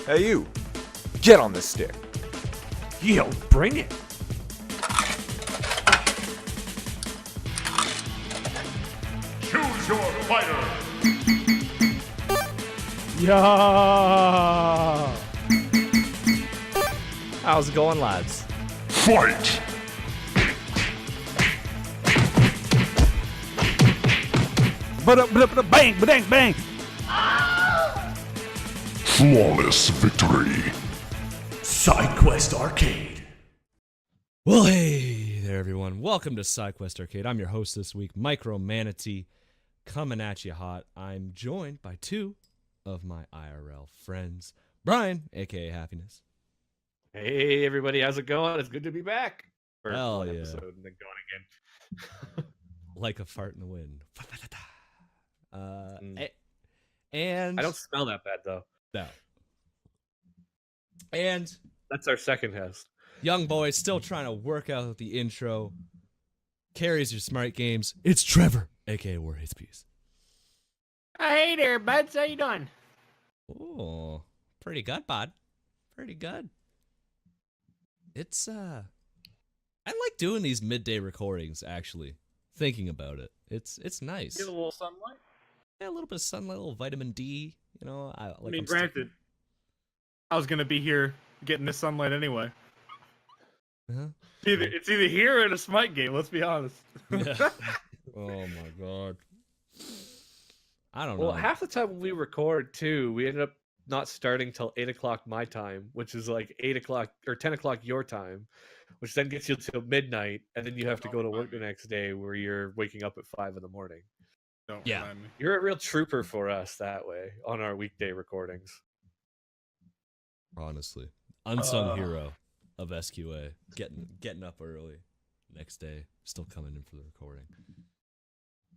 Hey you, get on the stick. Yo, bring it. Choose your fighter. Yeah. How's it going, lads? Fight. Bang, bang, bang. Flawless victory. SideQuest Arcade. Well, hey there, everyone. Welcome to SideQuest Arcade. I'm your host this week, Micro Manatee, coming at you hot. I'm joined by two of my IRL friends, Brian, aka Happiness. Hey everybody, how's it going? It's good to be back. For Hell one yeah. episode and then going again. Like a fart in the wind. And I don't smell that bad though. no. And That's our second host. young boy still trying to work out the intro. Carries your smart games. It's Trevor, aka War Hates Peace. Hey there, buds. How you doing? Oh, pretty good, bud. Pretty good. It's I like doing these midday recordings. Actually, thinking about it, it's nice. Get a little sunlight. Yeah, a little bit of sunlight, a little vitamin D. You know, I mean, granted, I was gonna be here getting the sunlight anyway. Uh-huh. It's either here or in a Smite game. Let's be honest. Yeah. Oh my god. I don't know. Well, half the time when we record too, we ended up not starting till 8 o'clock my time, which is like 8 o'clock or 10 o'clock your time, which then gets you till midnight, and then you have to go to work the next day where you're waking up at 5 in the morning. Don't Yeah. remind me. You're a real trooper for us that way on our weekday recordings. Honestly, unsung hero of SQA, getting up early, next day, still coming in for the recording.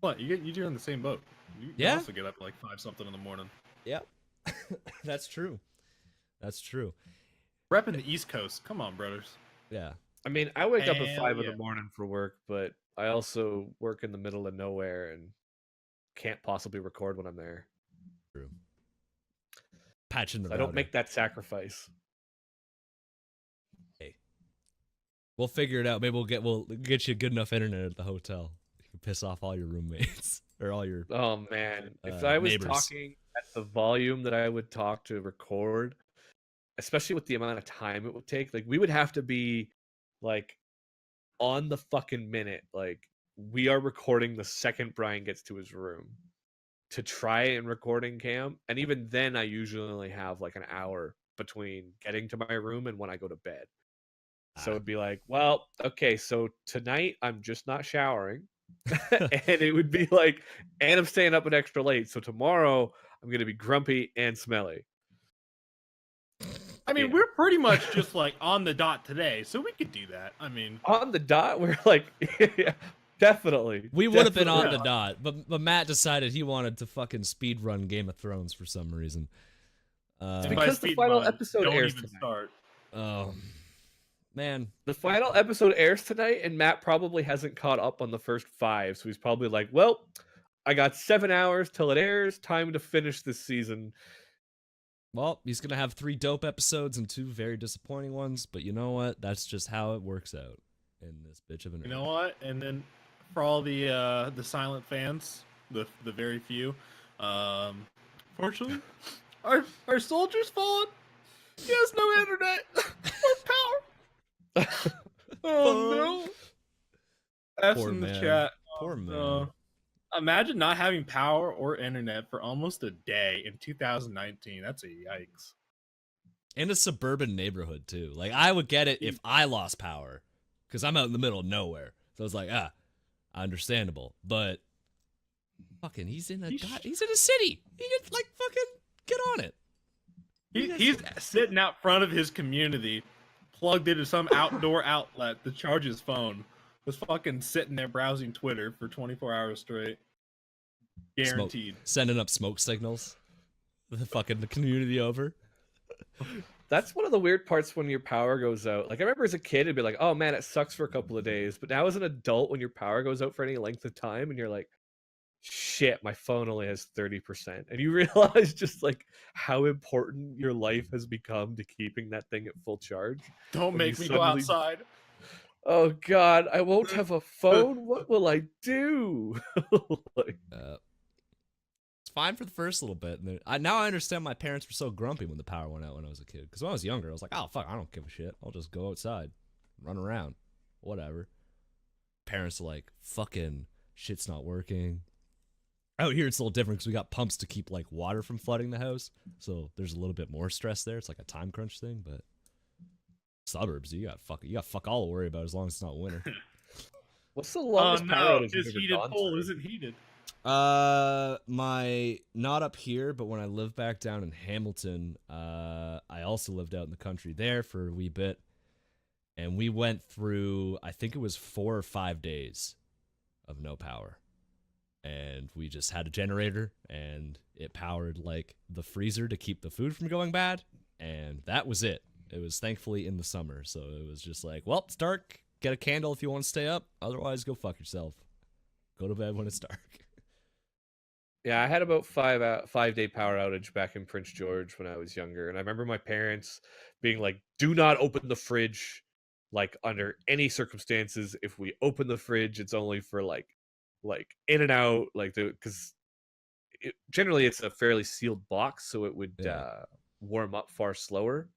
What you're in the same boat. You Yeah. also get up at like 5 something in the morning. Yep, that's true. That's true. Repping the East Coast. Come on, brothers. Yeah. I mean, I wake up at Hell 5 in yeah. the morning for work, but I also work in the middle of nowhere and can't possibly record when I'm there. True. Patching the I don't router. make that sacrifice. We'll figure it out. Maybe we'll get you good enough internet at the hotel. You can piss off all your roommates or all your. Oh man, if I was neighbors. talking at the volume that I would talk to record, especially with the amount of time it would take, like we would have to be like on the fucking minute. Like we are recording the second Brian gets to his room to try and recording cam, and even then I usually only have like an hour between getting to my room and when I go to bed. So it'd be like, well, okay, so tonight I'm just not showering. And it would be like, and I'm staying up an extra late. So tomorrow I'm going to be grumpy and smelly. I mean, Yeah. we're pretty much just like on the dot today, so we could do that. I mean, On the dot, we're like, yeah, definitely. We would have been on definitely. the dot, but Matt decided he wanted to fucking speed run Game of Thrones for some reason. and by because the speed final run, episode don't airs even tonight. start. Oh man, The final episode airs tonight, and Matt probably hasn't caught up on the first 5. So he's probably like, well, I got 7 hours till it airs. Time to finish this season. well, he's gonna have 3 dope episodes and 2 very disappointing ones. But you know what? That's just how it works out in this bitch of an. You know what? And then for all the silent fans, the very few, fortunately, our soldiers fallen. He has no internet or power. Oh no! F's Poor in the man. chat. Poor Oh, man. no. Imagine not having power or internet for almost a day in 2019. That's a yikes. In a suburban neighborhood too. Like I would get it if I lost power, because I'm out in the middle of nowhere. So it's like understandable. But fucking, he's in a city. He could like fucking get on it. He's sitting out front of his community, plugged into some outdoor outlet to charge his phone. Was fucking sitting there browsing Twitter for 24 hours straight. Guaranteed. Sending up smoke signals. The fucking community over. That's one of the weird parts when your power goes out. Like I remember as a kid, it'd be like, "Oh man, it sucks for a couple of days." But now as an adult, when your power goes out for any length of time, and you're like, shit, my phone only has 30%. And you realize just like how important your life has become to keeping that thing at full charge. Don't When make you me go suddenly- outside. Oh God, I won't have a phone. What will I do? Like, It's fine for the first little bit. And now I understand my parents were so grumpy when the power went out when I was a kid. Because when I was younger, I was like, oh, fuck, I don't give a shit. I'll just go outside, run around, whatever. Parents are like, fucking shit's not working. Out here, it's a little different because we got pumps to keep like water from flooding the house. So there's a little bit more stress there. It's like a time crunch thing, but suburbs, you got fuck all to worry about as long as it's not winter. what's the Oh longest power no, outage you've his ever heated gone pole through? isn't heated. My not up here, but when I lived back down in Hamilton, I also lived out in the country there for a wee bit, and we went through, I think it was 4 or 5 days of no power, and we just had a generator, and it powered like the freezer to keep the food from going bad, and that was it. It was thankfully in the summer, so it was just like, well, it's dark. Get a candle if you want to stay up. Otherwise, go fuck yourself. Go to bed when it's dark. Yeah, I had about 5-day power outage back in Prince George when I was younger, and I remember my parents being like, "Do not open the fridge, like under any circumstances. If we open the fridge, it's only for like in and out, like because generally it's a fairly sealed box, so it would Yeah. warm up far slower."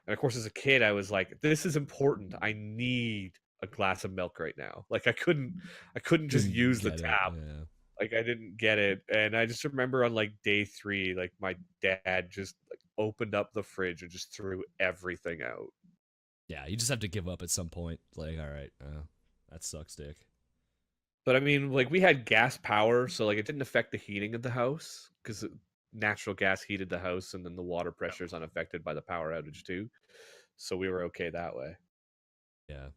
And of course, as a kid, I was like, "This is important. I need a glass of milk right now. Like I couldn't just Didn't use the get it, tap." yeah. Like I didn't get it, and I just remember on like day 3, like my dad just like opened up the fridge and just threw everything out. Yeah, you just have to give up at some point. Like, all right, that sucks, dick. But I mean, like we had gas power, so like it didn't affect the heating of the house because natural gas heated the house, and then the water pressure is unaffected by the power outage too. So we were okay that way. Yeah,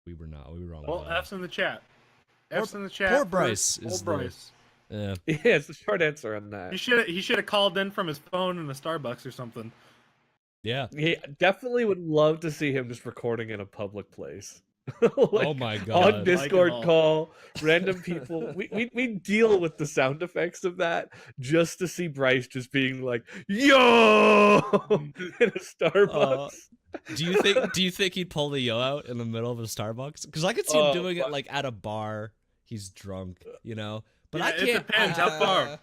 we were not. We were on. Well, F's in the chat. F's in the chat. poor for Bryce old is the- Bryce. Yeah, Yeah, it's the short answer on that. He should have called in from his phone in a Starbucks or something. yeah. He definitely would love to see him just recording in a public place. Oh my God. On Discord Like it all. call, random people. We deal with the sound effects of that just to see Bryce just being like, "Yo!" in a Starbucks. Do you think he'd pull the yo out in the middle of a Starbucks? Because I could see him doing it like at a bar. He's drunk, you know. But Yeah, I it can't. depends how far.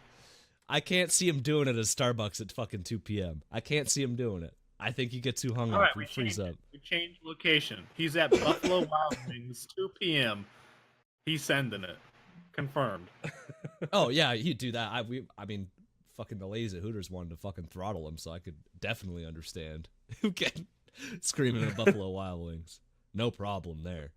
I can't see him doing it at Starbucks at fucking 2 p.m. I can't see him doing it. I think you get too hung All up right, and freeze up. we changed location. He's at Buffalo Wild Wings, 2 p.m. He's sending it. Confirmed. Oh yeah, he'd do that. I mean, fucking the ladies at Hooters wanted to fucking throttle him, so I could definitely understand who getting screaming at Buffalo Wild Wings. No problem there.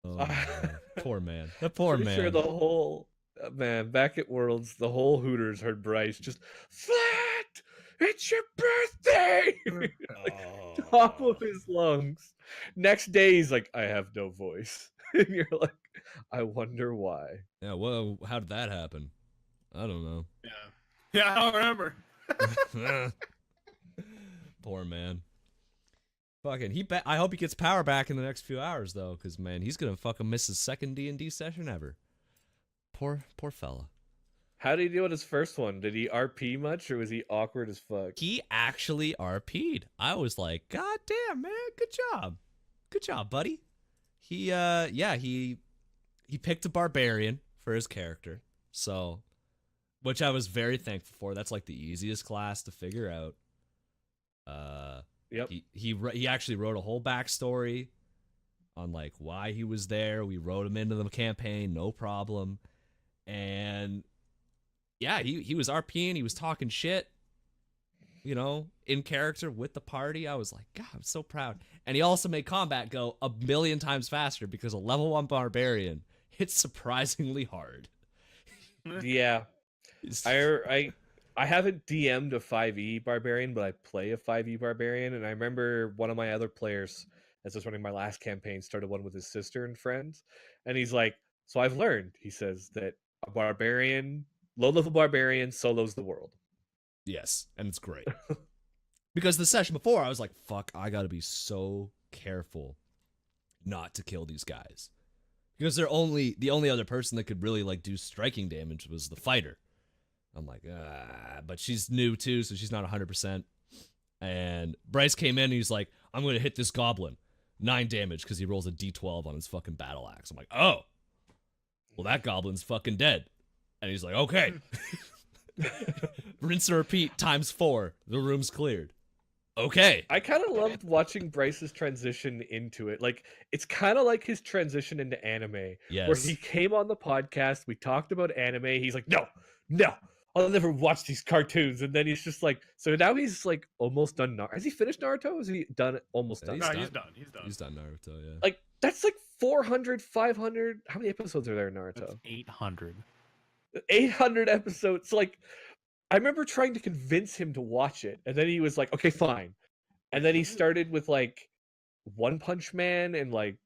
Oh, man. Poor man. The poor Pretty man. sure the whole man back at Worlds, the whole Hooters heard Bryce just Flat. It's your birthday. Like, top of his lungs. Next day, he's like, "I have no voice," and you're like, "I wonder why." Yeah, well, how did that happen? I don't know. Yeah, I don't remember. Poor man. Fucking, I hope he gets power back in the next few hours though, because man, he's gonna fucking miss his second D&D session ever. Poor fella. How did he do with his first one? Did he RP much, or was he awkward as fuck? He actually RP'd. I was like, God damn, man, good job, buddy. He picked a barbarian for his character, so, which I was very thankful for. That's like the easiest class to figure out. Yep. He actually wrote a whole backstory on like why he was there. We wrote him into the campaign, no problem. And yeah, he was RPing, he was talking shit, you know, in character with the party. I was like, God, I'm so proud. And he also made combat go a million times faster because a level 1 barbarian hits surprisingly hard. Yeah. I haven't DM'd a 5e barbarian, but I play a 5e barbarian, and I remember one of my other players, as I was running my last campaign, started one with his sister and friends, and he's like, "So I've learned," he says, "that a barbarian, low-level barbarian, solos the world." Yes, and it's great. Because the session before, I was like, fuck, I gotta be so careful not to kill these guys. because the only other person that could really like do striking damage was the fighter. I'm like, but she's new too, so she's not 100%. And Bryce came in and he's like, I'm going to hit this goblin. 9 damage because he rolls a d12 on his fucking battle axe. I'm like, oh, well, that goblin's fucking dead. And he's like, okay. Rinse and repeat times 4. The room's cleared. Okay. I kind of loved watching Bryce's transition into it. Like, it's kind of like his transition into anime. Yes. Where he came on the podcast, we talked about anime. He's like, no, I'll never watch these cartoons. And then he's just like, so now he's like almost done. Has he finished Naruto? Is he done? Almost done? No, he's done. He's done. He's done Naruto, yeah. Like, that's like 400, 500. How many episodes are there in Naruto? That's 800. 800 episodes. Like, I remember trying to convince him to watch it. And then he was like, okay, fine. And then he started with like One Punch Man and like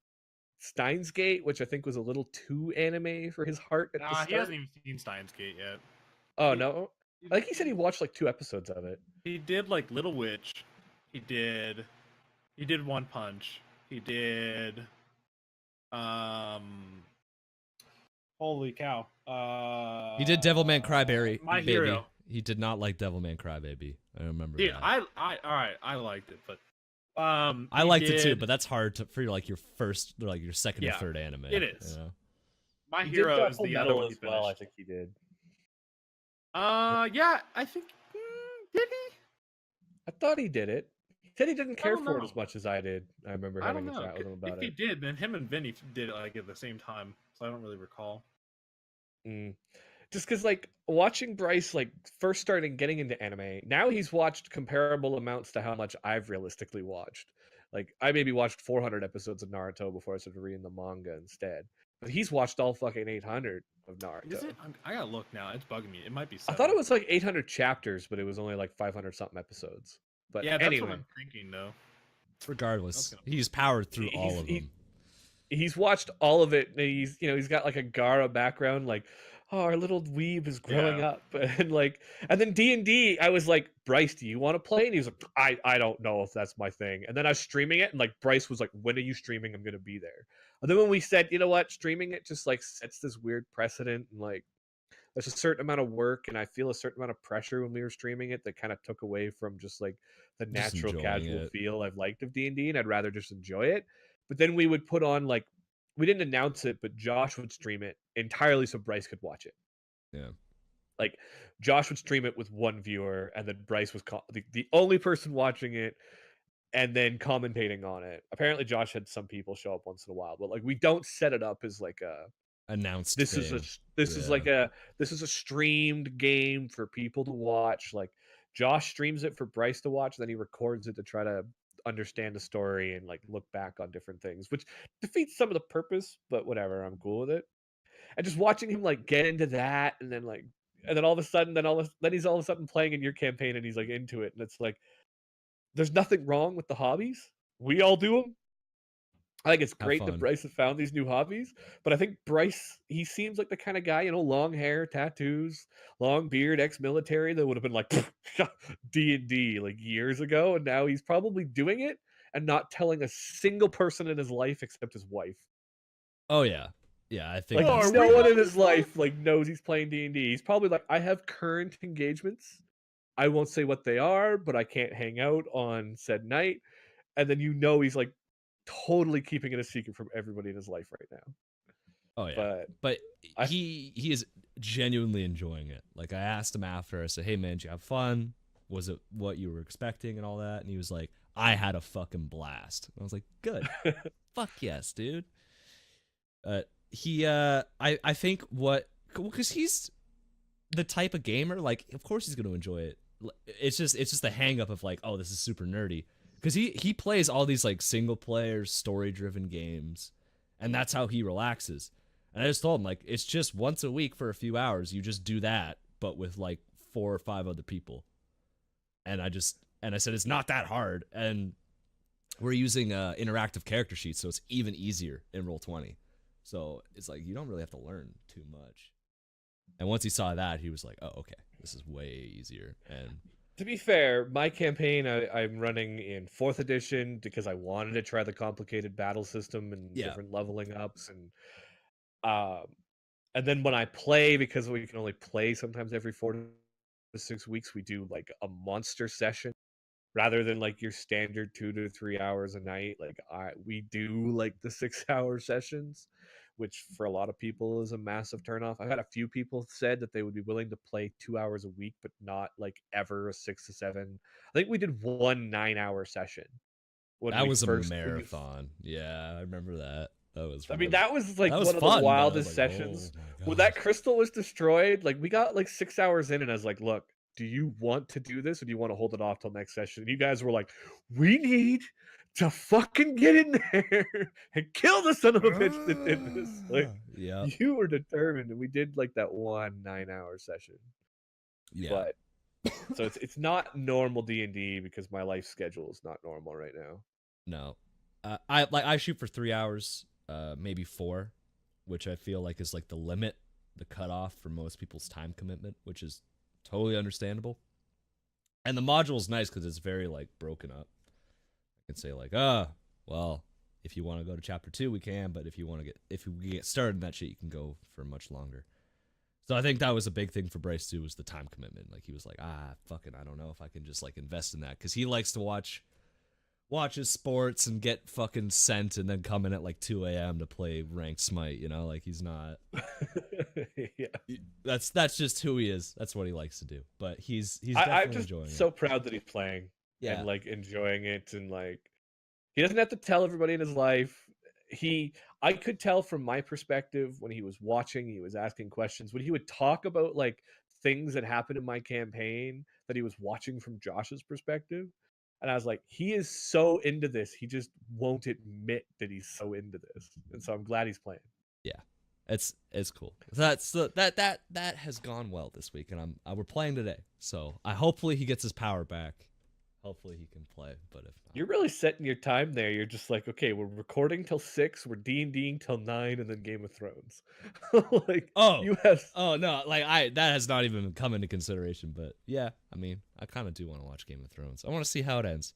Steins Gate, which I think was a little too anime for his heart at the start. He hasn't even seen Steins Gate yet. Oh, no? I think he said he watched like 2 episodes of it. He did like Little Witch. He did One Punch. He did holy cow. He did Devilman Crybaby. My Hero. He did not like Devilman Crybaby. I remember Dude, that. I liked it, but I liked it too, but that's hard for like your first, like your second or third anime. It is. You know? My He Hero did is the Full other Metal one he as well. I finished. think he did. Yeah, I think did he? I thought he did it. He said he didn't care don't for it know. as much as I did. I remember I having don't a know. chat with him about If he it. did, then him and Vinny did it like at the same time, so I don't really recall. Just because, like, watching Bryce, like, first starting getting into anime, now he's watched comparable amounts to how much I've realistically watched. Like, I maybe watched 400 episodes of Naruto before I started reading the manga instead. But he's watched all fucking 800 of Naruto. Is it? I gotta look now. It's bugging me. It might be. I 7. thought it was like 800 chapters, but it was only like 500 something episodes. But Yeah, that's anyway, what I'm thinking though. Regardless, Okay. he's powered through all of he- them. he's watched all of it. And he's got like a Gara background, like, oh, our little weeb is growing up, and then D&D. I was like, Bryce, do you want to play? And he was like, I don't know if that's my thing. And then I was streaming it, and like Bryce was like, when are you streaming? I'm gonna be there. And then when we said, you know what, streaming it just like sets this weird precedent, and like there's a certain amount of work, and I feel a certain amount of pressure when we were streaming it that kind of took away from just like the Just natural enjoying casual it. feel I've liked of D&D, and I'd rather just enjoy it. But then we would put on like, we didn't announce it, but Josh would stream it entirely so Bryce could watch it. Yeah. Like Josh would stream it with one viewer, and then Bryce was the only person watching it, and then commentating on it. Apparently, Josh had some people show up once in a while, but like we don't set it up as like a Announced. this thing. is a streamed game for people to watch. Like Josh streams it for Bryce to watch, then he records it to try to understand the story and like look back on different things, which defeats some of the purpose, but whatever, I'm cool with it. And just watching him like get into that, and then all of a sudden, then he's all of a sudden playing in your campaign, and he's like into it, and it's like, there's nothing wrong with the hobbies. We all do them. I think it's great that fun. Bryce has found these new hobbies, but I think Bryce, he seems like the kind of guy, long hair, tattoos, long beard, ex-military, that would have been like D&D like years ago, and now he's probably doing it and not telling a single person in his life except his wife. Oh yeah, yeah. I think Like that's no one in his life like knows he's playing D&D. He's probably like, I have current engagements. I won't say what they are, but I can't hang out on said night. And then he's like totally keeping it a secret from everybody in his life right now. Oh yeah, but he is genuinely enjoying it. Like I asked him after, I said, "Hey man, did you have fun? Was it what you were expecting and all that?" And he was like, "I had a fucking blast." And I was like, "Good, fuck yes, dude." I think because he's the type of gamer, like of course he's gonna enjoy it. It's just the hang up of like, oh, this is super nerdy. Because he plays all these like single player story driven games, and that's how he relaxes. And I just told him like, it's just once a week for a few hours. You just do that, but with like 4 or 5 other people. And I said it's not that hard. And we're using interactive character sheets, so it's even easier in Roll20. So it's like you don't really have to learn too much. And once he saw that, he was like, oh, okay, this is way easier. And to be fair, my campaign I'm running in 4th edition because I wanted to try the complicated battle system and different leveling ups, and And then when I play, because we can only play sometimes every 4 to 6 weeks, we do like a monster session rather than like your standard 2 to 3 hours a night. Like we do like the 6 hour sessions, which for a lot of people is a massive turnoff. I've had a few people said that they would be willing to play 2 hours a week, but not like ever a 6 to 7. I think we did one 9 hour session when That we was a first. marathon. Yeah, I remember that. That was. I mean, that was like that was one of fun, the but I was wildest like, sessions. oh my When God. that crystal was destroyed, like we got like 6 hours in, and I was like, "Look, do you want to do this, or do you want to hold it off till next session?" And you guys were like, "We need to fucking get in there and kill the son of a bitch that did this." Like, yeah, you were determined, and we did like that one 9 hour session. yeah. But so it's not normal D&D because my life schedule is not normal right now. No, I shoot for 3 hours, maybe 4, which I feel like is like the limit, the cutoff for most people's time commitment, which is totally understandable. And the module is nice because it's very like broken up. I can say like, well, if you want to go to chapter 2, we can, but if we get started in that shit, you can go for much longer. So I think that was a big thing for Bryce too, was the time commitment. Like he was like, fucking, I don't know if I can just like invest in that, because he likes to watch his sports and get fucking sent and then come in at like 2 a.m. to play ranked Smite. You know, like he's not. Yeah, That's just who he is. That's what he likes to do. But he's I'm definitely just enjoying so it. proud that he's playing Yeah, and like enjoying it, and like he doesn't have to tell everybody in his life. I could tell from my perspective when he was watching, he was asking questions, when he would talk about like things that happened in my campaign that he was watching from Josh's perspective. And I was like, he is so into this, he just won't admit that he's so into this. And so I'm glad he's playing. yeah, it's cool. That has gone well this week, and we're playing today. So hopefully he gets his power back. Hopefully he can play. But if not, You're really setting your time there. You're just like, okay, we're recording till 6, we're D&Ding till 9, and then Game of Thrones. Like, you have. oh no, like that has not even come into consideration. But yeah, I mean, I kind of do want to watch Game of Thrones. I want to see how it ends.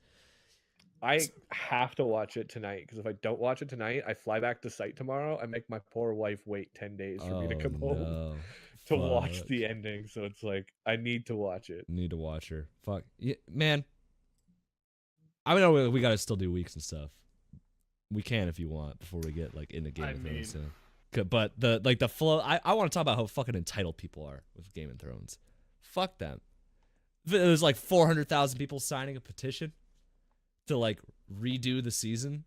I have to watch it tonight, because if I don't watch it tonight, I fly back to site tomorrow. I make my poor wife wait 10 days for me to come home to watch Fuck. the ending. So it's like, I need to watch it. Need to watch her. Fuck, yeah, man. I mean, we gotta still do weeks and stuff. We can if you want before we get like into Game of Thrones soon. But the flow. I want to talk about how fucking entitled people are with Game of Thrones. Fuck them. There's like 400,000 people signing a petition to like redo the season.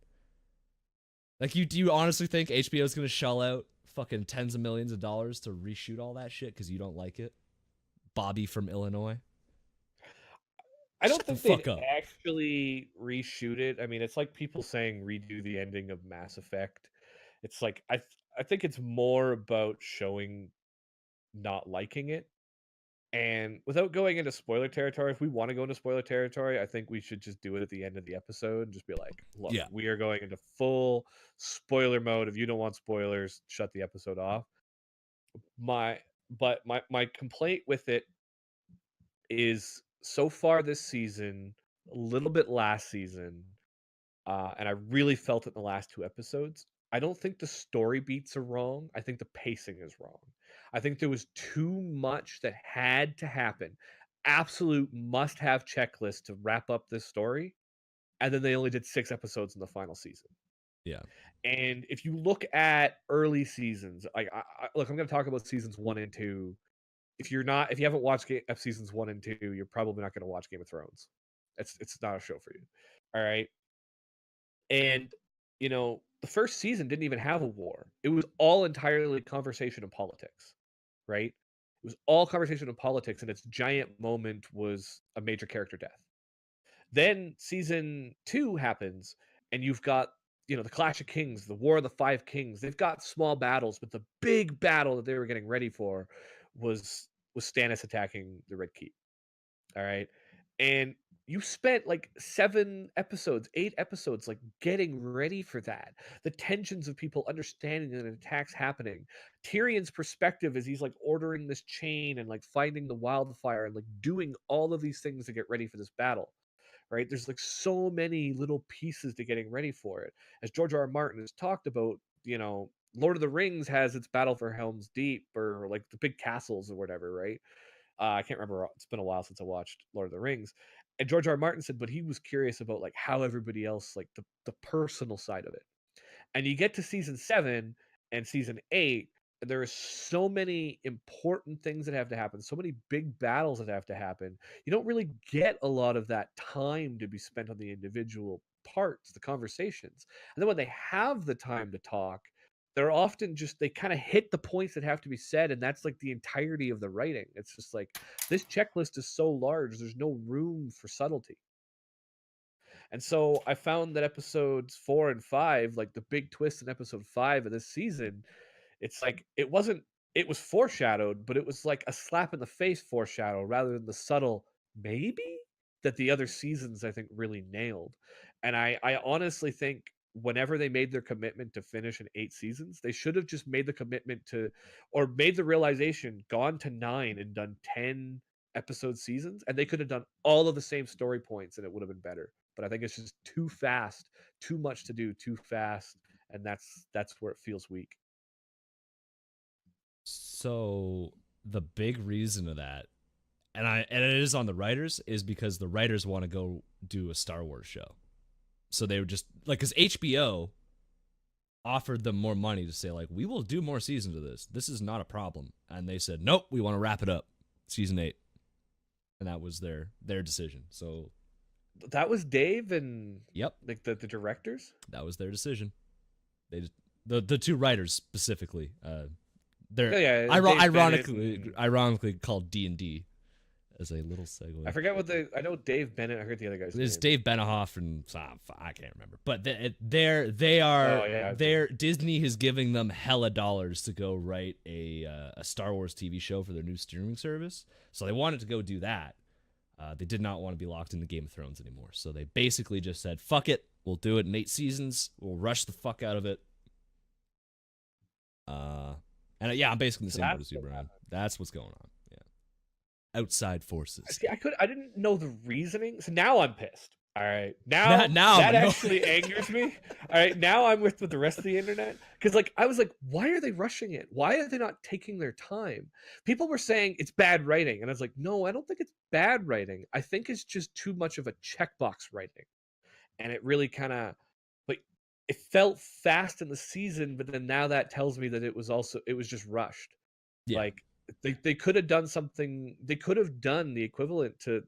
Like, do you honestly think HBO is gonna shell out fucking tens of millions of dollars to reshoot all that shit because you don't like it? Bobby from Illinois. I don't Shut the think fuck they'd up. actually reshoot it. I mean, it's like people saying redo the ending of Mass Effect. It's like, I think it's more about showing not liking it. And without going into spoiler territory, if we want to go into spoiler territory, I think we should just do it at the end of the episode and just be like, look, Yeah. we are going into full spoiler mode. If you don't want spoilers, shut the episode off. My complaint with it is, so far this season, a little bit last season, and I really felt it in the last 2 episodes. I don't think the story beats are wrong. I think the pacing is wrong. I think there was too much that had to happen. Absolute must-have checklist to wrap up this story, and then they only did 6 episodes in the final season. Yeah. And if you look at early seasons, like look, I'm going to talk about seasons 1 and 2. If you haven't watched seasons 1 and 2, you're probably not going to watch Game of Thrones. It's not a show for you. All right. And the first season didn't even have a war. It was all entirely conversation and politics, right? It was all conversation and politics, and its giant moment was a major character death. Then season 2 happens, and you've got the Clash of Kings, the War of the Five Kings. They've got small battles, but the big battle that they were getting ready for was Stannis attacking the Red Keep. All right. And you spent like 7 episodes, 8 episodes, like getting ready for that. The tensions of people understanding that an attack's happening. Tyrion's perspective as he's like ordering this chain and like finding the wildfire and like doing all of these things to get ready for this battle. Right? There's like so many little pieces to getting ready for it. As George R. R. Martin has talked about, Lord of the Rings has its Battle for Helm's Deep, or like the big castles or whatever, right? I can't remember. It's been a while since I watched Lord of the Rings. And George R. R. Martin said, but he was curious about like how everybody else, like the personal side of it. And you get to season 7 and season 8, and there are so many important things that have to happen, so many big battles that have to happen. You don't really get a lot of that time to be spent on the individual parts, the conversations. And then when they have the time to talk, they're often just, they kind of hit the points that have to be said, and that's like the entirety of the writing. It's just like, this checklist is so large, there's no room for subtlety. And so I found that episodes 4 and 5, like the big twist in episode 5 of this season, it's like it was foreshadowed, but it was like a slap in the face foreshadow rather than the subtle maybe that the other seasons I think really nailed. And I honestly think whenever they made their commitment to finish in 8 seasons, they should have just made the commitment to, or made the realization, gone to 9 and done 10 episode seasons, and they could have done all of the same story points and it would have been better. But I think it's just too fast, too much to do, too fast, and that's where it feels weak. So the big reason of that, and it is on the writers, is because the writers want to go do a Star Wars show. So they were just like, because HBO offered them more money to say like, we will do more seasons of this. This is not a problem. And they said, nope, we want to wrap it up, season 8, and that was their decision. So that was Dave and yep, like the directors. That was their decision. They just, the two writers specifically. They're ironically called D&D as a little segue. I forget what I know Dave Bennett. I heard the other guy's name. It's Dave Benahoff and I can't remember. But they're Disney is giving them hella dollars to go write a Star Wars TV show for their new streaming service. So they wanted to go do that. They did not want to be locked into Game of Thrones anymore. So they basically just said, fuck it. We'll do it in 8 seasons. We'll rush the fuck out of it. And yeah, I'm basically the same boat as you, Brian. That's what's going on. Yeah. Outside forces. See, I didn't know the reasoning. So now I'm pissed. All right. Now that actually angers me. All right. Now I'm with the rest of the internet. Because like I was like, why are they rushing it? Why are they not taking their time? People were saying it's bad writing. And I was like, no, I don't think it's bad writing. I think it's just too much of a checkbox writing. And it really kind of, like, it felt fast in the season, but then now that tells me that it was just rushed. Yeah. Like they could have done something. They could have done the equivalent to,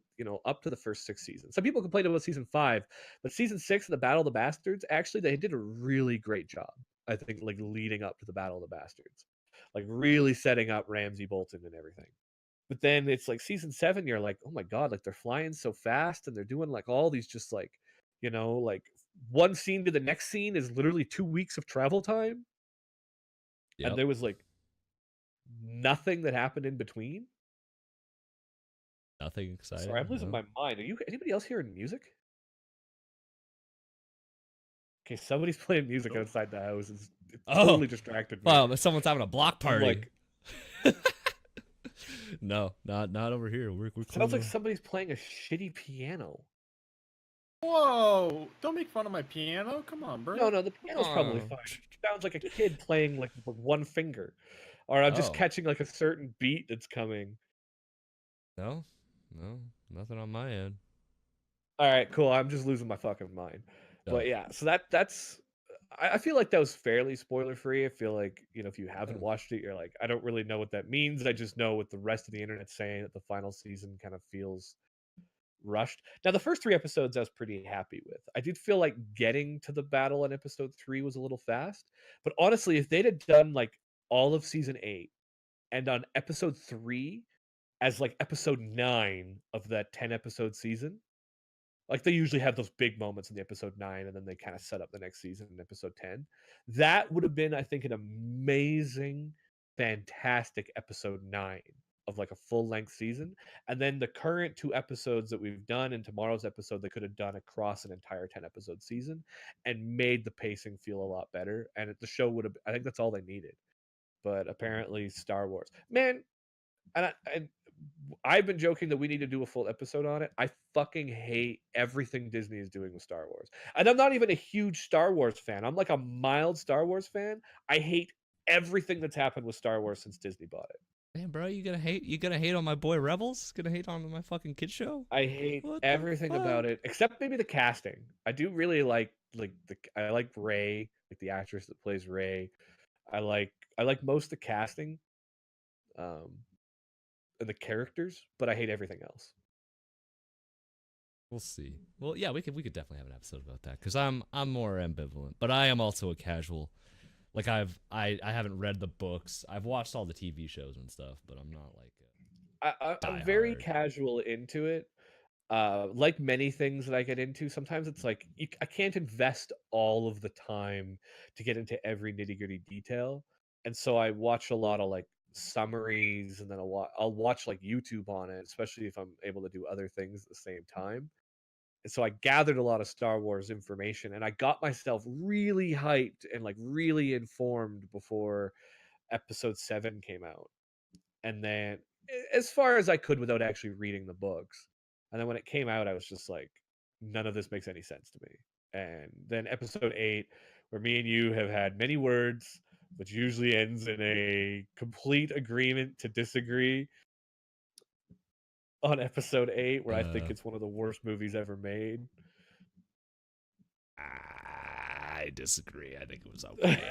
up to the first 6 seasons. Some people complained about season 5, but season 6 of the Battle of the Bastards, actually they did a really great job. I think, like, leading up to the Battle of the Bastards, like really setting up Ramsay Bolton and everything. But then it's like season 7, you're like, oh my god, like they're flying so fast and they're doing like all these just like, like one scene to the next scene is literally 2 weeks of travel time. Yep. And there was like nothing that happened in between. Nothing exciting. Sorry, I'm losing my mind. Anybody else hearing music? Okay, somebody's playing music outside the house. It's totally distracted me. Wow, someone's having a block party. No, not over here. We're sounds like somebody's playing a shitty piano. Whoa! Don't make fun of my piano. Come on, bro. No, the piano's probably fine. It sounds like a kid playing like with one finger, or I'm just catching like a certain beat that's coming. No, nothing on my end. All right, cool. I'm just losing my fucking mind. No. But yeah, so that's. I feel like that was fairly spoiler free. I feel like, if you haven't watched it, you're like, I don't really know what that means. I just know what the rest of the internet saying that the final season kind of feels rushed. Now, the first 3 episodes I was pretty happy with. I did feel like getting to the battle in episode 3 was a little fast. But honestly, if they'd have done like all of season 8 and on episode 3 as like episode 9 of that 10 episode season, like they usually have those big moments in the episode 9 and then they kind of set up the next season in episode 10. That would have been, I think, an amazing, fantastic episode 9 of like a full-length season. And then the current 2 episodes that we've done in tomorrow's episode, they could have done across an entire 10-episode season and made the pacing feel a lot better. And the show would have, I think that's all they needed. But apparently Star Wars, man, and I've been joking that we need to do a full episode on it. I fucking hate everything Disney is doing with Star Wars. And I'm not even a huge Star Wars fan. I'm like a mild Star Wars fan. I hate everything that's happened with Star Wars since Disney bought it. Damn, bro, you gonna hate on my boy Rebels? Gonna hate on my fucking kid show? I hate What the everything about fuck? it except maybe the casting. I do really like I like Rey, like the actress that plays Rey. I like most of the casting, and the characters, but I hate everything else. We'll see. Well, yeah, we could definitely have an episode about that because I'm more ambivalent, but I am also a casual. Like I haven't read the books. I've watched all the TV shows and stuff, but I'm not like I'm very diehard. casual into it. Like many things that I get into, sometimes it's like I can't invest all of the time to get into every nitty gritty detail, and so I watch a lot of like summaries, and then I'll watch like YouTube on it, especially if I'm able to do other things at the same time. And so I gathered a lot of Star Wars information, and I got myself really hyped and like really informed before Episode 7 came out, and then as far as I could without actually reading the books. And then when it came out, I was just like, none of this makes any sense to me. And then Episode 8, where me and you have had many words, which usually ends in a complete agreement to disagree on Episode 8, where I think it's one of the worst movies ever made. I disagree. I think it was okay.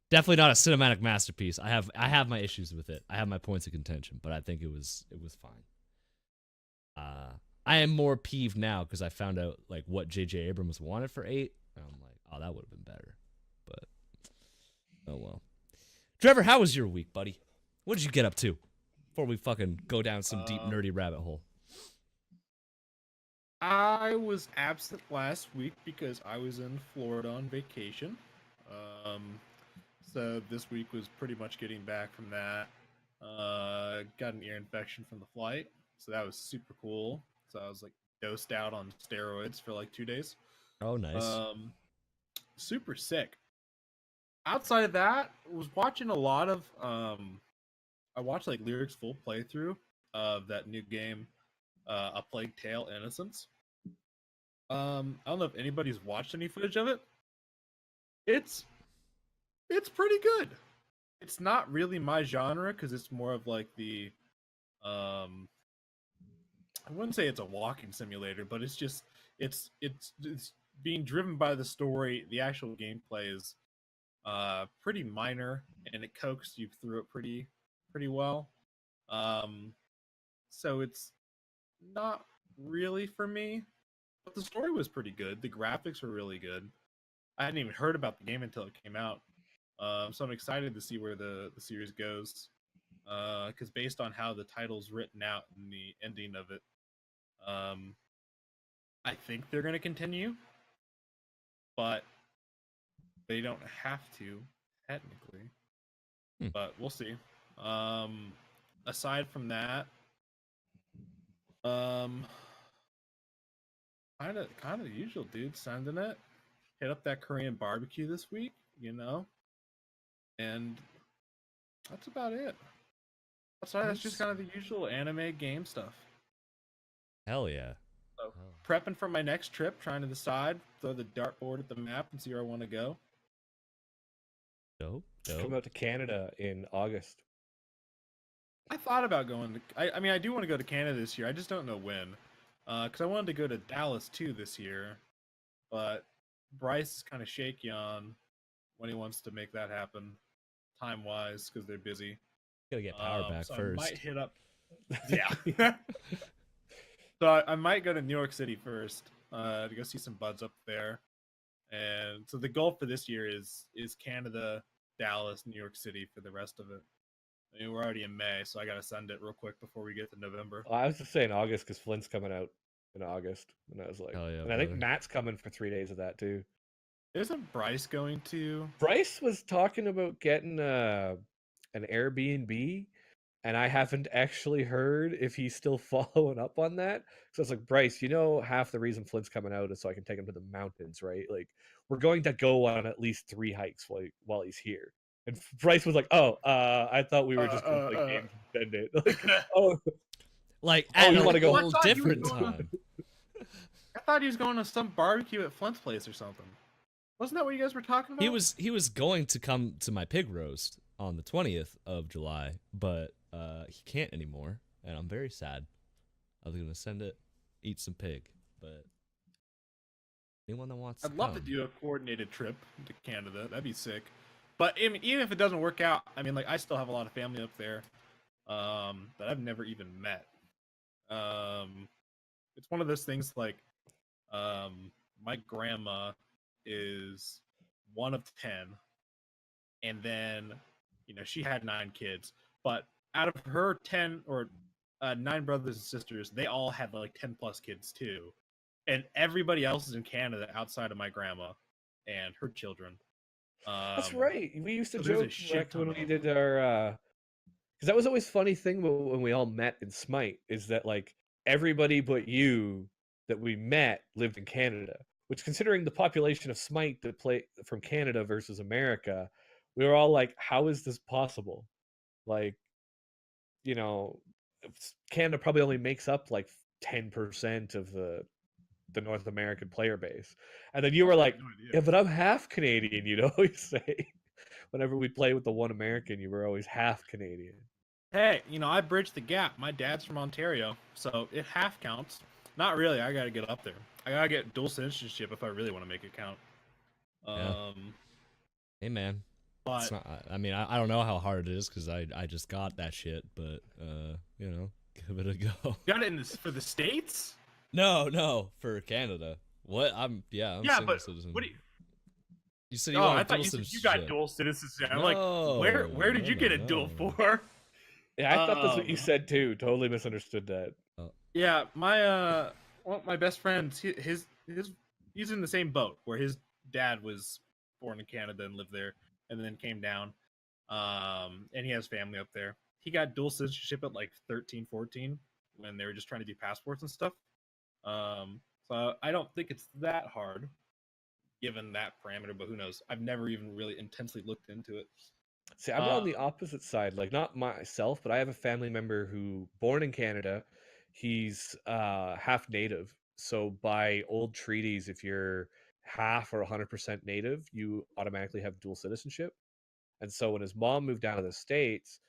Definitely not a cinematic masterpiece. I have my issues with it. I have my points of contention, but I think it was fine. I am more peeved now because I found out like what J.J. Abrams wanted for 8, and I'm like, oh, that would have been better. But oh well. Trevor, how was your week, buddy? What did you get up to before we fucking go down some deep nerdy rabbit hole? I was absent last week because I was in Florida on vacation. So this week was pretty much getting back from that. Got an ear infection from the flight, so that was super cool. So I was like dosed out on steroids for like 2 days. Oh, nice. Super sick. Outside of that, was watching a lot of I watched like Lyric's full playthrough of that new game, A Plague Tale: Innocence. I don't know if anybody's watched any footage of it. It's pretty good. It's not really my genre because it's more of like the I wouldn't say it's a walking simulator, but it's just it's being driven by the story. The actual gameplay is pretty minor, and it coaxed you through it pretty well. So it's not really for me, but the story was pretty good. The graphics were really good. I hadn't even heard about the game until it came out. So I'm excited to see where the series goes. Because based on how the title's written out and the ending of it, I think they're going to continue, but they don't have to technically. But we'll see. Aside from that, kind of the usual, dude. Sending it. Hit up that Korean barbecue this week, and that's about it. That's just kind of the usual anime game stuff. Hell yeah. So, prepping for my next trip, trying to decide, throw the dartboard at the map and see where I want to go. Dope. Come out to Canada in August. I thought about going to. I mean, I do want to go to Canada this year. I just don't know when. Because I wanted to go to Dallas too this year, but Bryce is kind of shaky on when he wants to make that happen, time wise, because they're busy. Gotta get power back so first. I might hit up. Yeah. So I might go to New York City first to go see some buds up there, and so the goal for this year is Canada, Dallas, New York City for the rest of it. I mean, we're already in May, so I gotta send it real quick before we get to November. Well, I was just saying August because Flint's coming out in August, and I was like, Hell yeah, and I think brother. Matt's coming for 3 days of that too. Isn't Bryce going to? Bryce was talking about getting an Airbnb, and I haven't actually heard if he's still following up on that. So it's like, Bryce, half the reason Flint's coming out is so I can take him to the mountains, right? Like, we're going to go on at least 3 hikes while he's here. And Bryce was like, "Oh, I thought we were just going to play games and spend it." Like, you want want to go I whole thought he was different going time. I thought he was going to some barbecue at Flint's place or something. Wasn't that what you guys were talking about? He was going to come to my pig roast on the 20th of July, but he can't anymore, and I'm very sad. I was gonna send it, eat some pig, but anyone that wants to I'd love to come. do a coordinated trip to Canada. That'd be sick. But I mean, even if it doesn't work out, I mean, like I still have a lot of family up there that I've never even met. Um, it's one of those things like my grandma is one of 10, and then she had 9 kids, but out of her 10 or 9 brothers and sisters, they all had like 10 plus kids too, and everybody else is in Canada outside of my grandma and her children. That's um right. We used to so there's a joke shit back ton when of we them. did our because that was always funny thing when we all met in Smite is that like everybody but you that we met lived in Canada. Which, considering the population of Smite that play from Canada versus America, we were all like, "How is this possible?" Like, you know, Canada probably only makes up like 10% of the North American player base. And then you were I like, had no idea. "Yeah, but I'm half Canadian," you'd always say. Whenever we play with the one American, you were always half Canadian. Hey, I bridged the gap. My dad's from Ontario, so it half counts. Not really. I gotta get up there. I gotta get dual citizenship if I really want to make it count. Yeah. um Hey man, it's but not. I mean, I don't know how hard it is because I just got that shit, but give it a go. got it in this for the States. No, for Canada. What? I'm Yeah, single but citizen. what do you? You said you Oh, I wanted thought dual you said you got citizenship. dual citizenship. I'm like, No, where did you get a dual no. for? Yeah, I thought that's what you Um, said too. Totally misunderstood that. Oh, yeah, my best friends, he's in the same boat where his dad was born in Canada and lived there, and then came down. And he has family up there. He got dual citizenship at like 13, 14 when they were just trying to do passports and stuff. So I don't think it's that hard given that parameter, but who knows? I've never even really intensely looked into it. See, I'm on the opposite side. Like, not myself, but I have a family member who, born in Canada, he's half native. So, by old treaties, if you're half or 100% native, you automatically have dual citizenship. And so, when his mom moved down to the States,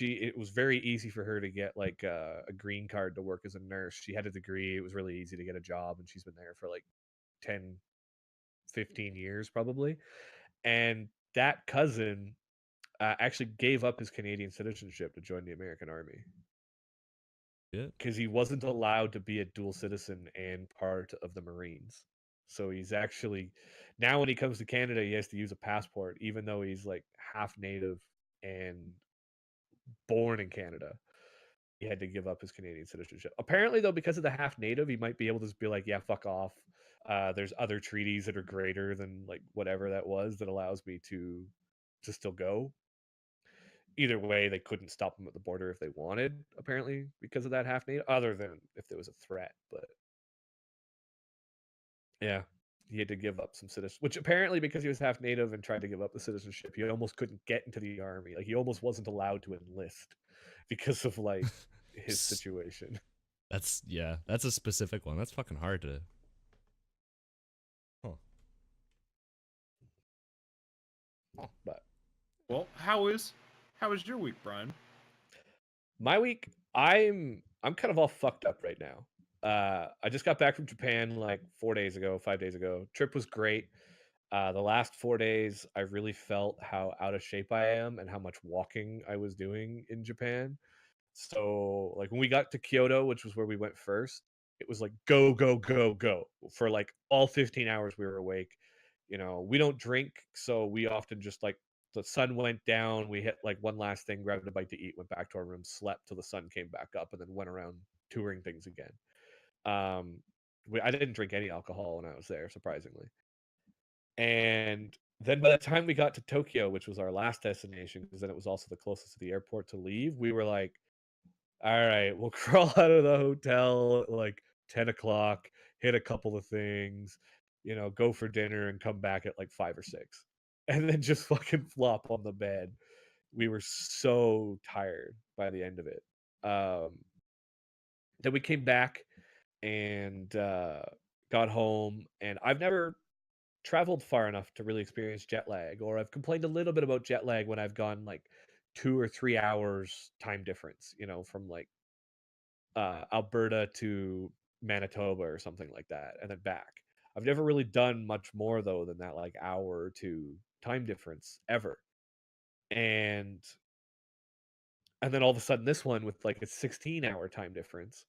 it was very easy for her to get like a green card to work as a nurse. She had a degree. It was really easy to get a job, and she's been there for like 10, 15 years probably. And that cousin actually gave up his Canadian citizenship to join the American Army shit. because he wasn't allowed to be a dual citizen and part of the Marines. So he's actually now when he comes to Canada, he has to use a passport, even though he's like half native and born in Canada. He had to give up his Canadian citizenship. Apparently, though, because of the half native, he might be able to just be like, "Yeah, fuck off." There's other treaties that are greater than like whatever that was that allows me to still go. Either way, they couldn't stop him at the border if they wanted, apparently, because of that half native, other than if there was a threat. But yeah, he had to give up some citizenship, which apparently, because he was half native and tried to give up the citizenship, he almost couldn't get into the army. Like, he almost wasn't allowed to enlist because of like his situation. That's a specific one. That's fucking hard to. Huh. But Well, how is your week, Brian? my week, I'm kind of all fucked up right now. I just got back from Japan like 4 days ago, 5 days ago. Trip was great. The last 4 days, I really felt how out of shape I am and how much walking I was doing in Japan. So, like, when we got to Kyoto, which was where we went first, it was like go, go, go, go for like all 15 hours we were awake. We don't drink, so we often just like the sun went down, we hit like one last thing, grabbed a bite to eat, went back to our room, slept till the sun came back up, and then went around touring things again. Um, I didn't drink any alcohol when I was there, surprisingly. And then by the time we got to Tokyo, which was our last destination, because then it was also the closest to the airport to leave, we were like, all right, we'll crawl out of the hotel at like 10 o'clock, hit a couple of things, go for dinner and come back at like 5 or 6. And then just fucking flop on the bed. We were so tired by the end of it. Then we came back and got home. And I've never traveled far enough to really experience jet lag, or I've complained a little bit about jet lag when I've gone like 2 or 3 hours time difference, from like Alberta to Manitoba or something like that, and then back. I've never really done much more though than that like hour or two time difference ever. And then all of a sudden this one with like a 16-hour time difference.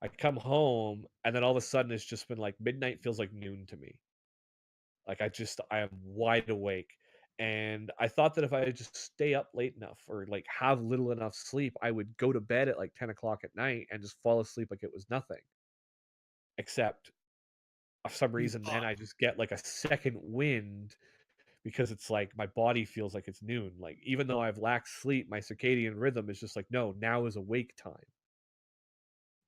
I come home and then all of a sudden it's just been like midnight feels like noon to me. Like I am wide awake. And I thought that if I just stay up late enough or like have little enough sleep, I would go to bed at like 10 o'clock at night and just fall asleep like it was nothing. Except for some reason, then I just get like a second wind because it's like my body feels like it's noon. Like even though I've lacked sleep, my circadian rhythm is just like, no, now is awake time.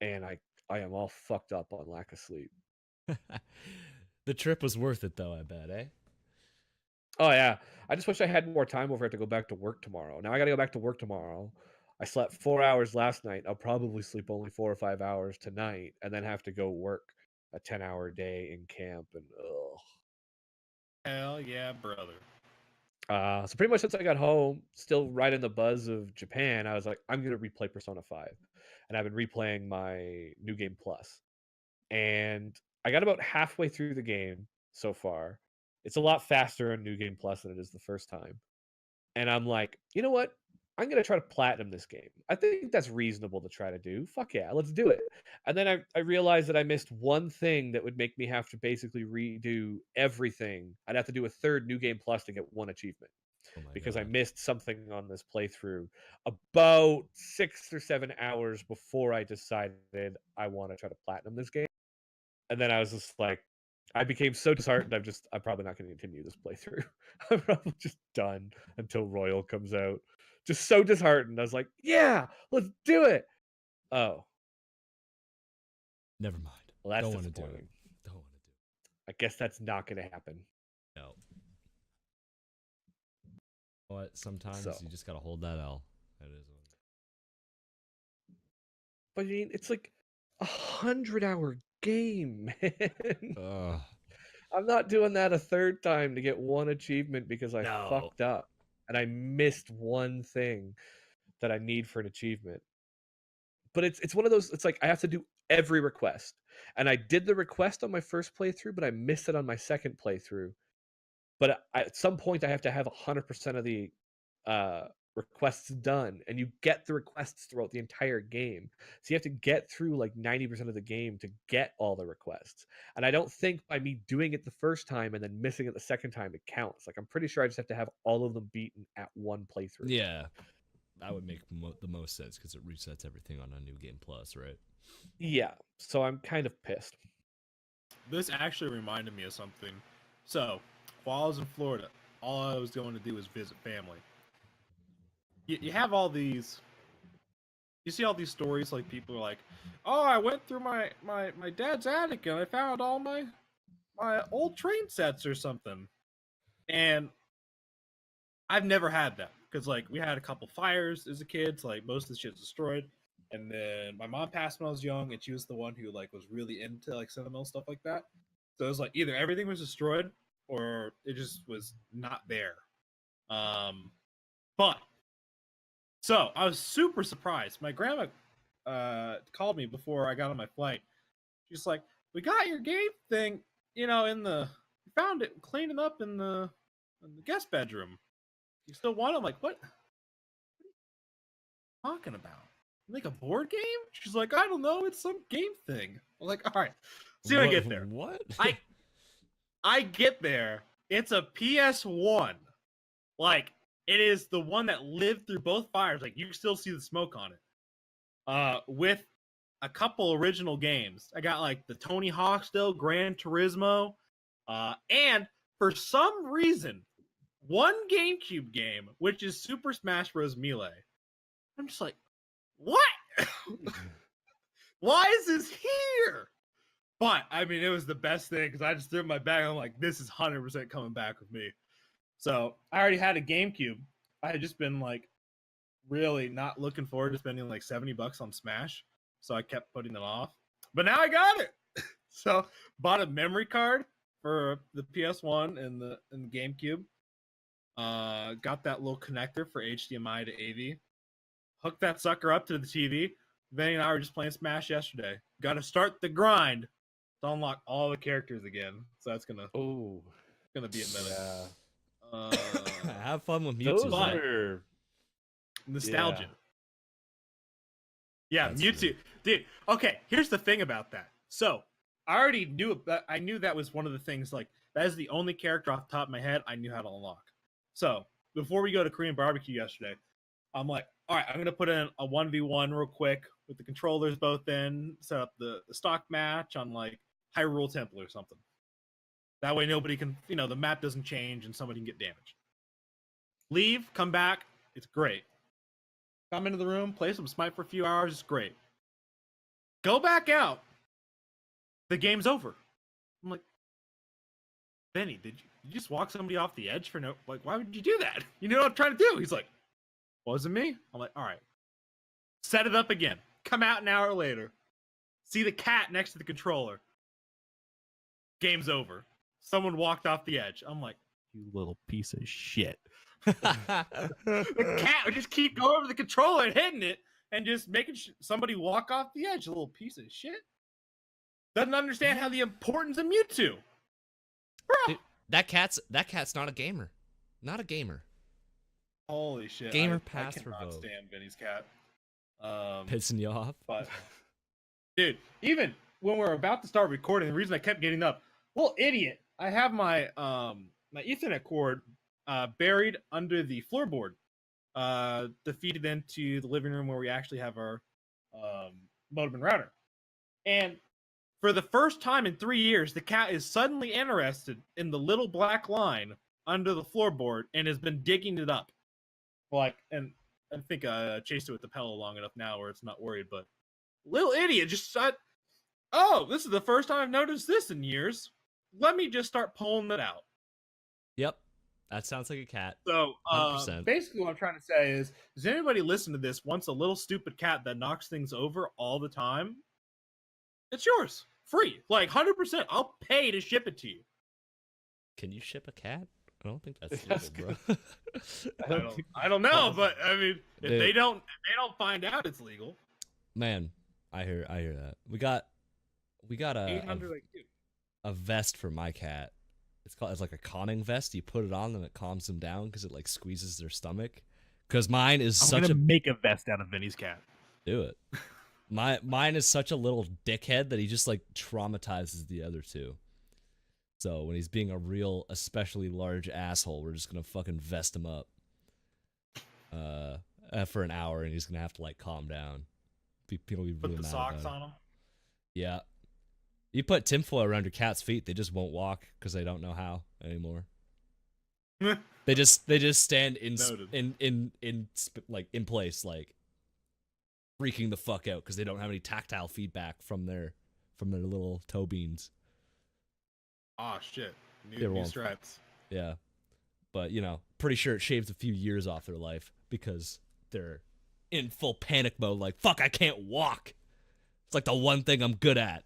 And I am all fucked up on lack of sleep. The trip was worth it though, I bet, eh? Oh yeah. I just wish I had more time over it to go back to work tomorrow. Now I gotta go back to work tomorrow. I slept 4 hours last night. I'll probably sleep only 4 or 5 hours tonight and then have to go work a 10-hour day in camp and ugh. Hell yeah, brother. So pretty much since I got home, still right in the buzz of Japan, I was like, I'm gonna replay Persona 5. And I've been replaying my New Game Plus. And I got about halfway through the game so far. It's a lot faster in New Game Plus than it is the first time. And I'm like, you know what? I'm going to try to platinum this game. I think that's reasonable to try to do. Fuck yeah, let's do it. And then I realized that I missed one thing that would make me have to basically redo everything. I'd have to do a third New Game Plus to get one achievement. Because I missed something on this playthrough about 6 or 7 hours before I decided I want to try to platinum this game. And then I was just like, I became so disheartened. I'm probably not going to continue this playthrough. I'm probably just done until Royal comes out. Just so disheartened. I was like, yeah, let's do it. Oh, Never mind. well, that's Don't want to do disappointing. it. Don't want to do I guess that's not going to happen. it. No. But sometimes So. you just gotta hold that L. That is what. But I mean, it's like 100-hour game, man. Ugh. I'm not doing that a third time to get one achievement because I No. fucked up and I missed one thing that I need for an achievement. But it's one of those, it's like I have to do every request. And I did the request on my first playthrough, but I missed it on my second playthrough. But at some point I have to have 100% of the requests done, and you get the requests throughout the entire game. So you have to get through like 90% of the game to get all the requests. And I don't think by me doing it the first time and then missing it the second time it counts. Like I'm pretty sure I just have to have all of them beaten at one playthrough. Yeah, that would make the most sense because it resets everything on a New Game Plus, right? Yeah, so I'm kind of pissed. This actually reminded me of something. So, while I was in Florida, all I was going to do was visit family. You have all these... You see all these stories, like people are like, oh, I went through my dad's attic and I found all my old train sets or something. And I've never had that. Because, like, we had a couple fires as a kid, so, like, most of the shit's destroyed. And then my mom passed when I was young, and she was the one who, like, was really into, like, sentimental stuff like that. So it was, like, either everything was destroyed, or it just was not there. But... So, I was super surprised. My grandma called me before I got on my flight. She's like, we got your game thing, we found it cleaning up in the guest bedroom. You still want it? I'm like, what are you talking about? Like a board game? She's like, I don't know, it's some game thing. I'm like, all right, see when I get there. What? I get there. It's a PS1. Like, it is the one that lived through both fires. Like, you can still see the smoke on it. With a couple original games. I got, like, the Tony Hawk still, Gran Turismo. And, for some reason, one GameCube game, which is Super Smash Bros. Melee. I'm just like, what? Why is this here? But, I mean, it was the best thing, because I just threw it in my bag. I'm like, this is 100% coming back with me. So, I already had a GameCube. I had just been, like, really not looking forward to spending, like, $70 on Smash. So, I kept putting it off. But now I got it! So, bought a memory card for the PS1 and the GameCube. Got that little connector for HDMI to AV. Hooked that sucker up to the TV. Vinny and I were just playing Smash yesterday. Got to start the grind to unlock all the characters again. So that's gonna be a minute. Yeah. Have fun with Those Mewtwo. fun. man. are Nostalgia. Yeah, That's Mewtwo. true. Dude, okay, here's the thing about that. So, I already knew I knew that was one of the things, like, that is the only character off the top of my head I knew how to unlock. So, before we go to Korean barbecue yesterday, I'm like, all right, I'm going to put in a 1v1 real quick with the controllers both in, set up the stock match on, like, Hyrule Temple or something. That way nobody can, the map doesn't change and somebody can get damaged. Leave, come back, it's great. Come into the room, play some Smite for a few hours, it's great. Go back out. The game's over. I'm like, Benny, did you just walk somebody off the edge for no, like, why would you do that? You know what I'm trying to do? He's like, wasn't me. I'm like, all right. Set it up again. Come out an hour later. See the cat next to the controller. Game's over. Someone walked off the edge. I'm like, you little piece of shit. The cat would just keep going over the controller and hitting it and just making somebody walk off the edge. A little piece of shit. Doesn't understand how the importance of Mewtwo. Bro. Dude, that cat's not a gamer. Not a gamer. Holy shit. Gamer I pass cannot revoked. stand Vinny's cat. Pissing you off? But dude, even when we're about to start recording, the reason I kept getting up, little idiot, I have my my Ethernet cord buried under the floorboard, defeated into the living room where we actually have our modem and router. And for the first time in 3 years, the cat is suddenly interested in the little black line under the floorboard and has been digging it up. Like, and I think I chased it with the pillow long enough now where it's not worried, but little idiot just said, oh, this is the first time I've noticed this in years. Let me just start pulling it out. Yep. That sounds like a cat. So 100%. basically what I'm trying to say is, does anybody listen to this wants a little stupid cat that knocks things over all the time? It's yours. Free. Like 100%. I'll pay to ship it to you. Can you ship a cat? I don't think that's legal, bro. I don't know, but I mean, if Dude. they don't find out it's legal. Man, I hear that. We got 800 like you. a vest for my cat. It's like a conning vest. You put it on and it calms them down because it like squeezes their stomach. Because mine is make a vest out of Vinny's cat. do it. Mine is such a little dickhead that he just like traumatizes the other two. So when he's being a real, especially large asshole, we're just gonna fucking vest him up for an hour, and he's gonna have to like calm down. People will be really Put the mad socks about it. on him. Yeah. You put tinfoil around your cat's feet, they just won't walk because they don't know how anymore. They just stand Noted. in place, like freaking the fuck out because they don't have any tactile feedback from their little toe beans. Oh shit. They're New wrong. stripes. Yeah, but pretty sure it shaves a few years off their life because they're in full panic mode. Like, fuck, I can't walk. It's like the one thing I'm good at.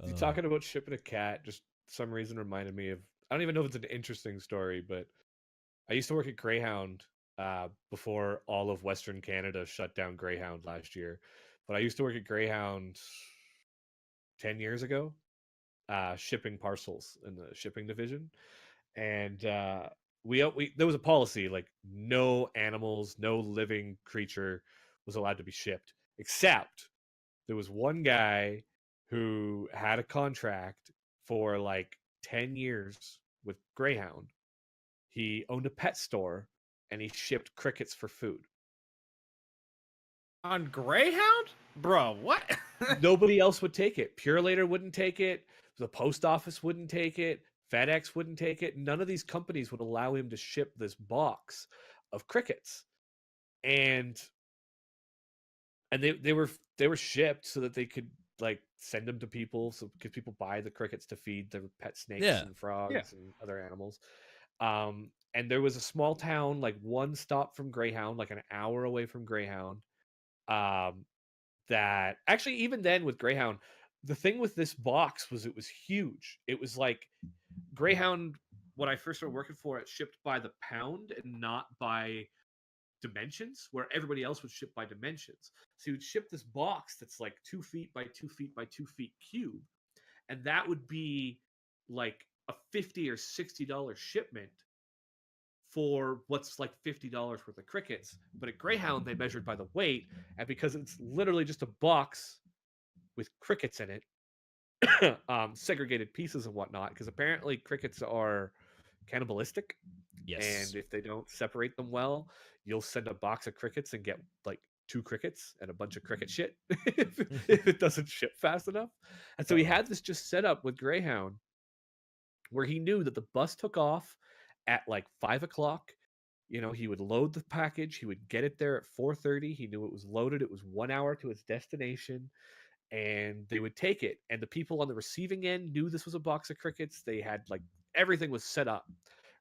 You talking about shipping a cat, just some reason reminded me of, I don't even know if it's an interesting story, but I used to work at Greyhound before all of Western Canada shut down Greyhound last year. But I used to work at Greyhound 10 years ago, shipping parcels in the shipping division. And we there was a policy, like no animals, no living creature was allowed to be shipped, except there was one guy who had a contract for like 10 years with Greyhound. He owned a pet store and he shipped crickets for food. On Greyhound? Bro, what? Nobody else would take it. Purelator wouldn't take it. The post office wouldn't take it. FedEx wouldn't take it. None of these companies would allow him to ship this box of crickets. And they were shipped so that they could like send them to people, so because people buy the crickets to feed their pet snakes and frogs and other animals. And there was a small town, like one stop from Greyhound, like an hour away from Greyhound, that actually, even then with Greyhound, the thing with this box was it was huge. It was like Greyhound, when I first started working for it, shipped by the pound and not by dimensions, where everybody else would ship by dimensions. So you would ship this box that's like 2 feet by 2 feet by 2 feet cube, and that would be like a $50 or $60 shipment for what's like $50 worth of crickets. But at Greyhound, they measured by the weight, and because it's literally just a box with crickets in it, segregated pieces and whatnot, because apparently crickets are cannibalistic. Yes. And if they don't separate them well, you'll send a box of crickets and get like 2 crickets and a bunch of cricket shit if it doesn't ship fast enough. And so he had this just set up with Greyhound where he knew that the bus took off at like 5 o'clock. You know, he would load the package, he would get it there at 4:30. He knew it was loaded, it was 1 hour to its destination, and they would take it. And the people on the receiving end knew this was a box of crickets. They had like everything was set up,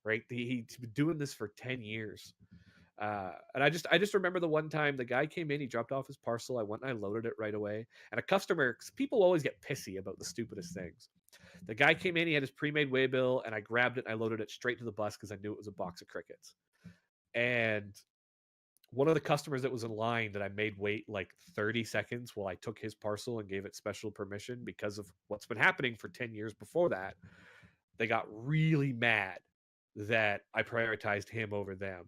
right? He's been doing this for 10 years. And I just remember the one time the guy came in, he dropped off his parcel. I went and I loaded it right away. And a customer, 'cause people always get pissy about the stupidest things. The guy came in, he had his pre-made waybill, and I grabbed it and I loaded it straight to the bus because I knew it was a box of crickets. And one of the customers that was in line that I made wait like 30 seconds while I took his parcel and gave it special permission because of what's been happening for 10 years before that, they got really mad that I prioritized him over them.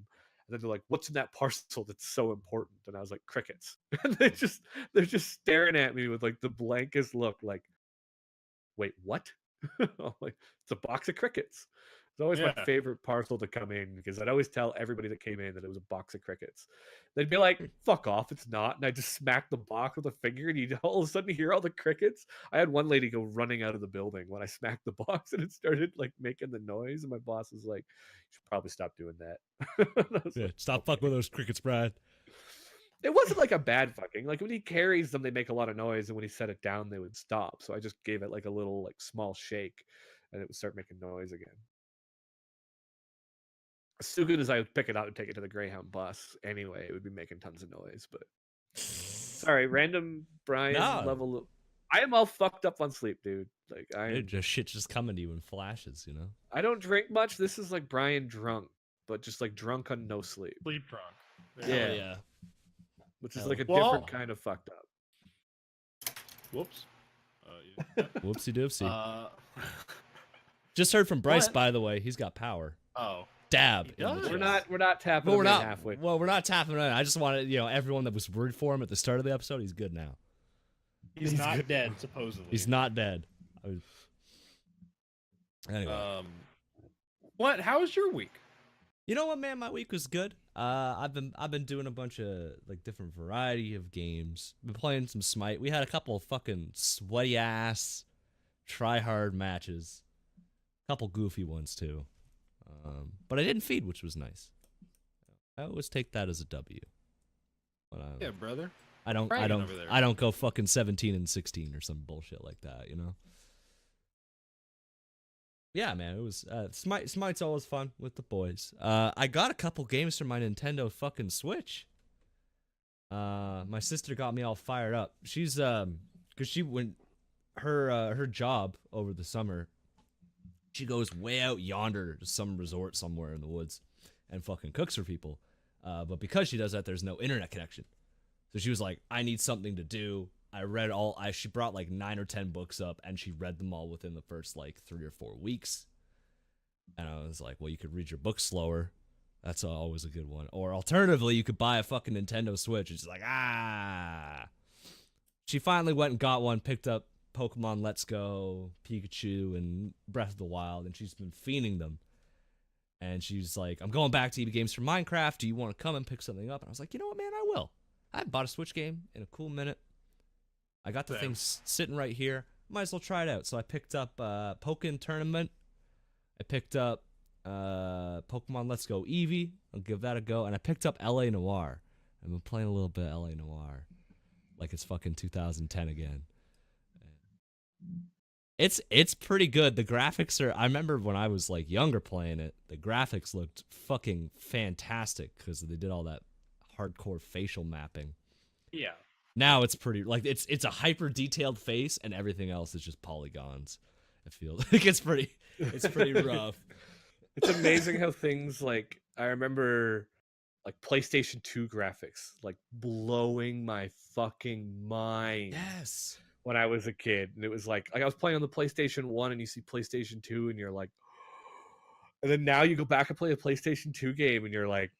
And then they're like, "What's in that parcel that's so important?" And I was like, "Crickets." And they're just staring at me with like the blankest look, like, "Wait, what?" I'm like, "It's a box of crickets." It's always my Yeah. favorite parcel to come in because I'd always tell everybody that came in that it was a box of crickets. They'd be like, "Fuck off, it's not." And I just smack the box with a finger and you all of a sudden hear all the crickets. I had one lady go running out of the building when I smacked the box and it started like making the noise. And my boss was like, "You should probably stop doing that." And I was Yeah, like, stop fucking with those crickets, Brad. it wasn't like a bad fucking. Like when he carries them, they make a lot of noise, and when he set it down, they would stop. So I just gave it like a little like small shake, and it would start making noise again. As soon as I would pick it up and take it to the Greyhound bus, anyway, it would be making tons of noise. But sorry, random Brian No. level. I am all fucked up on sleep, dude. Like Dude, just shit just coming to you in flashes, you know? I don't drink much. This is like Brian drunk, but just like drunk on no sleep, Sleep drunk. Yeah. Hell yeah. which is Hell. like a Well- different kind of fucked up. Whoops. Whoopsie doopsie. Uh, Just heard from Bryce, what? by the way. He's got power. oh. Dab. He in the does. chat. We're not tapping. But we're him in not halfway. Well, we're not tapping on it. I just wanted, everyone that was worried for him at the start of the episode, he's good now. He's not dead, supposedly. He's not dead. Anyway. What? How was your week? You know what, man? My week was good. I've been doing a bunch of like different variety of games. Been playing some Smite. We had a couple of fucking sweaty ass, try hard matches. A couple goofy ones too. But I didn't feed, which was nice. I always take that as a W. But Yeah, brother. I don't bragging over there. I don't go fucking 17-16 or some bullshit like that, you know. Yeah, man, it was Smite's always fun with the boys. I got a couple games for my Nintendo fucking Switch. My sister got me all fired up. She's cuz she went her job over the summer. She goes way out yonder to some resort somewhere in the woods and fucking cooks for people. But because she does that, there's no internet connection. So she was like, "I need something to do." She brought like 9 or 10 books up and she read them all within the first like 3 or 4 weeks. And I was like, well, you could read your books slower. That's always a good one. Or alternatively, you could buy a fucking Nintendo Switch. And she's like, She finally went and got one, picked up Pokemon Let's Go, Pikachu, and Breath of the Wild, and she's been fiending them. And she's like, "I'm going back to EB Games for Minecraft. Do you want to come and pick something up?" And I was like, "You know what, man? I will. I haven't bought a Switch game in a cool minute. I got the thing sitting right here. Might as well try it out." So I picked up Pokken Tournament. I picked up Pokemon Let's Go Eevee. I'll give that a go. And I picked up LA Noire. I've been playing a little bit of LA Noire. Like it's fucking 2010 again. It's pretty good. The graphics are... I remember when I was like younger playing it, the graphics looked fucking fantastic because they did all that hardcore facial mapping. Yeah. Now it's pretty like it's a hyper detailed face and everything else is just polygons. I feel like it's pretty rough. It's amazing how things like I remember like PlayStation 2 graphics like blowing my fucking mind. Yes. When I was a kid, and it was like I was playing on the PlayStation 1 and you see PlayStation 2 and you're like, and then now you go back and play a PlayStation 2 game and you're like,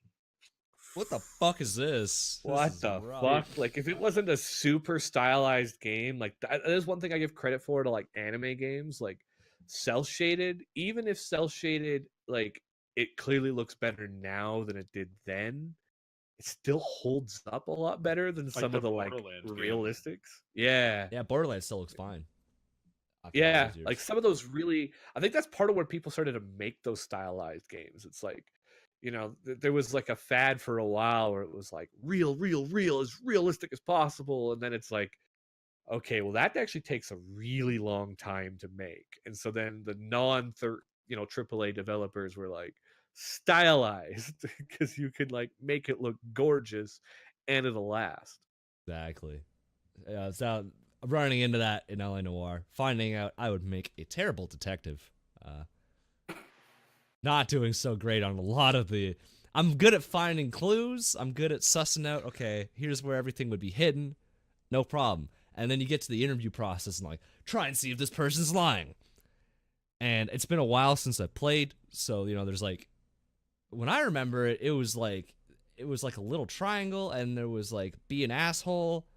What the fuck is this? what This is the rough. fuck? Like if it wasn't a super stylized game, like that is one thing I give credit for to like anime games, like cell shaded, even if cell shaded, like it clearly looks better now than it did then. It still holds up a lot better than some the of the like Borderlands games. realistics. Yeah. Yeah, Borderlands still looks fine. I feel Yeah, easier. like some of those really, I think that's part of where people started to make those stylized games. It's like, you know, there was like a fad for a while where it was like real, as realistic as possible. And then it's like, okay, well, that actually takes a really long time to make. And so then the AAA developers were like stylized because you could like make it look gorgeous and it'll last. Exactly. Yeah, so running into that in LA Noire, finding out I would make a terrible detective. Not doing so great on a lot of the. I'm good at finding clues. I'm good at sussing out, okay, here's where everything would be hidden. No problem. And then you get to the interview process and like, try and see if this person's lying. And it's been a while since I played, so, you know, there's like, when I remember it, it was like a little triangle, and there was like, be an asshole,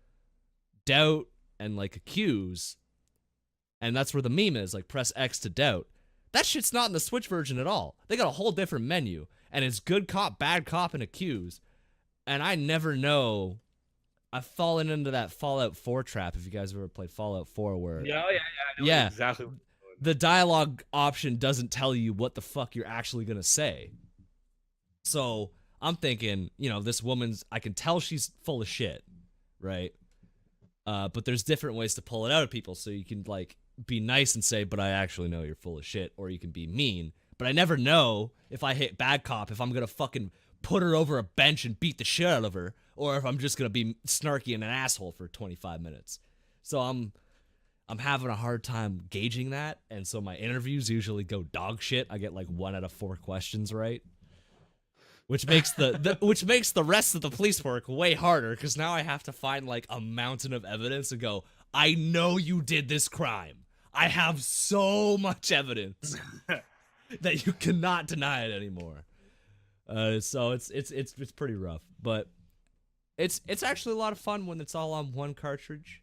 doubt, and like accuse. And that's where the meme is, like, press X to doubt. That shit's not in the Switch version at all. They got a whole different menu, and it's good cop, bad cop, and accuse. And I never know. I've fallen into that Fallout 4 trap. If you guys ever played Fallout 4, where Yeah, I know Yeah. exactly. the dialogue option doesn't tell you what the fuck you're actually gonna say. So I'm thinking, you know, this woman's, I can tell she's full of shit, right? But there's different ways to pull it out of people. So you can like be nice and say, but I actually know you're full of shit, or you can be mean. But I never know if I hit bad cop, if I'm gonna fucking put her over a bench and beat the shit out of her, or if I'm just gonna be snarky and an asshole for 25 minutes. So I'm having a hard time gauging that, and so my interviews usually go dog shit. I get like 1 out of 4 questions right, which makes which makes the rest of the police work way harder, because now I have to find like a mountain of evidence and go, I know you did this crime. I have so much evidence that you cannot deny it anymore. So it's pretty rough, but it's actually a lot of fun when it's all on one cartridge.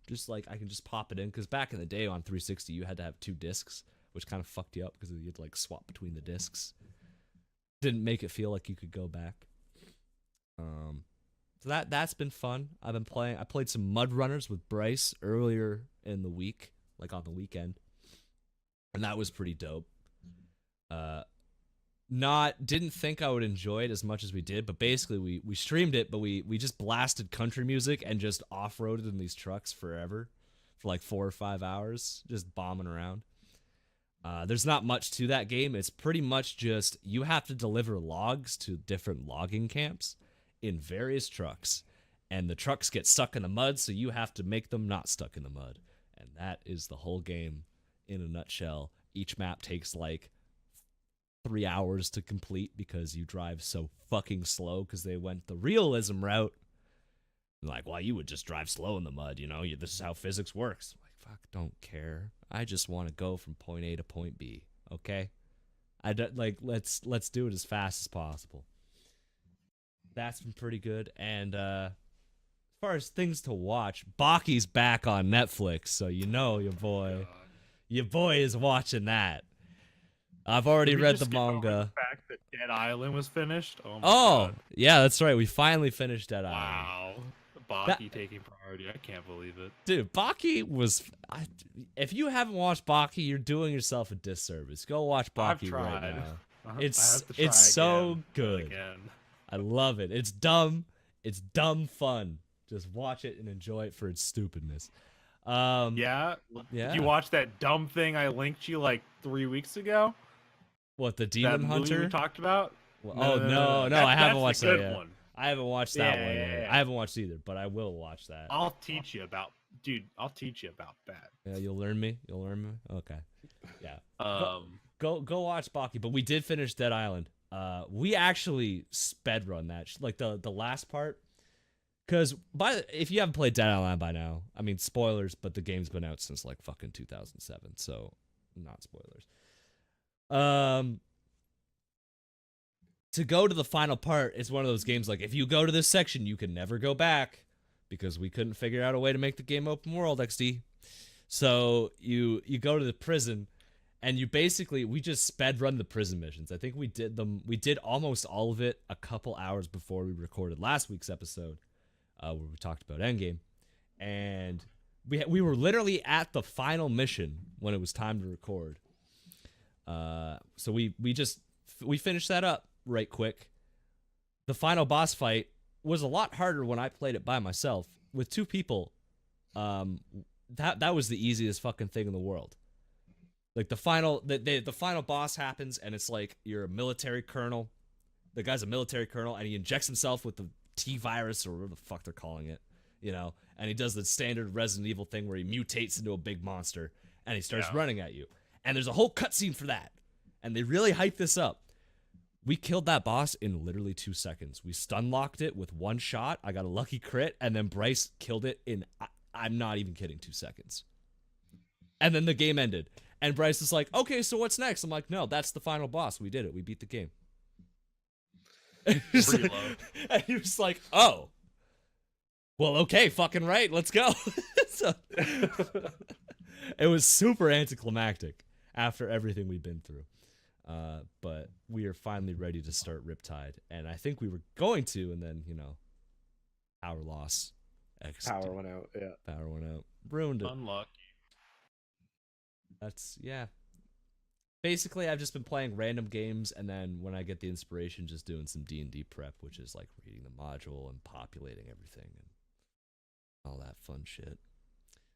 Just like I can just pop it in, because back in the day on 360 you had to have 2 discs, which kind of fucked you up because you had to like swap between the discs. Didn't make it feel like you could go back. So that's been fun. I played some Mud Runners with Bryce earlier in the week, like on the weekend, and that was pretty dope. Didn't think I would enjoy it as much as we did, but basically we streamed it, but we just blasted country music and just off-roaded in these trucks forever for like 4 or 5 hours, just bombing around. There's not much to that game. It's pretty much just you have to deliver logs to different logging camps in various trucks, and the trucks get stuck in the mud, so you have to make them not stuck in the mud. And that is the whole game in a nutshell. Each map takes like 3 hours to complete because you drive so fucking slow, because they went the realism route. Like, well, you would just drive slow in the mud, you know, this is how physics works. I'm like, fuck, don't care. I just want to go from point A to point B, okay? Let's do it as fast as possible. That's been pretty good. And as far as things to watch, Baki's back on Netflix, so you know your boy is watching that. I've already Did we read just the skip over manga. The fact that Dead Island was finished. Oh, my Oh, God. yeah, that's right. We finally finished Dead Island. Wow. Baki taking priority. I can't believe it. Dude, Baki was... if you haven't watched Baki, you're doing yourself a disservice. Go watch I've Baki right tried. now. I have It's to try so again, good. Again. I love it. It's dumb. It's dumb fun. Just watch it and enjoy it for its stupidness. Yeah? Yeah. Did you watch that dumb thing I linked you like 3 weeks ago? What, the That Demon movie Hunter? we talked about? No, I haven't watched the that good yet. one. I haven't watched that Yeah, one. yeah, Yet. yeah. I haven't watched either, but I will watch that. I'll teach you about, dude. I'll teach you about that. Yeah, you'll learn me. You'll learn me. Okay. Yeah. Um, Go watch Baki. But we did finish Dead Island. We actually sped run that, like the last part. Because if you haven't played Dead Island by now, I mean spoilers, but the game's been out since like fucking 2007, so not spoilers. To go to the final part, it's one of those games like if you go to this section, you can never go back because we couldn't figure out a way to make the game open world XD. So you go to the prison, and we just sped run the prison missions. I think we did almost all of it a couple hours before we recorded last week's episode, where we talked about Endgame, and we were literally at the final mission when it was time to record. So we finished that up right quick. The final boss fight was a lot harder when I played it by myself. With two people, that was the easiest fucking thing in the world. Like the final boss happens, and it's like you're a military colonel. The guy's a military colonel, and he injects himself with the T virus or whatever the fuck they're calling it, and he does the standard Resident Evil thing where he mutates into a big monster and he starts running at you. And there's a whole cutscene for that, and they really hype this up. We killed that boss in literally 2 seconds. We stun locked it with one shot. I got a lucky crit, and then Bryce killed it in, I'm not even kidding, 2 seconds. And then the game ended. And Bryce is like, okay, so what's next? I'm like, no, that's the final boss. We did it. We beat the game. And he was like, oh. Well, okay, fucking right. Let's go. So, it was super anticlimactic after everything we've been through. But we are finally ready to start Riptide. And I think we were going to, and then, power loss. Power went out, yeah. Power went out. Ruined it. unlucky. That's, yeah. Basically, I've just been playing random games, and then when I get the inspiration, just doing some D&D prep, which is like reading the module and populating everything and all that fun shit.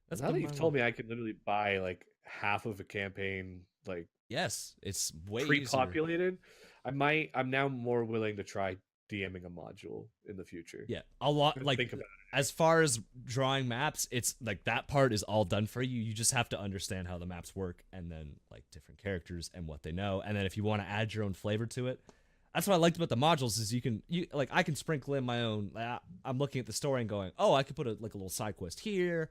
That's now that you've told me, I could literally buy like half of a campaign, like yes, it's way pre-populated. Easier. I'm now more willing to try DMing a module in the future. Yeah, a lot. Like think about it. As far as drawing maps, it's like that part is all done for you. You just have to understand how the maps work, and then like different characters and what they know. And then if you want to add your own flavor to it, that's what I liked about the modules is I can sprinkle in my own. I'm looking at the story and going, oh, I could put a little side quest here.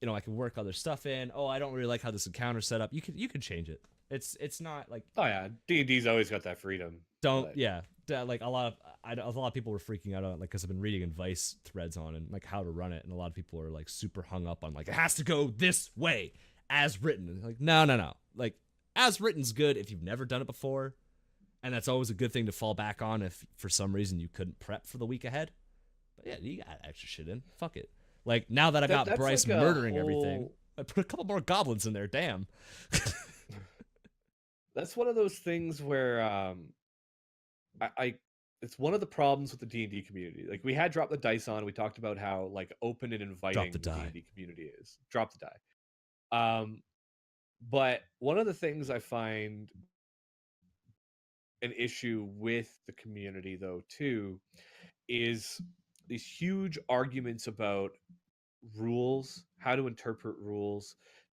I can work other stuff in. Oh, I don't really like how this encounter's set up. You can change it. It's not like oh yeah, D&D's always got that freedom. Like a lot of people were freaking out on it, like because I've been reading advice threads on and like how to run it, and a lot of people are like super hung up on like it has to go this way as written. And like no, like as written's good if you've never done it before, and that's always a good thing to fall back on if for some reason you couldn't prep for the week ahead. But yeah, you got extra shit in. Fuck it. Like now that I got Bryce like murdering everything, I put a couple more goblins in there. Damn. That's one of those things where it's one of the problems with the D&D community. Like we had Drop the Dice on, we talked about how like open and inviting the D&D community is. Drop the die. But one of the things I find an issue with the community though too is these huge arguments about rules, how to interpret rules.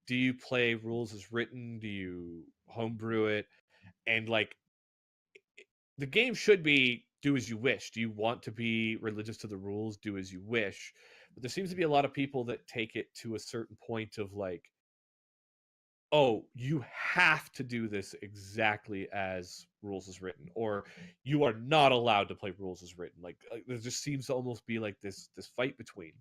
Do you play rules as written? Do you homebrew it? And like the game should be do as you wish. Do you want to be religious to the rules? Do as you wish. But there seems to be a lot of people that take it to a certain point of like, oh, you have to do this exactly as rules is written, or you are not allowed to play rules as written. Like there just seems to almost be like this fight between.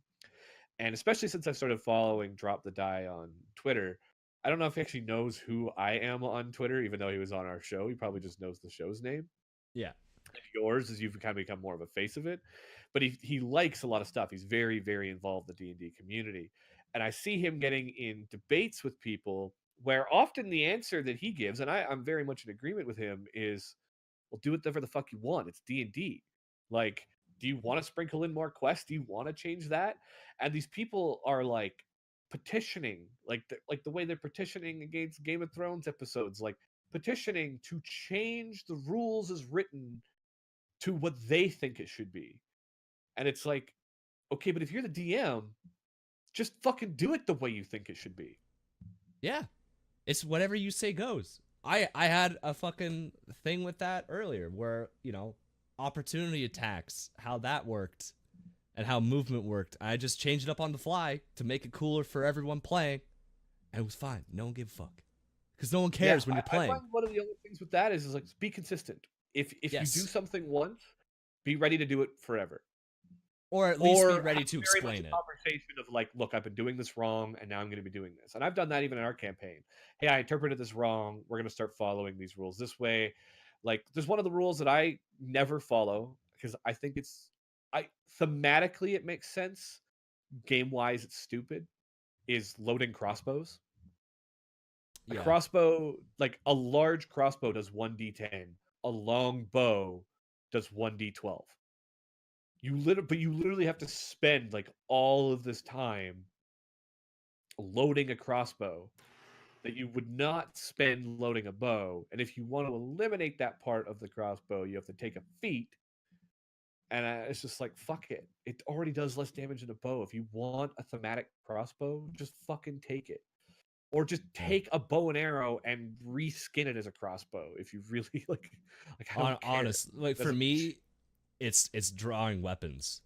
And especially since I started following Drop the Die on Twitter, I don't know if he actually knows who I am on Twitter, even though he was on our show. He probably just knows the show's name. Yeah. And yours is you've kind of become more of a face of it. But he likes a lot of stuff. He's very, very involved in the D&D community. And I see him getting in debates with people where often the answer that he gives, and I'm very much in agreement with him, is, well, do whatever the fuck you want. It's D&D. Like, do you want to sprinkle in more quests? Do you want to change that? And these people are like petitioning, like the way they're petitioning against Game of Thrones episodes, like petitioning to change the rules as written to what they think it should be. And it's like, okay, but if you're the DM, just fucking do it the way you think it should be. Yeah. It's whatever you say goes. I had a fucking thing with that earlier where, opportunity attacks, how that worked and how movement worked. I just changed it up on the fly to make it cooler for everyone playing. And it was fine. No one gave a fuck. Because no one cares when you're playing. I find one of the other things with that is like, be consistent. If Yes. you do something once, be ready to do it forever. Or at least be Or ready have to very much explain a it. conversation of like, look, I've been doing this wrong, and now I'm going to be doing this. And I've done that even in our campaign. Hey, I interpreted this wrong. We're going to start following these rules this way. Like, there's one of the rules that I never follow because I think thematically it makes sense. Game wise, it's stupid. Is loading crossbows. A crossbow, like a large crossbow, does 1d10. A long bow does 1d12. You literally have to spend like all of this time loading a crossbow that you would not spend loading a bow. And if you want to eliminate that part of the crossbow, you have to take a feat. And it's just like, fuck it. It already does less damage than a bow. If you want a thematic crossbow, just fucking take it. Or just take a bow and arrow and reskin it as a crossbow if you really like I don't care. Honest, like for me, it's drawing weapons.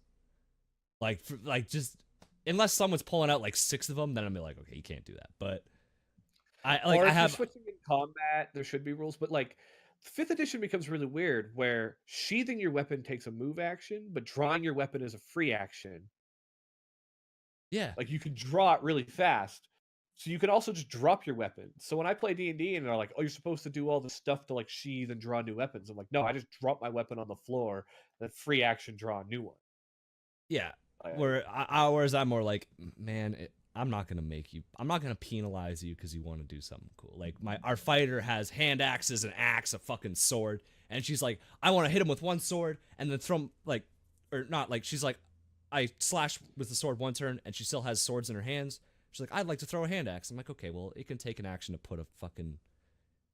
Like just unless someone's pulling out like 6 of them, then I'm like, okay, you can't do that. But or if you're switching in combat, there should be rules. But like 5th edition becomes really weird, where sheathing your weapon takes a move action, but drawing your weapon is a free action. Yeah, like you can draw it really fast. So you can also just drop your weapon. So when I play D&D and they're like, oh, you're supposed to do all this stuff to like sheath and draw new weapons. I'm like, no, I just drop my weapon on the floor, then free action draw a new one. Yeah. Whereas I'm more like, man, I'm not gonna penalize you because you want to do something cool. Like our fighter has hand axes, an axe, a fucking sword, and she's like, I want to hit him with one sword and then throw him she's like, I slash with the sword one turn and she still has swords in her hands. She's like, I'd like to throw a hand axe. I'm like, okay, well, it can take an action to put a fucking...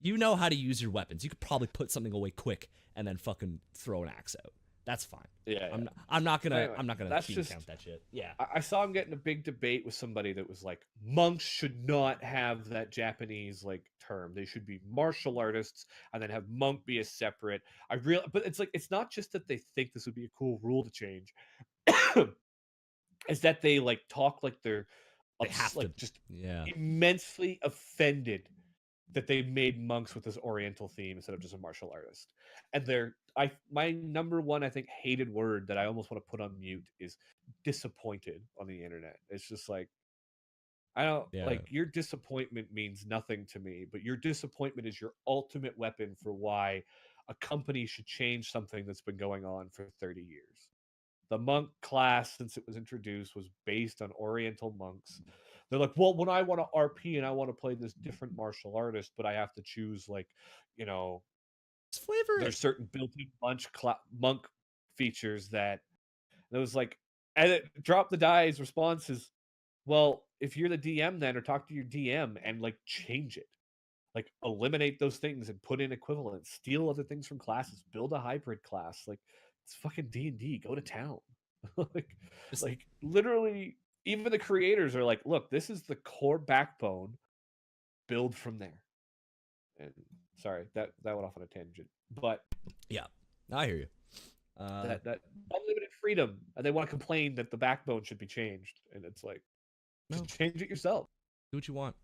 You know how to use your weapons. You could probably put something away quick and then fucking throw an axe out. That's fine. Yeah. I'm not gonna Anyway, count that shit. Yeah. I saw him get in a big debate with somebody that was like, monks should not have that Japanese like term. They should be martial artists and then have monk be a separate. But it's like, it's not just that they think this would be a cool rule to change. It's that they like talk like they're just immensely offended that they made monks with this oriental theme instead of just a martial artist. And my number one, I think, hated word that I almost want to put on mute is disappointed on the internet. It's just like, your disappointment means nothing to me, but your disappointment is your ultimate weapon for why a company should change something that's been going on for 30 years. The monk class, since it was introduced, was based on Oriental monks. They're like, well, when I want to RP and I want to play this different martial artist, but I have to choose, like, there's certain built-in monk features that it was like, and it dropped the die's response is, well, if you're the DM then, or talk to your DM and like change it, like eliminate those things and put in equivalents, steal other things from classes, build a hybrid class, like. It's fucking D&D. Go to town. like literally, even the creators are like, look, this is the core backbone. Build from there. And sorry, that went off on a tangent. But yeah, I hear you. That unlimited freedom, and they want to complain that the backbone should be changed, and it's like, just change it yourself. Do what you want.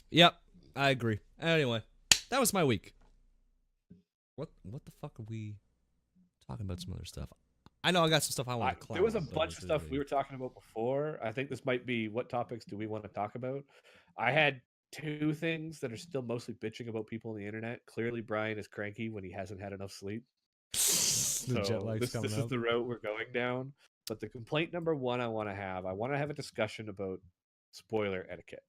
Yep, I agree. Anyway, that was my week. What the fuck are we? Talking about some other stuff. I know I got some stuff I want to clown. There was a bunch of stuff we were talking about before. I think this might be what topics do we want to talk about. I had 2 things that are still mostly bitching about people on the internet. Clearly, Brian is cranky when he hasn't had enough sleep. So this is the route we're going down. But the complaint number 1 I want to have a discussion about spoiler etiquette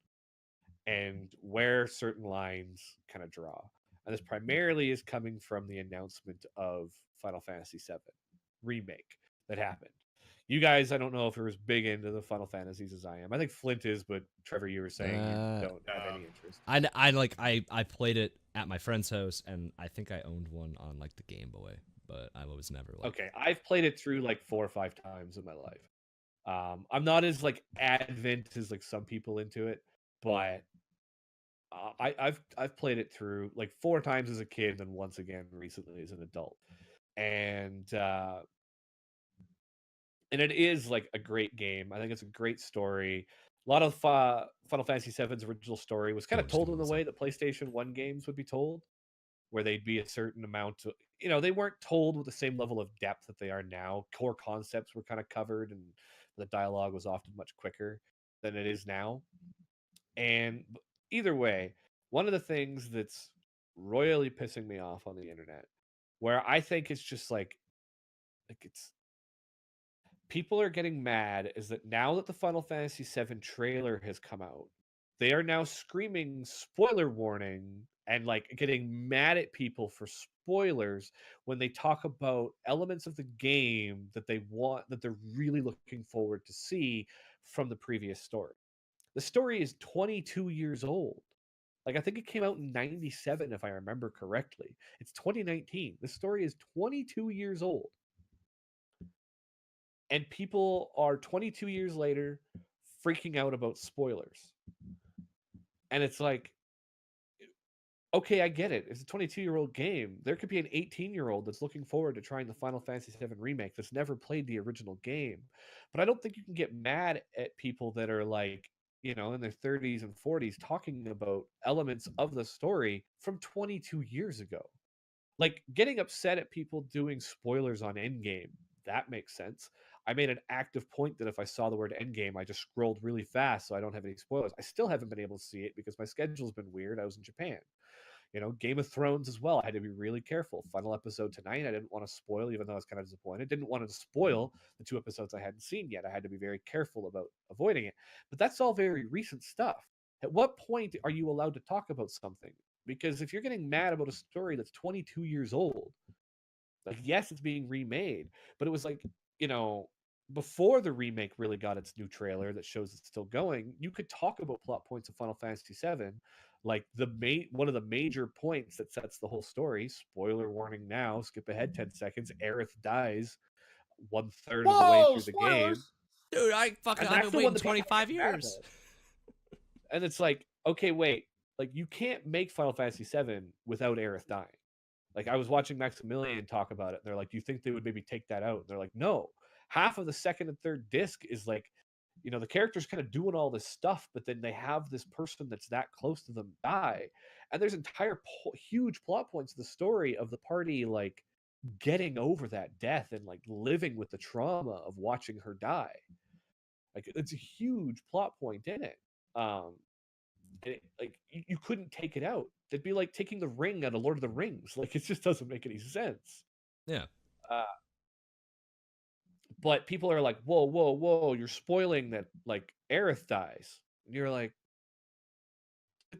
and where certain lines kind of draw. And this primarily is coming from the announcement of Final Fantasy VII Remake that happened. You guys, I don't know if you're as big into the Final Fantasies as I am. I think Flint is, but Trevor, you were saying you don't have any interest. I played it at my friend's house, and I think I owned one on like the Game Boy. but I was never like. Okay, I've played it through like 4 or 5 times in my life. I'm not as like advent as like some people into it, but I've played it through like 4 times as a kid and once again recently as an adult, and it is like a great game. I think it's a great story. A lot of Final Fantasy VII's original story was kind of Just told give in me the a way second. that PlayStation 1 games would be told, where they'd be a certain amount of, they weren't told with the same level of depth that they are now. Core concepts were kind of covered, and the dialogue was often much quicker than it is now. And either way, one of the things that's royally pissing me off on the internet, where I think it's just like it's people are getting mad, is that now that the Final Fantasy VII trailer has come out, they are now screaming spoiler warning and like getting mad at people for spoilers when they talk about elements of the game that they're really looking forward to see from the previous story. The story is 22 years old. Like, I think it came out in 97 if I remember correctly. It's 2019. The story is 22 years old. And people are 22 years later freaking out about spoilers. And it's like, okay, I get it. It's a 22-year-old game. There could be an 18-year-old that's looking forward to trying the Final Fantasy VII remake that's never played the original game. But I don't think you can get mad at people that are like, in their 30s and 40s talking about elements of the story from 22 years ago. Like, getting upset at people doing spoilers on Endgame, that makes sense. I made an active point that if I saw the word Endgame, I just scrolled really fast so I don't have any spoilers. I still haven't been able to see it because my schedule's been weird. I was in Japan. Game of Thrones as well. I had to be really careful. Final episode tonight. I didn't want to spoil, even though I was kind of disappointed. Didn't want to spoil the 2 episodes I hadn't seen yet. I had to be very careful about avoiding it. But that's all very recent stuff. At what point are you allowed to talk about something? Because if you're getting mad about a story that's 22 years old, like, yes, it's being remade, but it was like, before the remake really got its new trailer that shows it's still going, you could talk about plot points of Final Fantasy VII, like one of the major points that sets the whole story. Spoiler warning now, skip ahead 10 seconds. Aerith dies 1/3 of the way Whoa, through the game. spoilers! Dude, And I've that's been the one waiting that people 25 get mad years. about. And it's like, okay, wait, like, you can't make Final Fantasy VII without Aerith dying. Like, I was watching Maximilian talk about it, and they're like, "Do you think they would maybe take that out?" And they're like, "No." Half of the second and third disc is like, the character's kind of doing all this stuff, but then they have this person that's that close to them die, and there's entire huge plot points of the story of the party like getting over that death and like living with the trauma of watching her die. Like, it's a huge plot point in it. Like, you couldn't take it out. It'd be like taking the ring out of Lord of the Rings. Like, it just doesn't make any sense. Yeah. Uh, but people are like, whoa, whoa, whoa, you're spoiling that, like, Aerith dies. And you're like,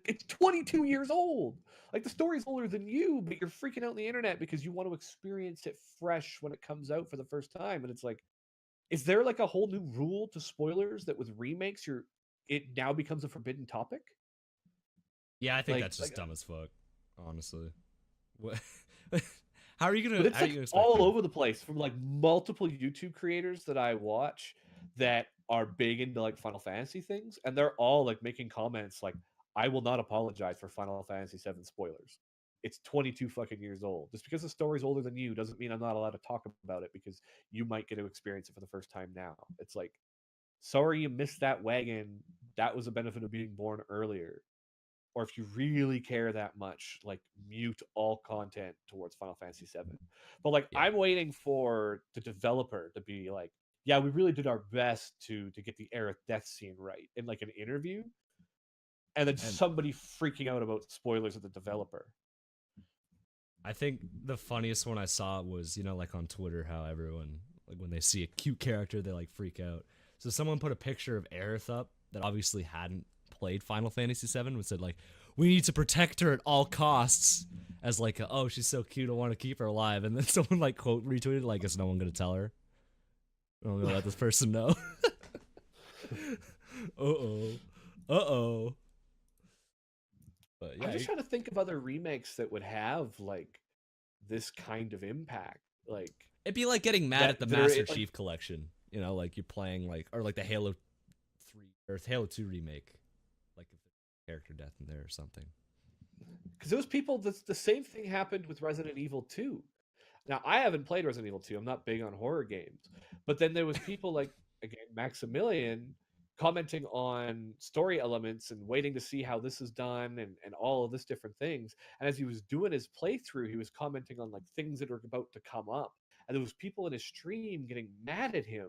it's 22 years old. Like, the story's older than you, but you're freaking out on the internet because you want to experience it fresh when it comes out for the first time. And it's like, is there like a whole new rule to spoilers that with remakes, it now becomes a forbidden topic? Yeah, I think Like- that's just like- dumb as fuck, honestly. What? How are you But gonna? it's How are like you gonna expect all people- over the place from like multiple YouTube creators that I watch that are big into like Final Fantasy things, and they're all like making comments like, "I will not apologize for Final Fantasy VII spoilers. It's 22 fucking years old. Just because the story's older than you doesn't mean I'm not allowed to talk about it because you might get to experience it for the first time now." It's like, sorry you missed that wagon. That was a benefit of being born earlier. Or if you really care that much, like, mute all content towards Final Fantasy VII. But like, Yeah. I'm waiting for the developer to be like, "Yeah, we really did our best to get the Aerith death scene right," in like an interview, and then somebody freaking out about spoilers of the developer. I think the funniest one I saw was, like on Twitter, how everyone, like, when they see a cute character, they like freak out. So someone put a picture of Aerith up that obviously hadn't played Final Fantasy VII and said, like, "We need to protect her at all costs," as like, "Oh, she's so cute, I want to keep her alive." And then someone like quote retweeted, like, "Is no one gonna tell her? I'm gonna let this person know." Uh-oh. But yeah, I'm just trying to think of other remakes that would have like this kind of impact. like It'd be like getting mad That- at the that are, Master like- Chief collection. You know, like you're playing or like the Halo 3 or Halo 2 remake, like if there's character death in there or something. because those people, the same thing happened with Resident Evil 2. Now, I haven't played Resident Evil 2. I'm not big on horror games. But then there was people like, again, Maximilian commenting on story elements and waiting to see how this is done and all of this different things. And as he was doing his playthrough, he was commenting on like things that are about to come up. And there was people in his stream getting mad at him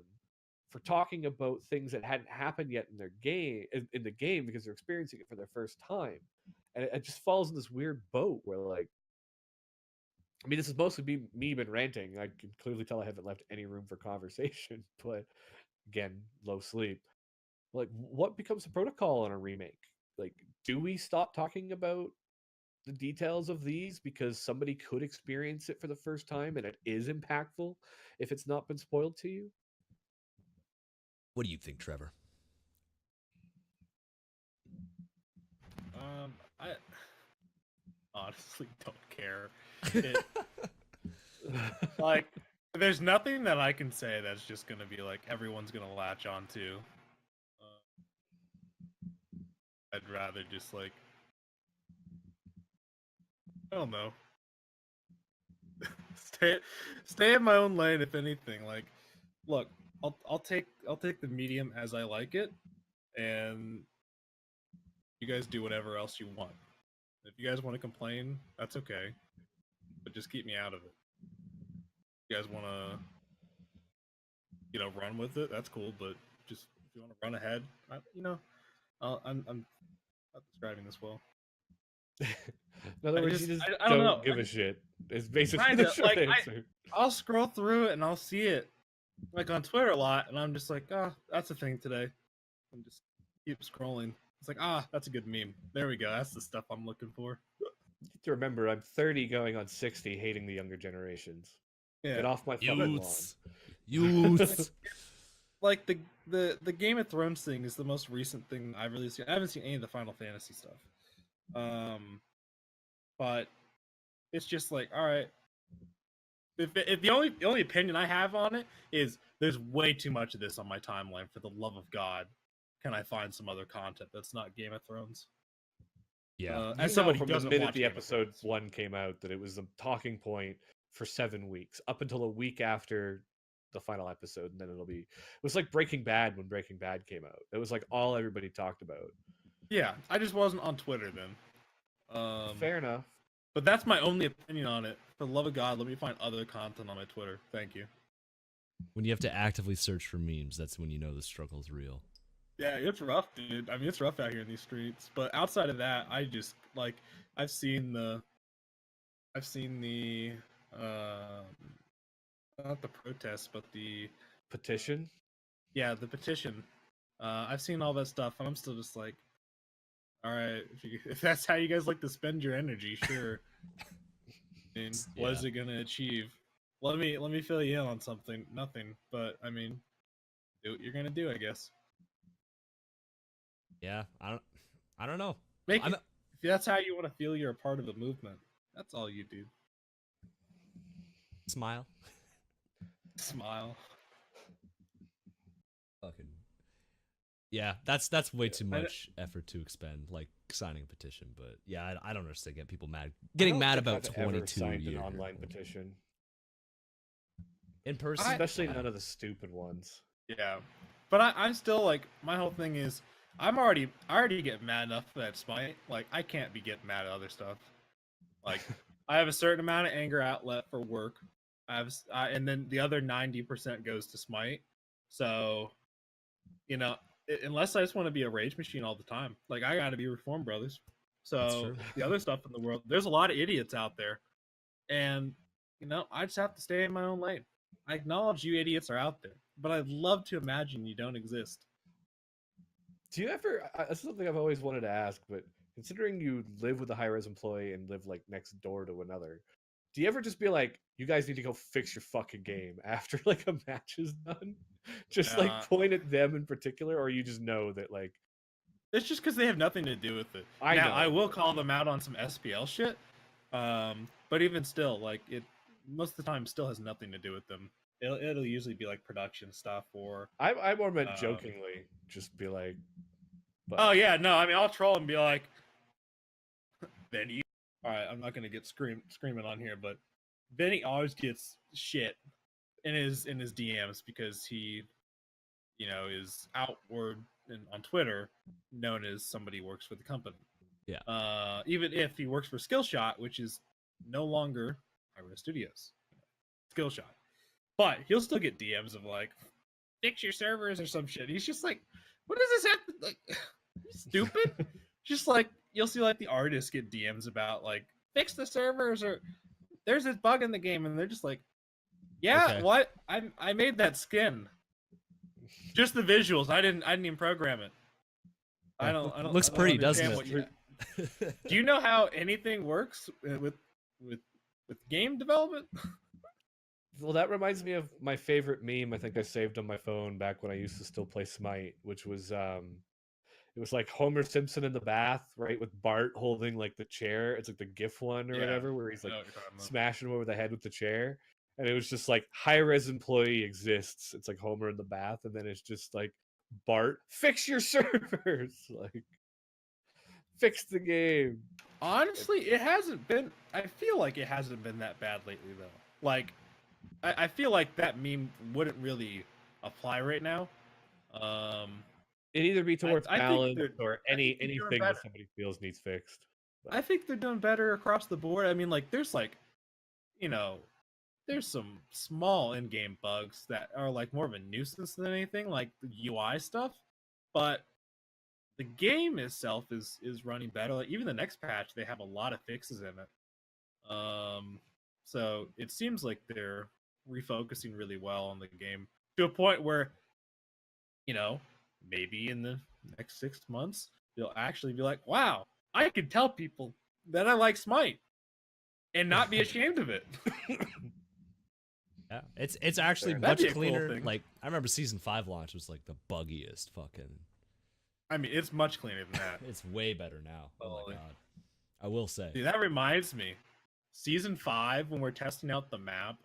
for talking about things that hadn't happened yet in their game in the game because they're experiencing it for their first time. And it just falls in this weird boat where like, I mean, this is mostly me been ranting. I can clearly tell I haven't left any room for conversation, but again, low sleep. Like, what becomes the protocol on a remake? Like, do we stop talking about the details of these because somebody could experience it for the first time and it is impactful if it's not been spoiled to you? What do you think, Trevor? I honestly don't care. It, like, there's nothing that I can say that's just gonna be like everyone's gonna latch on to. I'd rather just like, I don't know, stay in my own lane. If anything, like, look, I'll take the medium as I like it, and you guys do whatever else you want. If you guys want to complain, that's okay, but just keep me out of it. You guys want to, run with it, that's cool, but just if you want to run ahead, I'm not describing this well. In other words, you just I don't don't know. give a shit. It's basically Kinda, the short like, answer. I'll scroll through it and I'll see it like on Twitter a lot, and I'm just like, that's a thing today. And just keep scrolling. It's like, that's a good meme. There we go. That's the stuff I'm looking for. You have to remember, I'm 30 going on 60, hating the younger generations. Yeah. Get off my fucking lawn. Youths. Like the Game of Thrones thing is the most recent thing I've really seen. I haven't seen any of the Final Fantasy stuff. But it's just like, all right. If the only opinion I have on it is there's way too much of this on my timeline. For the love of God, can I find some other content that's not Game of Thrones? Yeah. As You someone know who from the doesn't minute watch the Game of episode Thrones. 1 came out that it was a talking point for 7 weeks, up until a week after the final episode, and then it was like Breaking Bad when Breaking Bad came out. It was like all everybody talked about. Yeah, I just wasn't on Twitter then. Fair enough. But that's my only opinion on it. For the love of God, let me find other content on my Twitter. Thank you. When you have to actively search for memes, that's when you know the struggle's real. Yeah, it's rough, dude. I mean, it's rough out here in these streets. But outside of that, I just like I've seen the not the protests, but the Petition? the petition. I've seen all that stuff, and I'm still just like, all right, if that's how you guys like to spend your energy, sure. I mean, what is it gonna achieve? Let me fill you in on something. Nothing, but I mean, do what you're gonna do, I guess. Yeah, I don't know. Make it, if that's how you want to feel you're a part of the movement, that's all you do. Smile. Smile. Fucking. Yeah, that's way too much effort to expend, like signing a petition. But yeah, I don't understand getting people mad, getting mad about 22 signed years. an online petition, In person, especially none of the stupid ones. Yeah, but I'm still like, my whole thing is I already get mad enough at Smite. Like, I can't be getting mad at other stuff. Like, I have a certain amount of anger outlet for work. And then the other 90% goes to Smite. So, unless I just want to be a rage machine all the time, like, I gotta be Reformed Brothers. So the other stuff in the world, there's a lot of idiots out there, and I just have to stay in my own lane. I acknowledge you idiots are out there, but I'd love to imagine you don't exist. Do you ever? This is something I've always wanted to ask, but considering you live with a high-res employee and live like next door to another, do you ever just be like, "You guys need to go fix your fucking game" after like a match is done? Just like point at them in particular, or you just know that like it's just because they have nothing to do with it. I know. I will call them out on some SPL shit, but even still, like most of the time still has nothing to do with them. It'll usually be like production stuff or I more meant jokingly, just be like, but... oh yeah, no, I mean I'll troll and be like, Benny. All right, I'm not gonna get screaming on here, but Benny always gets shit in his DMs because he, is outward on Twitter known as somebody who works for the company. Yeah. Even if he works for Skillshot, which is no longer Pyro Studios, Skillshot, but he'll still get DMs of like, fix your servers or some shit. He's just like, what does this have to, like, stupid? Just like you'll see like the artists get DMs about like, fix the servers or there's this bug in the game, and they're just like, yeah, Okay. what? I made that skin. Just the visuals. I didn't even program it. I don't. Looks I don't pretty, doesn't understand it? Do you know how anything works with game development? Well, that reminds me of my favorite meme. I think I saved on my phone back when I used to still play Smite, which was it was like Homer Simpson in the bath, right, with Bart holding like the chair. It's like the GIF one or whatever, where he's like smashing him over the head with the chair. And it was just like high-res employee exists. It's like Homer in the bath, and then it's just like Bart, fix your servers, like fix the game. Honestly, it hasn't been. I feel like it hasn't been that bad lately, though. Like, I feel like that meme wouldn't really apply right now. It either be towards I think balance they're- or I think they're doing anything that better. somebody feels needs fixed. But I think they're doing better across the board. I mean, like, there's like, there's some small in-game bugs that are like more of a nuisance than anything, like the UI stuff. But the game itself is running better. Like even the next patch, they have a lot of fixes in it. So it seems like they're refocusing really well on the game to a point where, maybe in the next 6 months, they'll actually be like, wow, I can tell people that I like Smite and not be ashamed of it. Yeah, it's actually That'd much be a cool cleaner. thing. Like I remember season 5 launch was like the buggiest fucking. I mean, it's much cleaner than that. It's way better now. Oh Totally. my god, I will say. Dude, that reminds me, season 5 when we're testing out the map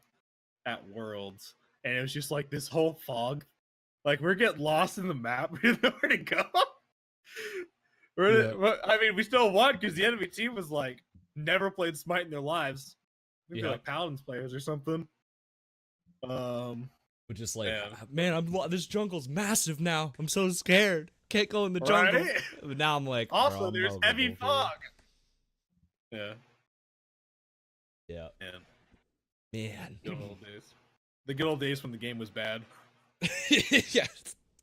at Worlds, and it was just like this whole fog. Like we're getting lost in the map. We didn't know where to go. I mean, we still won because the enemy team was like never played Smite in their lives. Maybe Yeah. like Paladins players or something. But just like, Yeah. man, this jungle's massive now. I'm so scared. Can't go in the jungle. Right? But now I'm like, Also, bro, I'm there's not heavy gonna go fog. Yeah, here. man. Yeah, man. Good old days. The good old days when the game was bad. Yeah,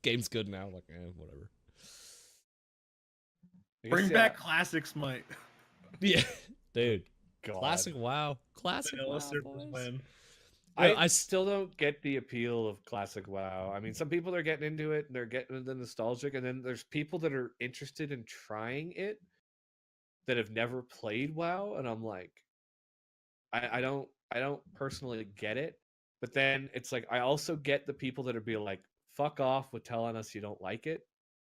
game's good now. Like, whatever. I guess, Bring yeah, back classic Smite. Yeah, dude. God. Classic WoW. Classic Vanilla WoW. servers Boys. win. I still don't get the appeal of classic WoW. I mean, some people are getting into it and they're getting the nostalgic, and then there's people that are interested in trying it that have never played WoW, and I'm like, I don't personally get it. But then it's like I also get the people that are being like, fuck off with telling us you don't like it.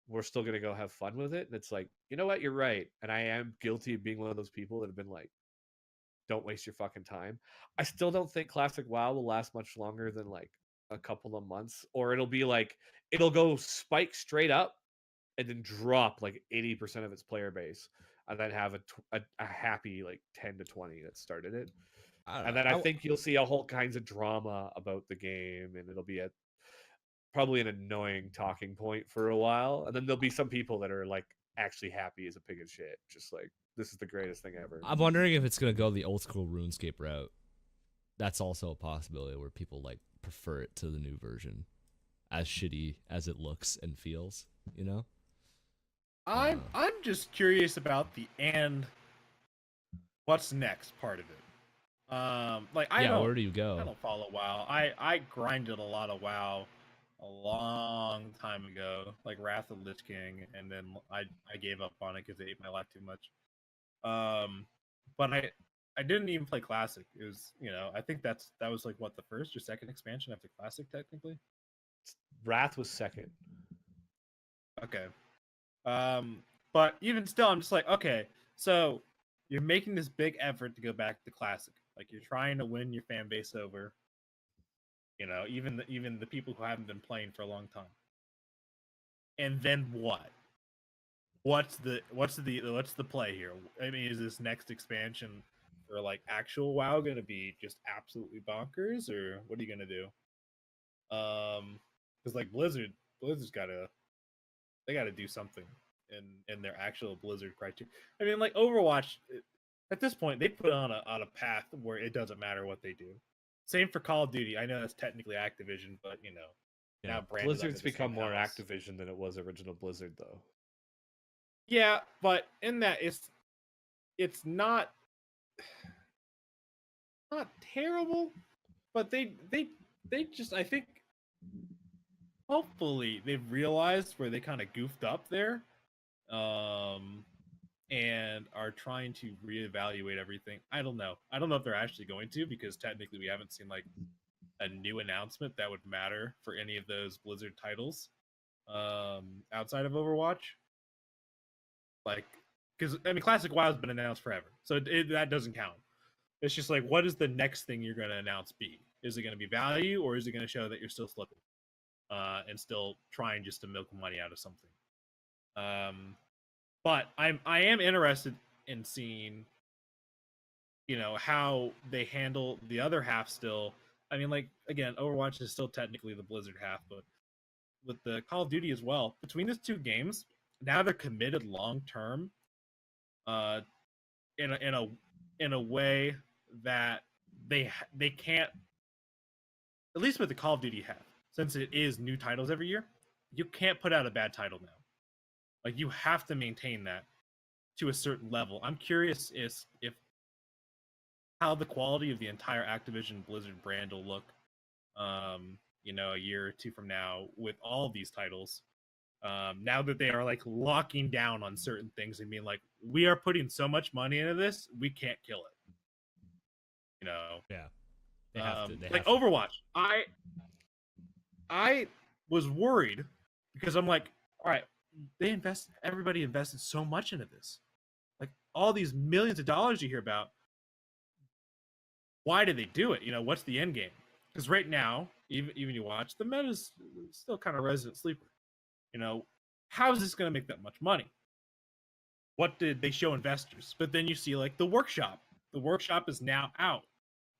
We're still gonna go have fun with it. And it's like, you know what, you're right. And I am guilty of being one of those people that have been like, don't waste your fucking time. I still don't think classic WoW will last much longer than like a couple of months, or it'll be like it'll go spike straight up and then drop like 80% of its player base, and then have a happy like 10 to 20 that started it. And then I think you'll see a whole kinds of drama about the game, and it'll be probably an annoying talking point for a while. And then there'll be some people that are like actually happy as a pig of shit, just like this is the greatest thing ever. I'm wondering if it's gonna go the old school RuneScape route. That's also a possibility where people like prefer it to the new version, as shitty as it looks and feels. You know. I'm just curious about the what's next part of it. Like I don't, where do you go? I don't follow WoW. I grinded a lot of WoW a long time ago, like Wrath of Lich King, and then I gave up on it because it ate my life too much. But I didn't even play Classic. It was, I think that was like what, the first or second expansion after Classic technically. Wrath was second. Okay. But even still, I'm just like, okay, so you're making this big effort to go back to Classic. Like you're trying to win your fan base over. You know, even the people who haven't been playing for a long time. And then what? What's the play here? I mean, is this next expansion for like actual WoW going to be just absolutely bonkers, or what are you going to do? Because like Blizzard's they got to do something in their actual Blizzard criteria. I mean, like Overwatch, at this point, they put on a path where it doesn't matter what they do. Same for Call of Duty. I know that's technically Activision, but you know, Yeah. now branded under Blizzard's the same become more house. Activision than it was original Blizzard, though. Yeah, but in that it's not terrible, but they just, I think, hopefully they've realized where they kind of goofed up there, and are trying to reevaluate everything. I don't know if they're actually going to, because technically we haven't seen like a new announcement that would matter for any of those Blizzard titles outside of Overwatch. Like, because I mean, Classic WoW's been announced forever, so that doesn't count. It's just like, what is the next thing you're going to announce be? Is it going to be value, or is it going to show that you're still slipping and still trying just to milk money out of something? But I am interested in seeing, you know, how they handle the other half still. I mean, like, again, Overwatch is still technically the Blizzard half, but with the Call of Duty as well, between these two games, now they're committed long term, in a way that they can't, at least with the Call of Duty half, since it is new titles every year, you can't put out a bad title now. Like, you have to maintain that to a certain level. I'm curious if how the quality of the entire Activision Blizzard brand will look, you know, a year or two from now with all of these titles. Now that they are like locking down on certain things and being like, we are putting so much money into this, we can't kill it. You know, Yeah. They have to. They like have to. Overwatch. I was worried because I'm like, all right, everybody invested so much into this, like all these millions of dollars you hear about. Why did they do it? You know, what's the end game? Because right now, even you watch, the meta's still kind of resident sleeper. You know, how is this going to make that much money? What did they show investors? But then you see like the workshop. The workshop is now out,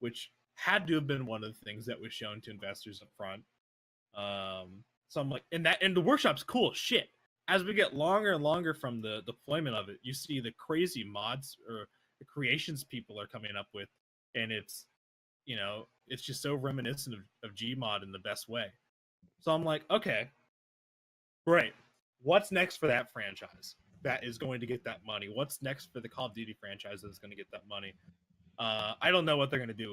which had to have been one of the things that was shown to investors up front. So I'm like, and the workshop's cool as shit. As we get longer and longer from the deployment of it, you see the crazy mods or the creations people are coming up with, and it's, you know, it's just so reminiscent of Gmod in the best way. So I'm like, okay, great. What's next for that franchise that is going to get that money? What's next for the Call of Duty franchise that's going to get that money? I don't know what they're going to do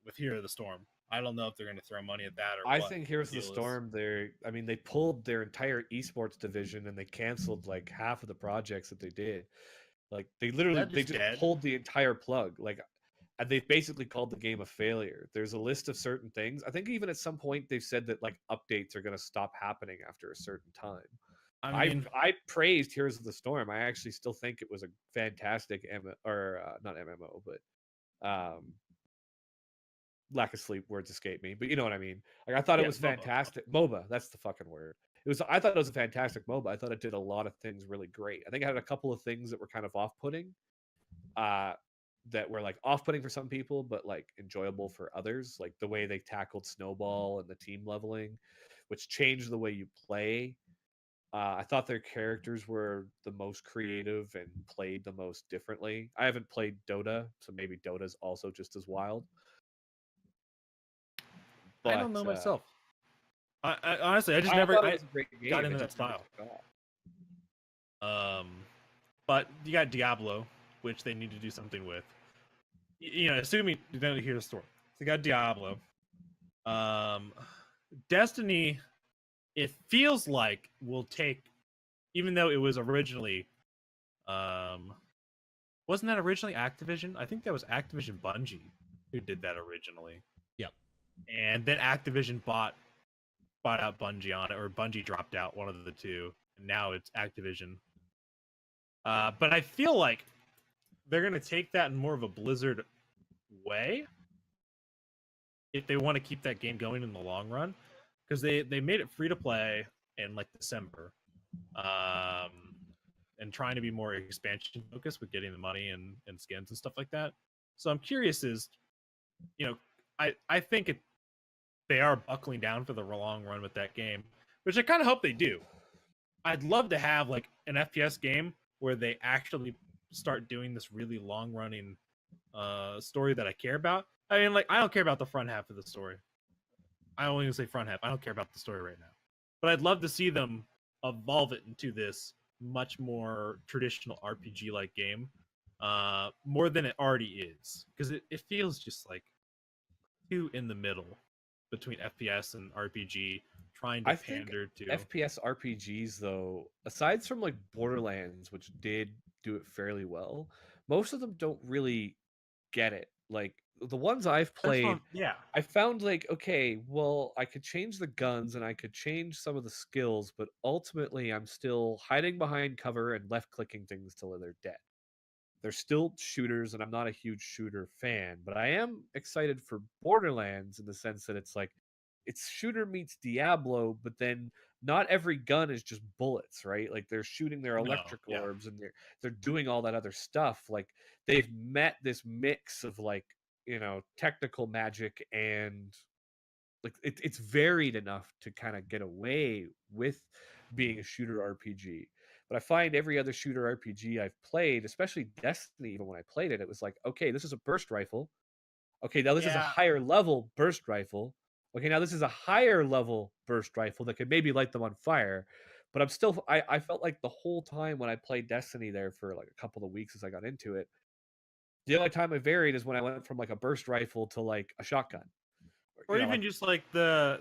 with Hero of the Storm. I don't know if they're going to throw money at that or I what think Heroes of the deal is. Storm, they pulled their entire esports division and they canceled like half of the projects that they did. Like they just dead? pulled the entire plug. Like, and they've basically called the game a failure. There's a list of certain things. I think even at some point they've said that like updates are going to stop happening after a certain time. I mean, I praised Heroes of the Storm. I actually still think it was a fantastic not MMO, but lack of sleep, words escape me, but you know what I mean. Like I thought it was MOBA. fantastic. MOBA, that's the fucking word. I thought it was a fantastic MOBA. I thought it did a lot of things really great. I think it had a couple of things that were kind of off-putting, that were like off-putting for some people, but like enjoyable for others. Like the way they tackled Snowball and the team leveling, which changed the way you play. I thought their characters were the most creative and played the most differently. I haven't played Dota, so maybe Dota's also just as wild. I don't know myself. I honestly, I just never thought it was a great game. got into that style. But you got Diablo, which they need to do something with. You know, assuming you don't hear the story. So you got Diablo. Destiny, it feels like will take, even though it was originally, wasn't that originally Activision? I think that was Activision Bungie who did that originally. Yep. And then Activision bought out Bungie on it, or Bungie dropped out, one of the two. And now it's Activision. But I feel like they're going to take that in more of a Blizzard way if they want to keep that game going in the long run, because they made it free to play in like December, and trying to be more expansion focused with getting the money and skins and stuff like that. So I'm curious, is I think they are buckling down for the long run with that game, which I kind of hope they do. I'd love to have like an FPS game where they actually start doing this really long running story that I care about. I mean, like, I don't care about the front half of the story. I only say front half. I don't care about the story right now. But I'd love to see them evolve it into this much more traditional RPG like game, more than it already is. Because it feels just like too in the middle between FPS and RPG, trying to I think pander to. FPS RPGs, though, aside from like Borderlands, which did do it fairly well, most of them don't really get it. Like the ones I've played, Yeah. I found like, okay, well, I could change the guns and I could change some of the skills, but ultimately I'm still hiding behind cover and left clicking things till they're dead. They're still shooters, and I'm not a huge shooter fan, but I am excited for Borderlands in the sense that it's shooter meets Diablo, but then not every gun is just bullets, right? Like they're shooting their electric yeah. orbs and they're doing all that other stuff. Like they've met this mix of like, technical magic and like it's varied enough to kind of get away with being a shooter RPG. But I find every other shooter RPG I've played, especially Destiny, even when I played it, it was like, okay, this is a burst rifle. Okay, now this is a higher level burst rifle. Okay, now this is a higher level burst rifle that could maybe light them on fire. But I felt like the whole time when I played Destiny there for like a couple of weeks as I got into it, the only time I varied is when I went from like a burst rifle to like a shotgun. Or even just like the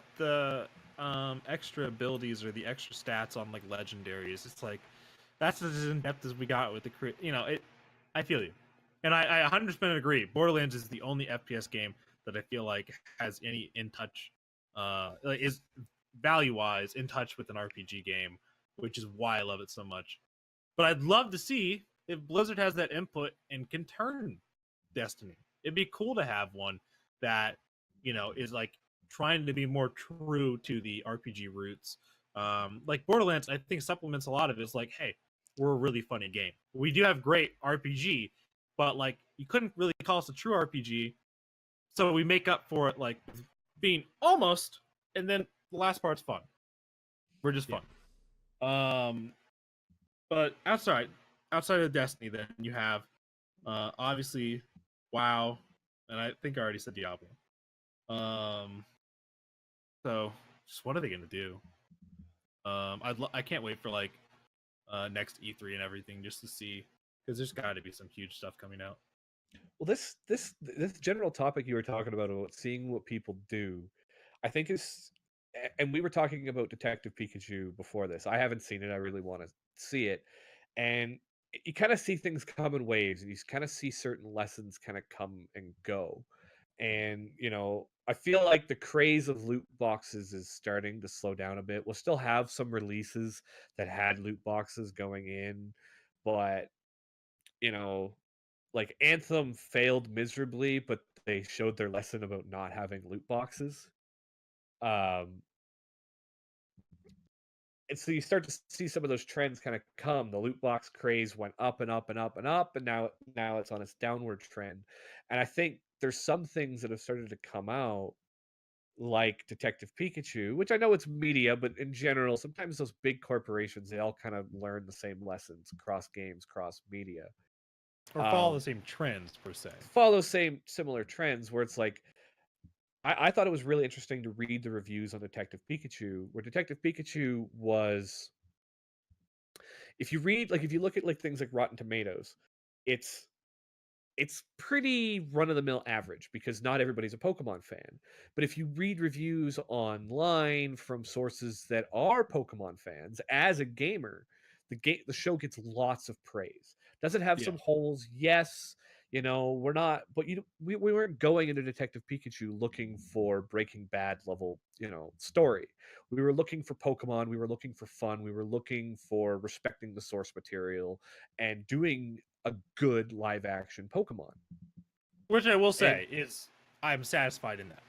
extra abilities or the extra stats on like legendaries. It's like that's as in depth as we got with the it. I feel you, and I 100% agree. Borderlands is the only FPS game that I feel like has any in touch, like is value wise in touch with an RPG game, which is why I love it so much. But I'd love to see if Blizzard has that input and can turn Destiny. It'd be cool to have one that is like trying to be more true to the RPG roots. Like Borderlands, I think supplements a lot of it. It's like, hey, we're a really funny game. We do have great RPG, but like you couldn't really call us a true RPG, so we make up for it like being almost, and then the last part's fun. We're just fun. But outside of Destiny, then you have obviously WoW, and I think I already said Diablo. So just what are they gonna do? I can't wait for like next E3 and everything just to see, because there's got to be some huge stuff coming out. Well, this general topic you were talking about seeing what people do, I think is, and we were talking about Detective Pikachu before this. I haven't seen it. I really want to see it, and you kind of see things come in waves, and you kind of see certain lessons kind of come and go. And I feel like the craze of loot boxes is starting to slow down a bit. We'll still have some releases that had loot boxes going in, but like Anthem failed miserably, but they showed their lesson about not having loot boxes. And so you start to see some of those trends kind of come. The loot box craze went up and up and up and up, and now it's on its downward trend. And I think there's some things that have started to come out, like Detective Pikachu, which I know it's media, but in general, sometimes those big corporations, they all kind of learn the same lessons across games, cross media. Or follow the same trends, per se. Follow similar trends where it's like, I thought it was really interesting to read the reviews on Detective Pikachu, where Detective Pikachu was, if you look at like things like Rotten Tomatoes, it's pretty run-of-the-mill average because not everybody's a Pokemon fan. But if you read reviews online from sources that are Pokemon fans, as a gamer, the show gets lots of praise. Does it have some holes? Yes. We're not, but we weren't going into Detective Pikachu looking for Breaking Bad level, story. We were looking for Pokemon. We were looking for fun. We were looking for respecting the source material and doing a good live action Pokemon. Which I will say is I'm satisfied in that.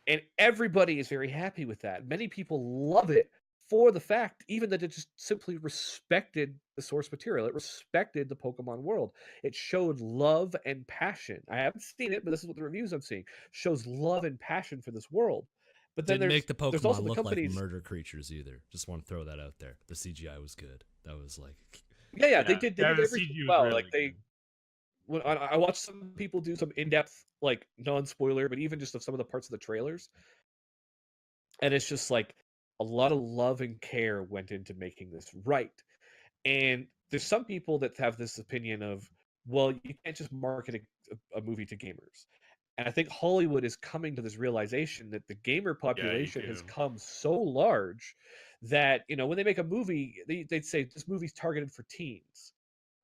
And everybody is very happy with that. Many people love it for the fact, even that it just simply respected the source material. It respected the Pokemon world. It showed love and passion. I haven't seen it, but this is what the reviews I'm seeing shows love and passion for this world. But then Didn't make the there's also Pokemon the look like companies. murder creatures either. Just want to throw that out there. The CGI was good. That was like, Yeah, they did the everything CG was well. really Like they, good. when I watched some people do some in-depth, like non-spoiler, but even just of some of the parts of the trailers, and it's just like a lot of love and care went into making this right. And there's some people that have this opinion of, well, you can't just market a movie to gamers. And I think Hollywood is coming to this realization that the gamer population has do. come so large that, when they make a movie, they'd say this movie's targeted for teens,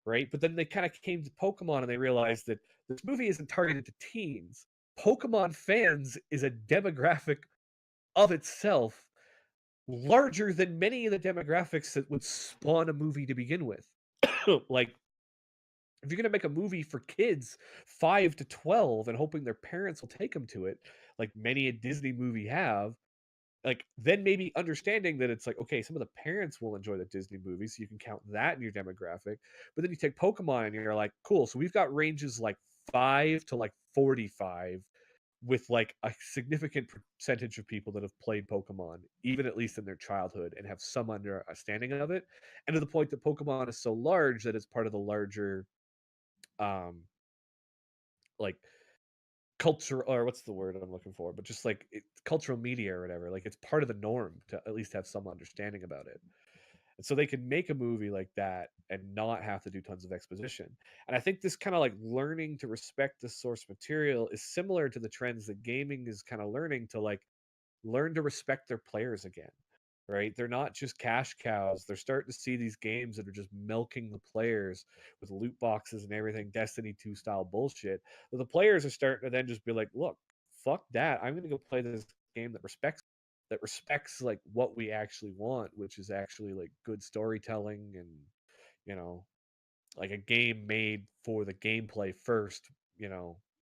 right? But then they kind of came to Pokemon and they realized that this movie isn't targeted to teens. Pokemon fans is a demographic of itself larger than many of the demographics that would spawn a movie to begin with. Like, if you're going to make a movie for kids 5 to 12 and hoping their parents will take them to it, like many a Disney movie have, like, then maybe understanding that it's like, okay, some of the parents will enjoy the Disney movie, so you can count that in your demographic. But then you take Pokemon and you're like, cool, so we've got ranges like 5 to like 45, with like a significant percentage of people that have played Pokemon, even at least in their childhood, and have some understanding of it. And to the point that Pokemon is so large that it's part of the larger, like, culture, or what's the word I'm looking for, but just like cultural media or whatever. Like, it's part of the norm to at least have some understanding about it. And so they can make a movie like that and not have to do tons of exposition. And I think this kind of like learning to respect the source material is similar to the trends that gaming is kind of learning to, like, learn to respect their players again. Right? They're not just cash cows. They're starting to see these games that are just milking the players with loot boxes and everything, Destiny 2 style bullshit. But the players are starting to then just be like, look, fuck that. I'm going to go play this game that respects like what we actually want, which is actually like good storytelling and, like a game made for the gameplay first,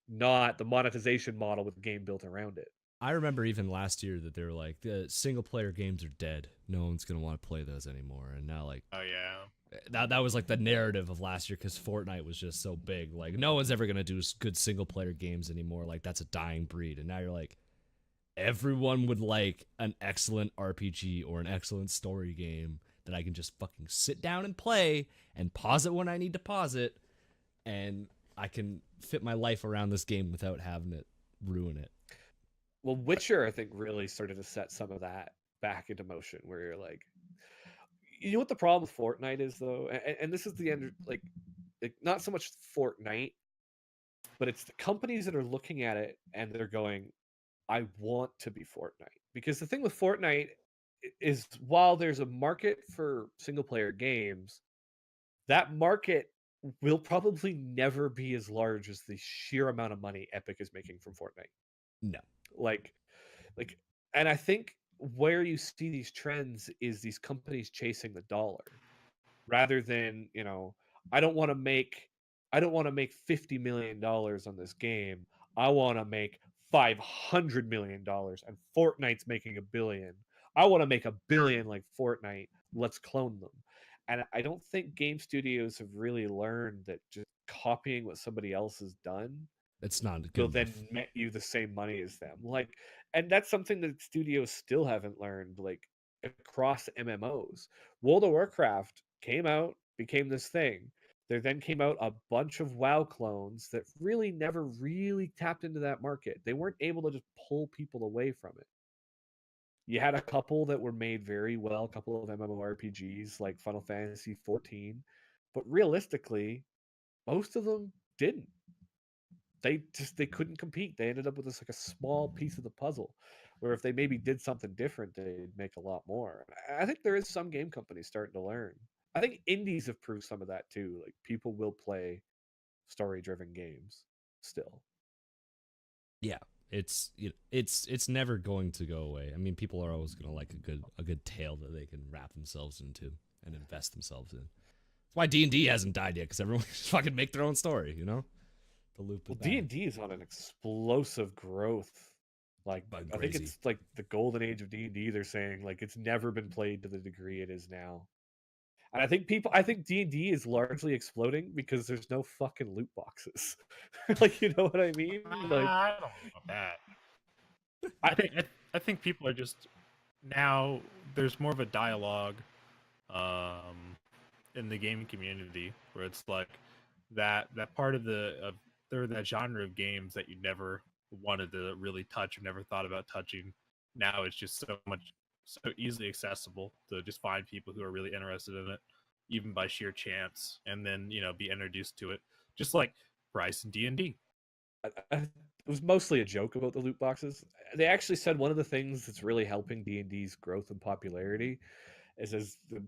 not the monetization model with the game built around it. I remember even last year that they were like, the single player games are dead. No one's gonna want to play those anymore. And now, like, Oh yeah. that was like the narrative of last year because Fortnite was just so big. Like, no one's ever gonna do good single player games anymore. Like, that's a dying breed. And now you're like, everyone would like an excellent RPG or an excellent story game that I can just fucking sit down and play and pause it when I need to pause it, and I can fit my life around this game without having it ruin it. Well, Witcher, I think, really started to set some of that back into motion, where you're like, you know what the problem with Fortnite is, though, and this is the end, like not so much Fortnite, but it's the companies that are looking at it and they're going, I want to be Fortnite. Because the thing with Fortnite is, while there's a market for single player games, that market will probably never be as large as the sheer amount of money Epic is making from Fortnite. No. Like, and I think where you see these trends is these companies chasing the dollar rather than, I don't want to make $50 million on this game. I want to make $500 million, and Fortnite's making $1 billion. I want to make $1 billion like Fortnite. Let's clone them. And I don't think game studios have really learned that just copying what somebody else has done It's not will good then enough. net you the same money as them. Like, and that's something that studios still haven't learned, like, across MMOs. World of Warcraft came out, became this thing. There then came out a bunch of WoW clones that really never really tapped into that market. They weren't able to just pull people away from it. You had a couple that were made very well, a couple of MMORPGs like Final Fantasy 14, but realistically, most of them didn't. They couldn't compete. They ended up with this like a small piece of the puzzle, where if they maybe did something different, they'd make a lot more. I think there is some game companies starting to learn. I think indies have proved some of that too. Like, people will play story-driven games still. Yeah, it's never going to go away. I mean, people are always gonna like a good tale that they can wrap themselves into and invest themselves in. That's why D&D hasn't died yet, because everyone just fucking make their own story, the loop. Well, D&D is on an explosive growth. Like, Bug I think crazy. it's like the golden age of D&D. They're saying like it's never been played to the degree it is now. And I think D&D is largely exploding because there's no fucking loot boxes. Like, you know what I mean? Like, I don't know about that. I think people are just now. There's more of a dialogue, in the gaming community where it's like that part of that genre of games that you never wanted to really touch or never thought about touching. Now it's just so easily accessible to just find people who are really interested in it, even by sheer chance, and then be introduced to it, just like Bryce and D&D. it was mostly a joke about the loot boxes. They actually said one of the things that's really helping D&D's growth and popularity is as the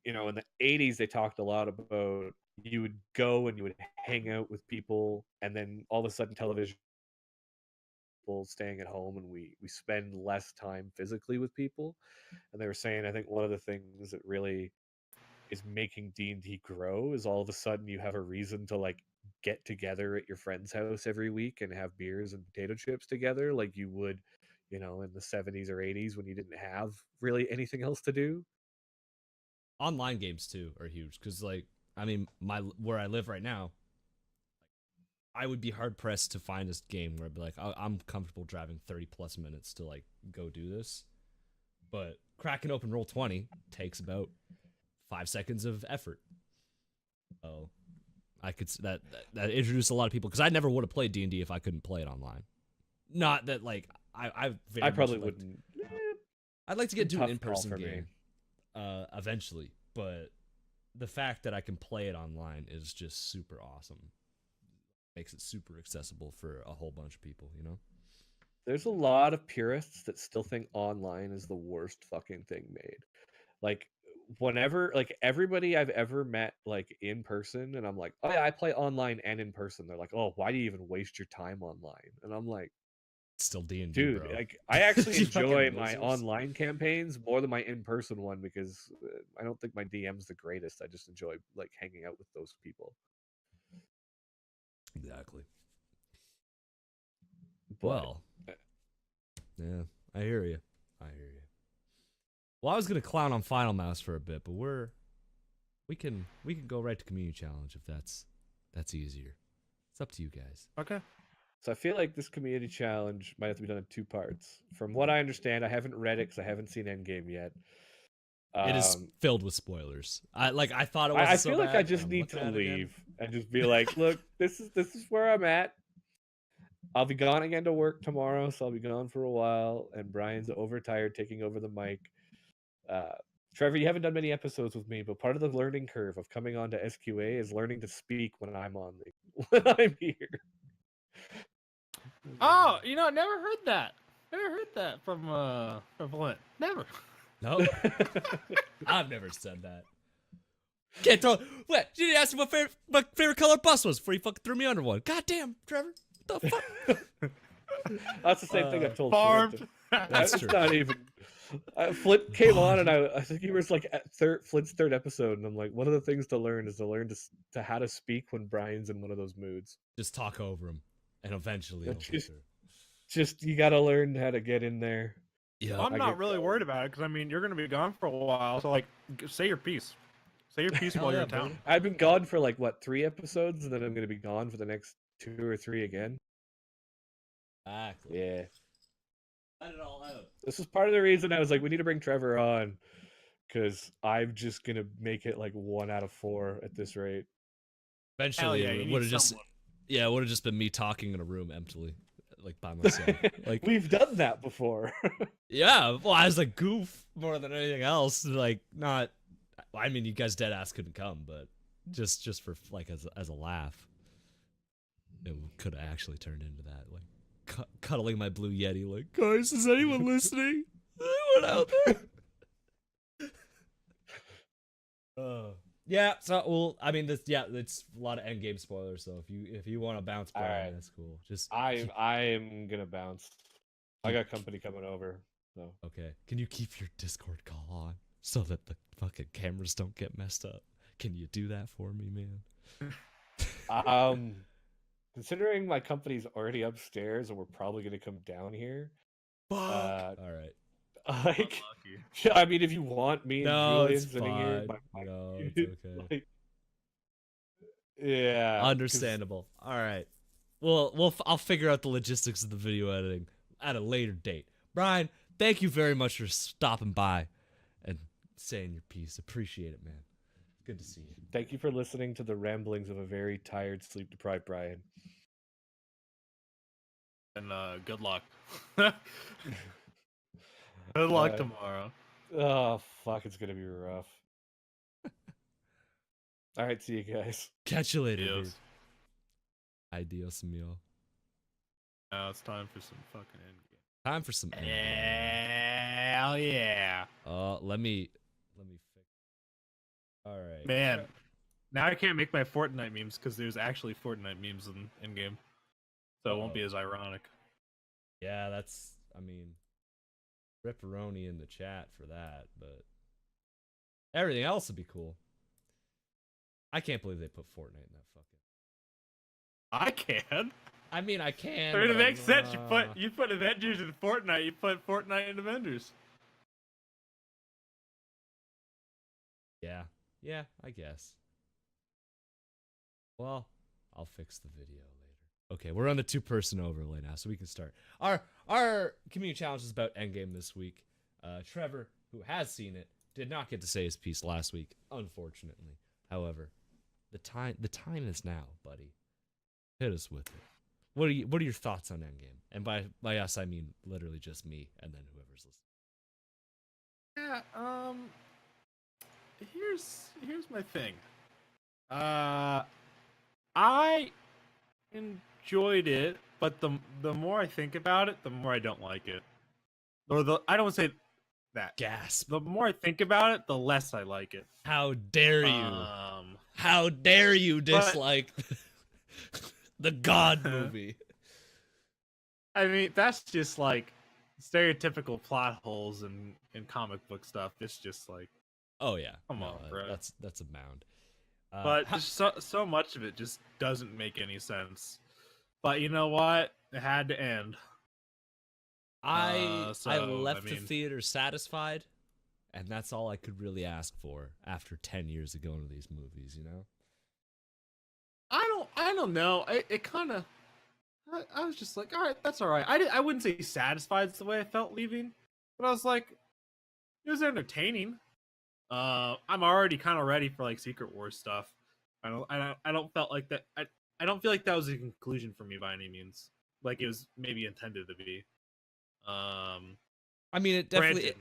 in the 80s they talked a lot about you would go and you would hang out with people, and then all of a sudden television people staying at home, and we spend less time physically with people. And they were saying, I think one of the things that really is making D&D grow is all of a sudden you have a reason to like get together at your friend's house every week and have beers and potato chips together like you would in the 70s or 80s when you didn't have really anything else to do. Online games too are huge because, like, I mean, where I live right now, I would be hard pressed to find this game where I'd be like, I'm comfortable driving 30 plus minutes to like go do this. But cracking open Roll20 takes about 5 seconds of effort. So I could that introduced a lot of people because I never would have played D&D if I couldn't play it online. Not that like I Probably wouldn't. I'd like to get to an Tough in-person call for me. game eventually, but the fact that I can play it online is just super awesome. Makes it super accessible for a whole bunch of people, There's a lot of purists that still think online is the worst fucking thing made. Like, whenever, like, everybody I've ever met, like, in person, and I'm like, oh yeah, I play online and in person. They're like, oh, why do you even waste your time online? And I'm like, It's still D&D, dude, bro. like, I actually You fucking enjoy my losers. online campaigns more than my in-person one because I don't think my DM's the greatest. I just enjoy, like, hanging out with those people. Exactly. But, Well, yeah, I hear you. Well, I was gonna clown on Final Mouse for a bit, but we can go right to community challenge if that's easier. It's up to you guys. Okay. so I feel like this community challenge might have to be done in 2 parts. From what I understand, I haven't read it because I haven't seen Endgame yet. It is filled with spoilers. I thought it was. I so feel like bad, I just and I'm need looking to at it again. leave and just be like, look, this is where I'm at. I'll be gone again to work tomorrow, so I'll be gone for a while. And Brian's overtired taking over the mic. Trevor, you haven't done many episodes with me, but part of the learning curve of coming on to SQA is learning to speak when I'm when I'm here. Oh, I never heard that. Never heard that from Flint. Never. No, I've never said that. Can't tell. What? You didn't ask me what my favorite color bus was before you fucking threw me under one. God damn, Trevor. What the fuck? That's the same thing I've told Farmed. Flint. That's It's true. not even. Flint came on, and I think he was like at Flint's 3rd episode, and I'm like, one of the things to learn is to learn to how to speak when Brian's in one of those moods. Just talk over him, and eventually it'll Just- come through. Just you got to learn how to get in there. Yeah, I'm I not get really that. worried about it because you're gonna be gone for a while. So like, say your piece. Say your piece Hell while you're yeah, in town. buddy. I've been gone for like what 3 episodes, and then I'm gonna be gone for the next 2 or 3 again. Exactly. Yeah, Let it all out. this is part of the reason I was like, we need to bring Trevor on, because I'm just gonna make it like 1 out of 4 at this rate. Eventually, yeah, you it need would have just someone. it would have just been me talking in a room emptily, like by myself. Like, We've done that before. yeah, well, I was like goof more than anything else. Like, not. I mean, you guys dead ass couldn't come, but just for like as a laugh, it could have actually turned into that. Like cuddling my blue yeti. Like, guys, is anyone listening? Is anyone out there? Yeah. So, well, I mean, it's a lot of endgame spoilers. So if you want to bounce, Brian, Alright. that's cool. Just I am gonna bounce. I got company coming over. So okay. Can you keep your Discord call on so that the fucking cameras don't get messed up? Can you do that for me, man? Considering my company's already upstairs and we're probably gonna come down here, All right. like, Unlucky. I mean, if you want me and No, Julian it's sitting here, fine. No, it's okay. like, yeah, 'cause- Understandable. All right. I'll figure out the logistics of the video editing at a later date. Brian, thank you very much for stopping by and saying your piece. Appreciate it, man. Good to see you. Thank you for listening to the ramblings of a very tired, sleep-deprived Brian. And good luck. Good luck Uh, tomorrow. Oh fuck, it's gonna be rough. All right, see you guys. Catch you later, Adios. dude. Adios, amigo. Now it's time for some fucking endgame. Time for some endgame. Hell yeah. Let me fix. All right. Man, now I can't make my Fortnite memes because there's actually Fortnite memes in game. So it won't be as ironic. Yeah, I mean, ripperoni in the chat for that, but everything else would be cool. I can't believe they put Fortnite in that fucking. I can. I mean, I can. I mean, it but makes sense. I'm, You put Avengers in Fortnite. You put Fortnite in Avengers. Yeah, I guess. Well, I'll fix the video later. Okay, we're on the 2-person overlay now, so we can start. Our community challenge is about Endgame this week. Trevor, who has seen it, did not get to say his piece last week, unfortunately. However, the time is now, buddy. Hit us with it. What are your thoughts on Endgame? And by us, I mean literally just me, and then whoever's listening. Yeah. Here's my thing. I enjoyed it, but the more I think about it, the more I don't like it. I don't say that. Gasp! The more I think about it, the less I like it. How dare you? How dare you dislike the God movie? I mean, that's just like stereotypical plot holes in comic book stuff. It's just like, Oh yeah, Come on, bro. That's a mound. but just so much of it just doesn't make any sense. But you know what? It had to end. I so, left I the mean- theater satisfied, and that's all I could really ask for after 10 years of going to these movies. You know? I don't know. It kind of. I was just like, all right, that's all right. I wouldn't say satisfied is the way I felt leaving, but I was like, it was entertaining. I'm already kind of ready for like Secret Wars stuff. I don't felt like that. I don't feel like that was a conclusion for me by any means. Like it was maybe intended to be. I mean, it definitely. Granted.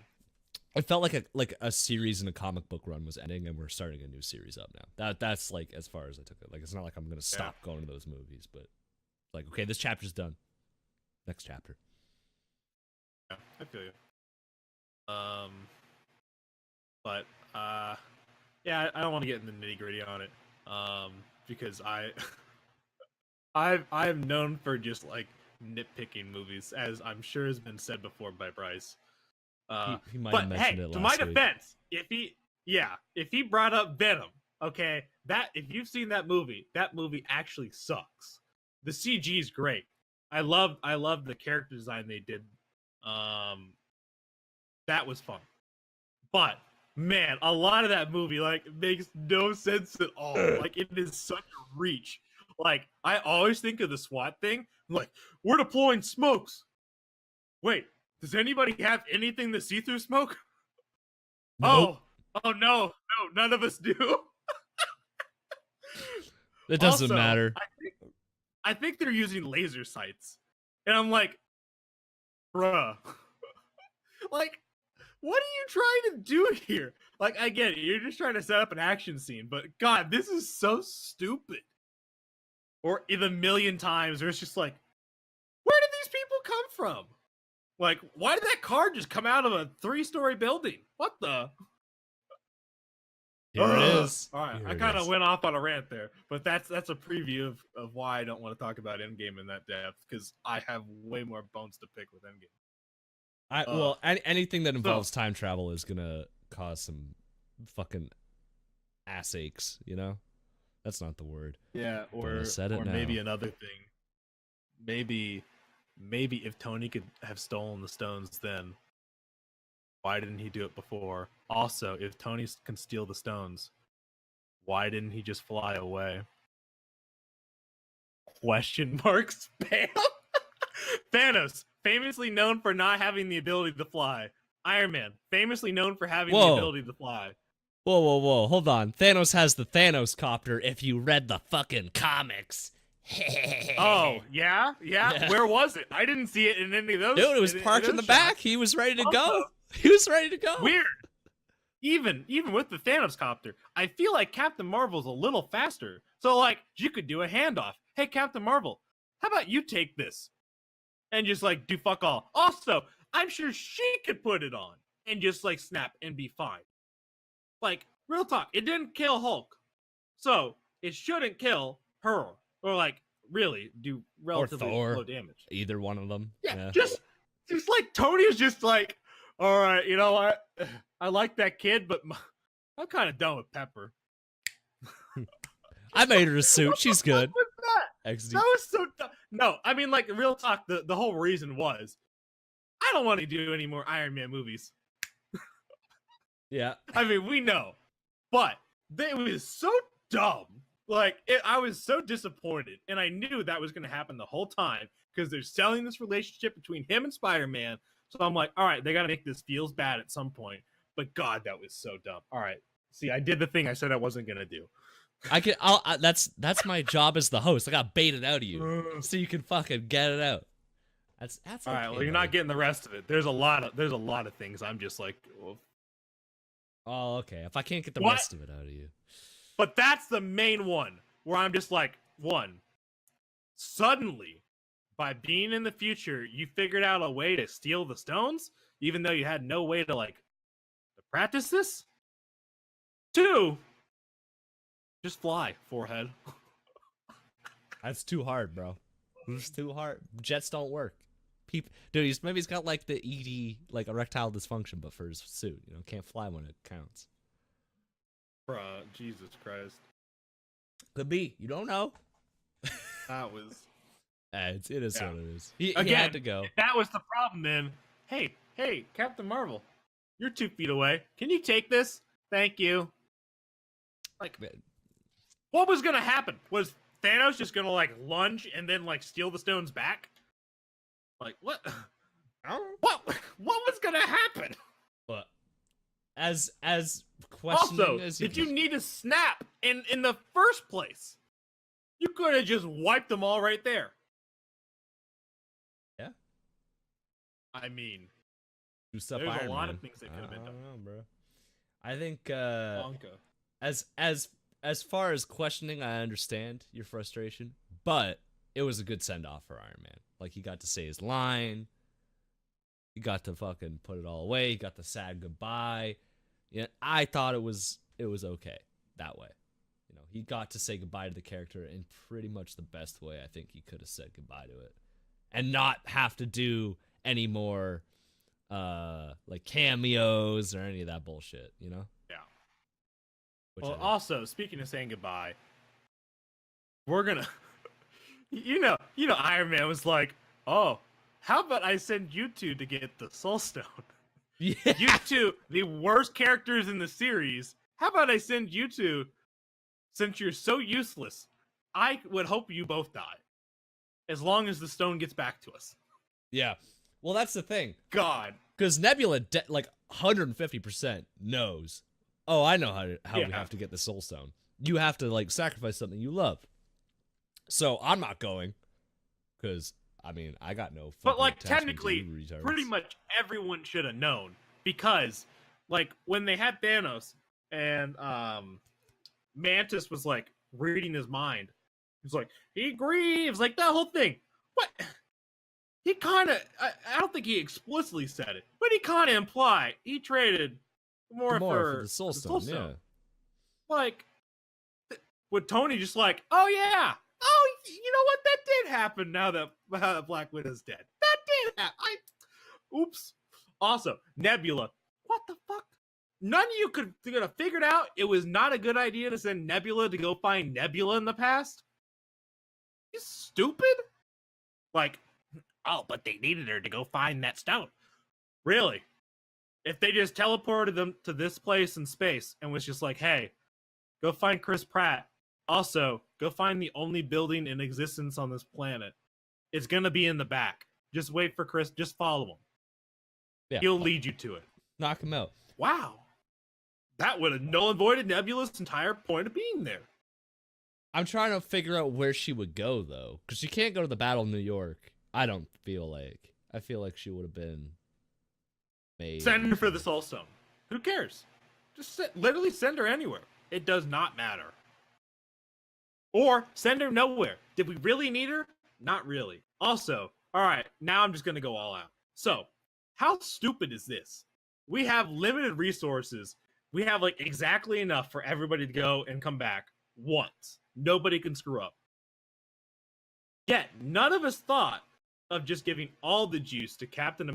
It felt like a series in a comic book run was ending, and we're starting a new series up now. That's like as far as I took it. Like it's not like I'm gonna stop going to those movies, but like okay, this chapter's done. Next chapter. Yeah, I feel you. But yeah, I don't want to get in the nitty gritty on it. Because I am known for just like nitpicking movies, as I'm sure has been said before by Bryce. He might But have hey, mentioned it to last my week. defense, if he brought up Venom, okay, that if you've seen that movie actually sucks. The CG is great. I love the character design they did. That was fun. But man, a lot of that movie like makes no sense at all. Like it is such a reach. Like I always think of the SWAT thing. I'm like, we're deploying smokes. Wait, does anybody have anything to see through smoke? Nope. Oh no, none of us do. It doesn't Also, matter. I think they're using laser sights. And I'm like, bruh. Like, what are you trying to do here? Like, I get it. You're just trying to set up an action scene. But, God, this is so stupid. Or in a million times, where it's just like, where did these people come from? Like, why did that car just come out of a 3-story building? What the? Here it Ugh. is. All right, Here I it kind is. of went off on a rant there, but that's a preview of why I don't want to talk about Endgame in that depth, because I have way more bones to pick with Endgame. Well, anything that involves time travel is gonna cause some fucking ass aches, you know. That's not the word. Yeah, Gonna or set it or maybe now. another thing. Maybe if Tony could have stolen the stones then, why didn't he do it before? Also, if Tony can steal the stones, why didn't he just fly away? Question mark spam? Thanos, famously known for not having the ability to fly. Iron Man, famously known for having the Whoa. ability to fly. Whoa. Hold on. Thanos has the Thanos copter if you read the fucking comics. Oh, yeah? Where was it? I didn't see it in any of those. Dude, it was parked in the those back. shots. He was ready to Also, go. He was ready to go. Weird. Even with the Thanos copter, I feel like Captain Marvel's a little faster. So like you could do a handoff. Hey, Captain Marvel, how about you take this? And just like do fuck all. Also, I'm sure she could put it on and just like snap and be fine. Like, real talk, it didn't kill Hulk. So it shouldn't kill her. Or like really do relatively Thor. low damage. Either one of them. Yeah, just like Tony's just like, all right, you know what? I like that kid, but I'm kind of done with Pepper. I made her a suit. She's good. What was that? XD. That was so dumb. No, I mean, like, real talk, the whole reason was, I don't want to do any more Iron Man movies. Yeah. I mean, we know. But it was so dumb. Like, I was so disappointed. And I knew that was going to happen the whole time because they're selling this relationship between him and Spider-Man. So I'm like, all right, they got to make this feels bad at some point. But God, that was so dumb. All right. See, I did the thing I said I wasn't going to do. That's my job as the host. I got baited out of you so you can fucking get it out. That's all right. okay, Well, you're buddy. not getting the rest of it. There's a lot of things I'm just like, well. Oh, okay. If I can't get the What? rest of it out of you. But that's the main one where I'm just like, one, suddenly, by being in the future, you figured out a way to steal the stones, even though you had no way to like to practice this. Two, just fly, forehead. That's too hard, bro. It's too hard. Jets don't work. Dude, maybe he's got like the ED, like erectile dysfunction, but for his suit, you know, can't fly when it counts. Bruh, Jesus Christ. Could be. You don't know. That was It is Yeah. what it is. He again. had to go. That was the problem. Then, hey, Captain Marvel, you're 2 feet away. Can you take this? Thank you. Like, what was gonna happen? Was Thanos just gonna like lunge and then like steal the stones back? Like what? What was gonna happen? But as questioning Also, as did you need to snap in the first place? You could have just wiped them all right there. Yeah. I mean, Boost up there's Iron a lot Man. of things that could have been I done. don't know, bro. I think Wonka. as far as questioning, I understand your frustration, but it was a good send off for Iron Man. Like he got to say his line. He got to fucking put it all away. He got the sad goodbye. Yeah, I thought it was okay that way. You know, he got to say goodbye to the character in pretty much the best way I think he could have said goodbye to it, and not have to do any more like cameos or any of that bullshit. You know? Yeah. Which Well, I think- also, speaking of saying goodbye, we're gonna, you know, Iron Man was like, "Oh, how about I send you two to get the Soul Stone? yeah. You two, the worst characters in the series. How about I send you two, since you're so useless? I would hope you both die, as long as the stone gets back to us." Yeah. Well, that's the thing. God, Because Nebula, like 150% knows. Oh, I know how we Yeah. have to get the Soul Stone. You have to like sacrifice something you love. So I'm not going, because I mean I got no. but fucking like attachment to technically, you retards. pretty much everyone should have known, because like when they had Thanos and Mantis was like reading his mind, he's like, he grieves, like that whole thing. What? He kind of, I don't think he explicitly said it, but he kind of implied he traded more for the Soul Stone. Yeah. Like, with Tony just like, oh yeah, oh, you know what? That did happen now that Black Widow's dead. That did happen. Oops. Also, Nebula. What the fuck? none of you could have figured out it was not a good idea to send Nebula to go find Nebula in the past? You stupid? Like, oh, but they needed her to go find that stone. Really? If they just teleported them to this place in space and was just like, hey, go find Chris Pratt. Also, go find the only building in existence on this planet. It's going to be in the back. Just wait for Chris. Just follow him. Yeah, He'll lead you to it. knock him out. Wow. That would have null and voided Nebula's entire point of being there. I'm trying to figure out where she would go, though, because she can't go to the Battle of New York. I don't feel like. I feel like she would have been made. Send her for the Soul Stone. Who cares? Just literally send her anywhere. It does not matter. Or send her nowhere. Did we really need her? Not really. Also, all right, now I'm just going to go all out. So, how stupid is this? We have limited resources. We have like exactly enough for everybody to go and come back once. Nobody can screw up. Yet, none of us thought of just giving all the juice to Captain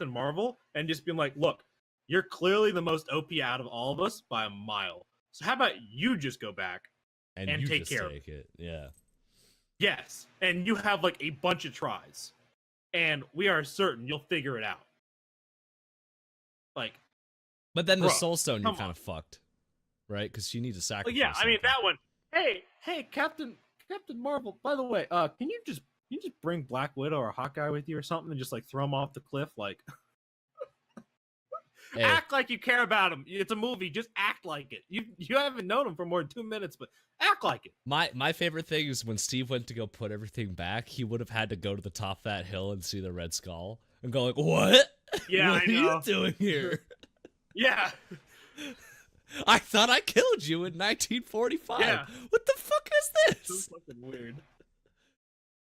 Marvel, and just being like, look, you're clearly the most OP out of all of us by a mile. So how about you just go back and you take just care of take it. Yeah. Yes, and you have like a bunch of tries, and we are certain you'll figure it out. Like, But then the Bro, Soul Stone, you're come kind of fucked, right? Because she needs a well, sacrifice. yeah, I mean something. that one. Hey, Captain Marvel. By the way, can you just bring Black Widow or Hawkeye with you or something, and just like throw them off the cliff? Like, Hey, act like you care about them. It's a movie. Just act like it. You haven't known them for more than 2 minutes, but act like it. my favorite thing is when Steve went to go put everything back, he would have had to go to the top of that hill and see the Red Skull and go like, "What? Yeah, what I are you know. doing here? Yeah, I thought I killed you in 1945. Yeah. What the fuck is so this?" fucking weird.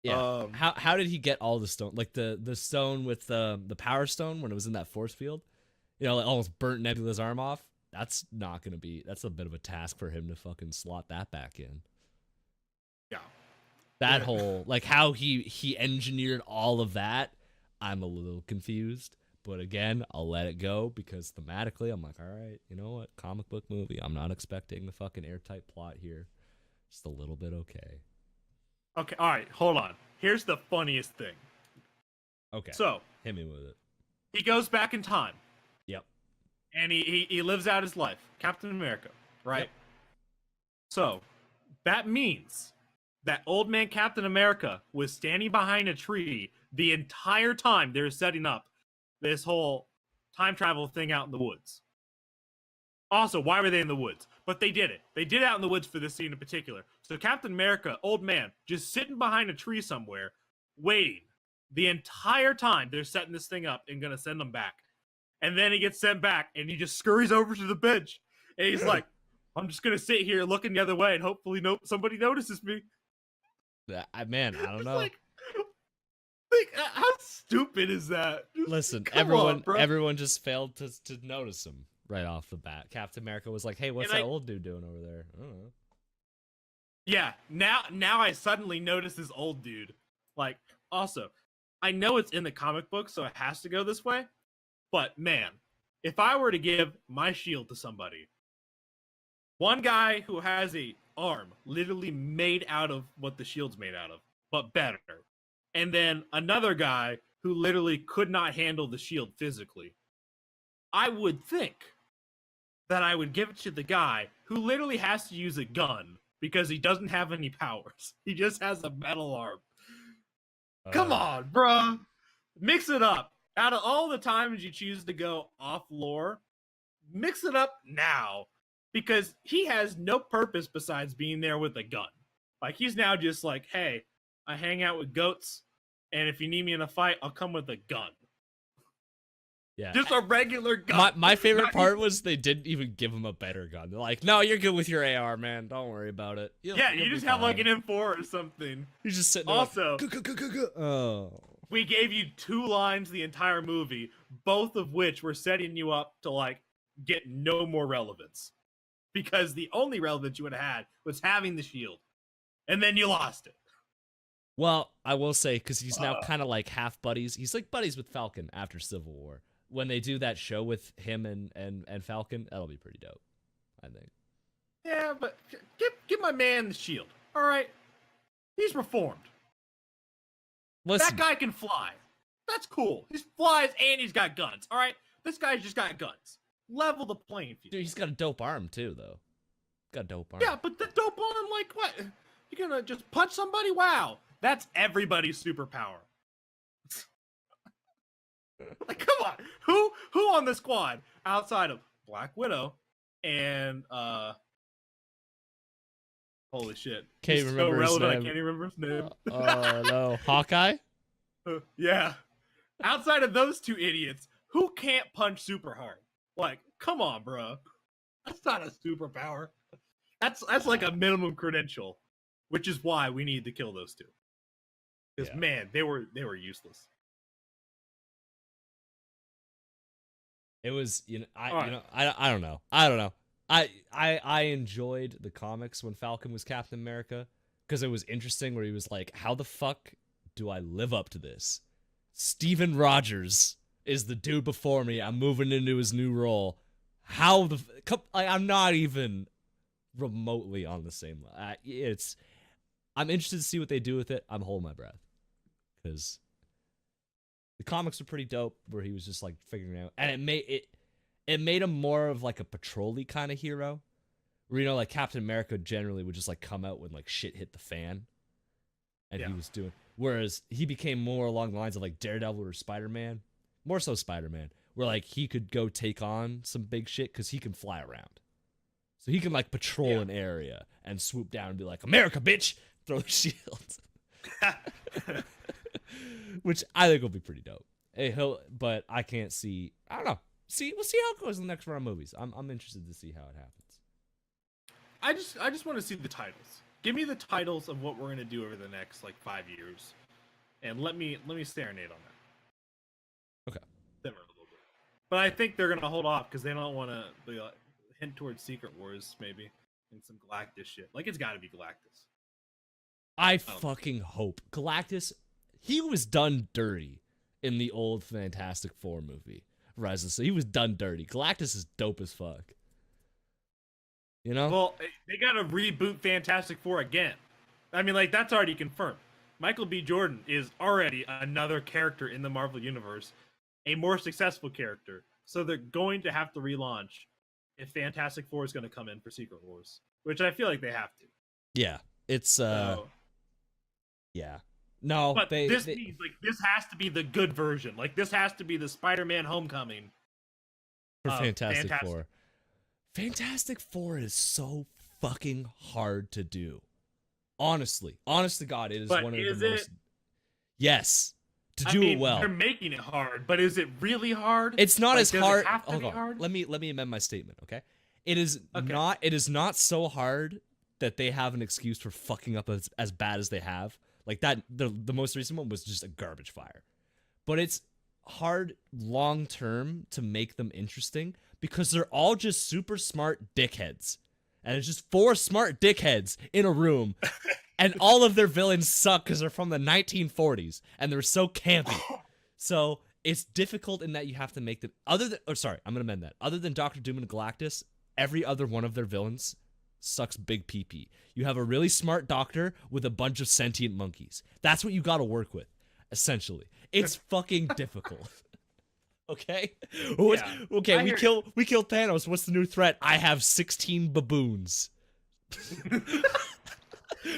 Yeah. How did he get all the stone? Like the stone with the Power Stone when it was in that force field? You know, like almost burnt Nebula's arm off. That's not gonna be. That's a bit of a task for him to fucking slot that back in. Yeah. That Yeah. whole like how he engineered all of that. I'm a little confused, but again, I'll let it go because thematically, I'm like, all right, you know what? Comic book movie. I'm not expecting the fucking airtight plot here. Just a little bit okay. Okay, all right, hold on. Here's the funniest thing. Okay. So Hit me with it. he goes back in time. Yep. And he lives out his life. Captain America, right? Yep. So that means that old man Captain America was standing behind a tree the entire time they were setting up this whole time travel thing out in the woods. Also, why were they in the woods? But they did it. They did it out in the woods for this scene in particular. So Captain America, old man, just sitting behind a tree somewhere, waiting the entire time they're setting this thing up and gonna send them back. And then he gets sent back and he just scurries over to the bench. And he's like, I'm just gonna sit here looking the other way and hopefully somebody notices me. Man, I don't It's know. like, how stupid is that? Just Listen, come on, bro. everyone just failed to notice him right off the bat. Captain America was like, "Hey, what's And that old dude doing over there?" I don't know. Yeah, now I suddenly notice this old dude. Like, also, I know it's in the comic book, so it has to go this way. But man, if I were to give my shield to somebody, one guy who has a arm literally made out of what the shield's made out of, but better, and then another guy who literally could not handle the shield physically, I would think that I would give it to the guy who literally has to use a gun because he doesn't have any powers. He just has a metal arm. Come on, bruh. Mix it up. Out of all the times you choose to go off lore, mix it up now. Because he has no purpose besides being there with a gun. Like, he's now just like, hey, I hang out with goats, and if you need me in a fight, I'll come with a gun. Yeah. Just a regular gun. My favorite Not part was they didn't even give him a better gun. They're like, "No, you're good with your AR, man. Don't worry about it." Yeah, you You'll just be have like fine." an M4 or something. He's just sitting there Also, like, oh. we gave you 2 lines the entire movie, both of which were setting you up to like get no more relevance. Because the only relevance you would have had was having the shield. And then you lost it. Well, I will say, because he's now kind of like half buddies. He's like buddies with Falcon after Civil War. when they do that show with him and Falcon, that'll be pretty dope, I think. Yeah, but give my man the shield. All right, he's reformed. Listen, That guy can fly. That's cool. He flies and he's got guns. All right, this guy's just got guns. Level the playing field. dude, he's got a dope arm too, though. Got a dope arm. Yeah, but the dope arm, like what? You're gonna just punch somebody? Wow, that's everybody's superpower. Like, come on, who on the squad outside of Black Widow and holy shit, Can't he's remember his relevant, name. I can't even remember his name. Oh no, Hawkeye. Yeah, outside of those two idiots, who can't punch super hard? Like, come on, bro, that's not a superpower. That's like a minimum credential, which is why we need to kill those two. Because man, they were useless. It was, I don't know. I enjoyed the comics when Falcon was Captain America because it was interesting where he was like, how the fuck do I live up to this? Steven Rogers is the dude before me. I'm moving into his new role. How I'm not even remotely on the same level. I'm interested to see what they do with it. I'm holding my breath because the comics were pretty dope where he was just like figuring it out, and it made him more of like a patrol-y kind of hero where, like Captain America generally would just like come out when like shit hit the fan, and he was doing, whereas he became more along the lines of like Daredevil or Spider-Man, more so Spider-Man, where like he could go take on some big shit because he can fly around. So he can like patrol an area and swoop down and be like, America, bitch! Throw the shield. Which I think will be pretty dope. But I can't see. I don't know. We'll see how it goes in the next round of movies. I'm interested to see how it happens. I just want to see the titles. Give me the titles of what we're gonna do over the next like 5 years, and let me serenade on that. Okay. Simmer a little bit. But I think they're gonna hold off because they don't want to hint towards Secret Wars maybe and some Galactus shit. Like it's got to be Galactus. I fucking hope Galactus. He was done dirty in the old Fantastic Four movie, Rise of the. So he was done dirty. Galactus is dope as fuck. You know? Well, they got to reboot Fantastic Four again. I mean, like that's already confirmed. Michael B. Jordan is already another character in the Marvel Universe, a more successful character. So they're going to have to relaunch if Fantastic Four is going to come in for Secret Wars, which I feel like they have to. Yeah, it's yeah. No, but this means like this has to be the good version. Like this has to be the Spider-Man Homecoming for Fantastic Four. Fantastic Four is so fucking hard to do. Honestly, honest to God, it is one of the most. Yes, to do it well. They're making it hard, but is it really hard? It's not as hard. Hold on. Let me amend my statement. Okay, it is not. It is not so hard that they have an excuse for fucking up as bad as they have. Like that, the most recent one was just a garbage fire. But it's hard long term to make them interesting because they're all just super smart dickheads. And it's just 4 smart dickheads in a room. And all of their villains suck because they're from the 1940s. And they're so campy. So it's difficult in that you have to make them... I'm going to amend that. Other than Doctor Doom and Galactus, every other one of their villains sucks big pee-pee. You have a really smart doctor with a bunch of sentient monkeys. That's what you got to work with, essentially. It's fucking difficult. Okay? Yeah, okay, we kill Thanos. What's the new threat? I have 16 baboons.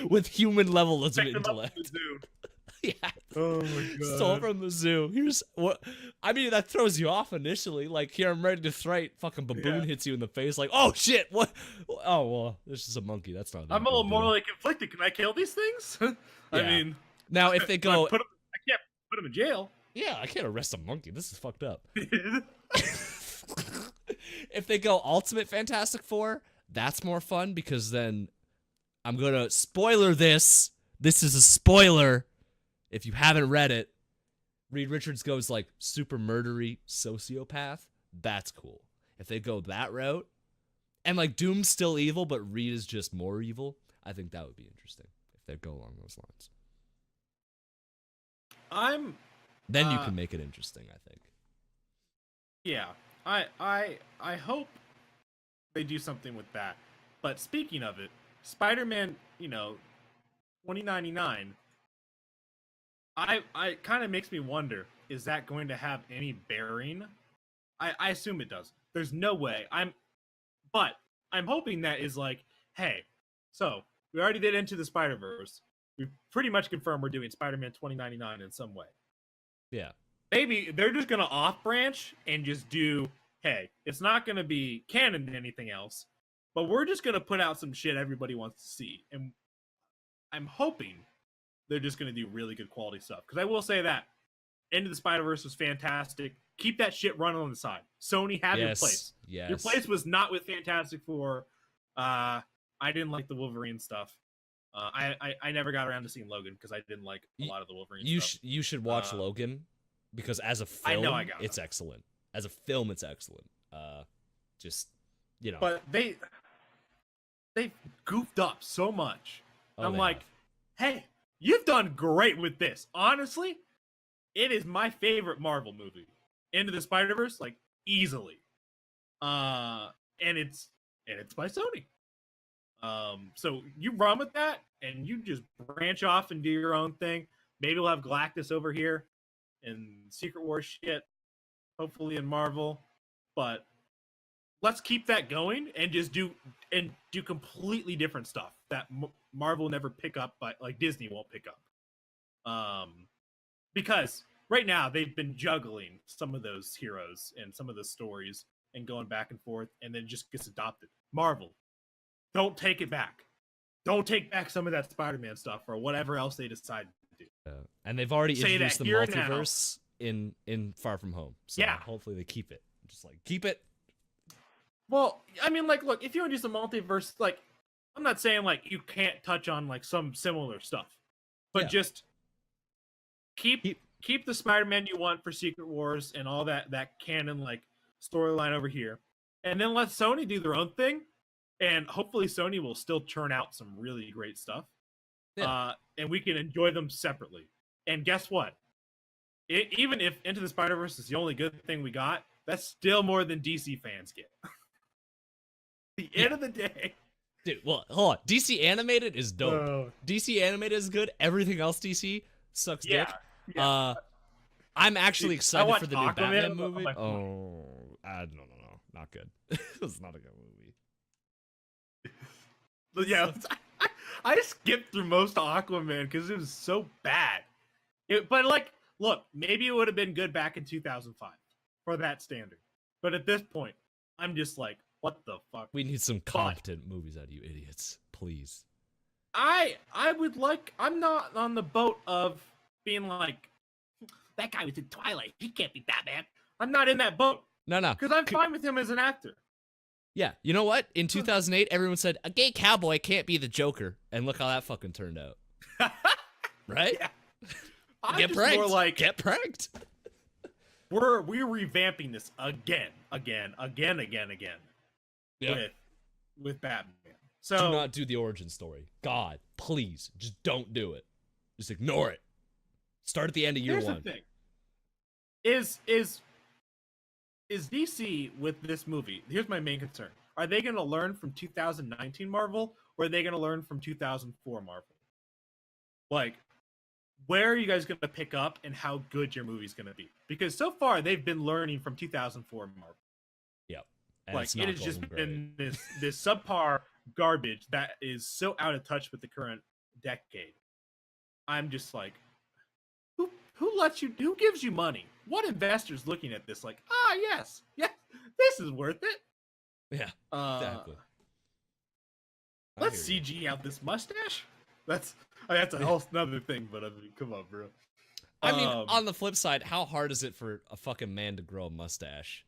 With human level of intellect. Yeah. Oh my god. Stole from the zoo. Here's what I mean, that throws you off initially. Like, here I'm ready to fight. Fucking baboon hits you in the face. Like, oh shit, what? Oh well, this is a monkey. That's not. I'm a little morally conflicted. Can I kill these things? I mean, now if they go, I can't put them in jail. Yeah, I can't arrest a monkey. This is fucked up. If they go Ultimate Fantastic Four, that's more fun because then I'm gonna spoiler this. This is a spoiler. If you haven't read it, Reed Richards goes like super murdery sociopath. That's cool. If they go that route, and like Doom's still evil, but Reed is just more evil, I think that would be interesting if they go along those lines. Then you can make it interesting, I think. Yeah, I hope they do something with that. But speaking of it, Spider-Man, 2099. I kind of makes me wonder: is that going to have any bearing? I assume it does. There's no way. But I'm hoping that is like, hey, so we already did Into the Spider-Verse. We pretty much confirmed we're doing Spider-Man 2099 in some way. Yeah. Maybe they're just gonna off branch and just do, hey, it's not gonna be canon to anything else, but we're just gonna put out some shit everybody wants to see. And I'm hoping they're just gonna do really good quality stuff. Because I will say that Into the Spider-Verse was fantastic. Keep that shit running on the side. Sony, have your place. Yes. Your place was not with Fantastic Four. I didn't like the Wolverine stuff. I never got around to seeing Logan because I didn't like a lot of the Wolverine stuff. You should watch Logan, because as a I film, know I got it's excellent. As a film, it's excellent. Just But they goofed up so much. Oh, I'm they like, have. hey, you've done great with this. Honestly, it is my favorite Marvel movie. Into the Spider-Verse, like, easily. And it's by Sony. So you run with that and you just branch off and do your own thing. Maybe we'll have Galactus over here and Secret Wars shit, hopefully in Marvel. But let's keep that going and just do completely different stuff that Marvel never pick up, but like Disney won't pick up. Because right now they've been juggling some of those heroes and some of the stories and going back and forth, and then it just gets adopted. Marvel, don't take it back. Don't take back some of that Spider-Man stuff or whatever else they decide to do. And they've already Say introduced that the here now. multiverse in Far From Home. So Yeah. hopefully they keep it. Just like keep it. Well, I mean, like, look, if you want to do some multiverse, like, I'm not saying like you can't touch on like some similar stuff, but Yeah. just keep the Spider-Man you want for Secret Wars and all that canon like storyline over here, and then let Sony do their own thing, and hopefully Sony will still churn out some really great stuff, and we can enjoy them separately. And guess what? Even if Into the Spider-Verse is the only good thing we got, that's still more than DC fans get. The end of the day. Dude, well, hold on. DC animated is dope. DC animated is good. Everything else DC sucks dick. Yeah. I'm actually excited watched for the new Aquaman Batman on movie. my phone. No, not good. It's not a good movie. But yeah, I skipped through most of Aquaman because it was so bad. But like, look, maybe it would have been good back in 2005 for that standard. But at this point, I'm just like, what the fuck? We need some competent movies out of you idiots, please. I would like. I'm not on the boat of being like, that guy was in Twilight. He can't be Batman. I'm not in that boat. No. Because I'm fine with him as an actor. Yeah, you know what? In 2008, everyone said a gay cowboy can't be the Joker, and look how that fucking turned out. Right? Yeah. I'm Get just pranked. more like, Get pranked. we're revamping this again. Yeah. With Batman. Do So not do the origin story. God, please, just don't do it. Just ignore it. Start at the end of year here's one. the thing. Is DC with this movie? Here's my main concern. Are they going to learn from 2019 Marvel, or are they going to learn from 2004 Marvel? Like, where are you guys going to pick up and how good your movie's going to be? Because so far they've been learning from 2004 Marvel. Yep. And Like, it's it not has just going been great. this subpar garbage that is so out of touch with the current decade. I'm just like, who gives you money? What investor's looking at this like, yes, this is worth it. Yeah, exactly. I Let's hear you. CG out this mustache. That's a whole another thing, but I mean, come on, bro. I mean, on the flip side, how hard is it for a fucking man to grow a mustache?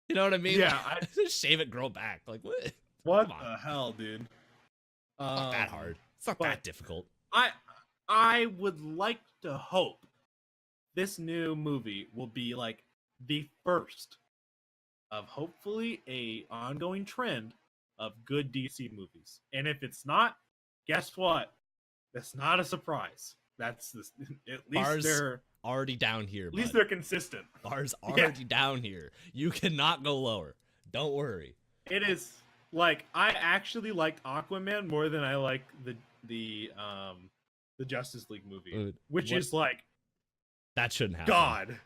You know what I mean? Yeah, Just shave it, grow back. Like what? what Come on. the hell, dude? Not that hard. It's not but- that difficult. I would like to hope this new movie will be like the first of hopefully a ongoing trend of good DC movies. And if it's not, guess what? That's not a surprise. That's at least Bars- they're already down here. At least bud. they're consistent. Bar's already down here. You cannot go lower. Don't worry. It is like I actually liked Aquaman more than I like the Justice League movie, which what- is like That shouldn't happen. God.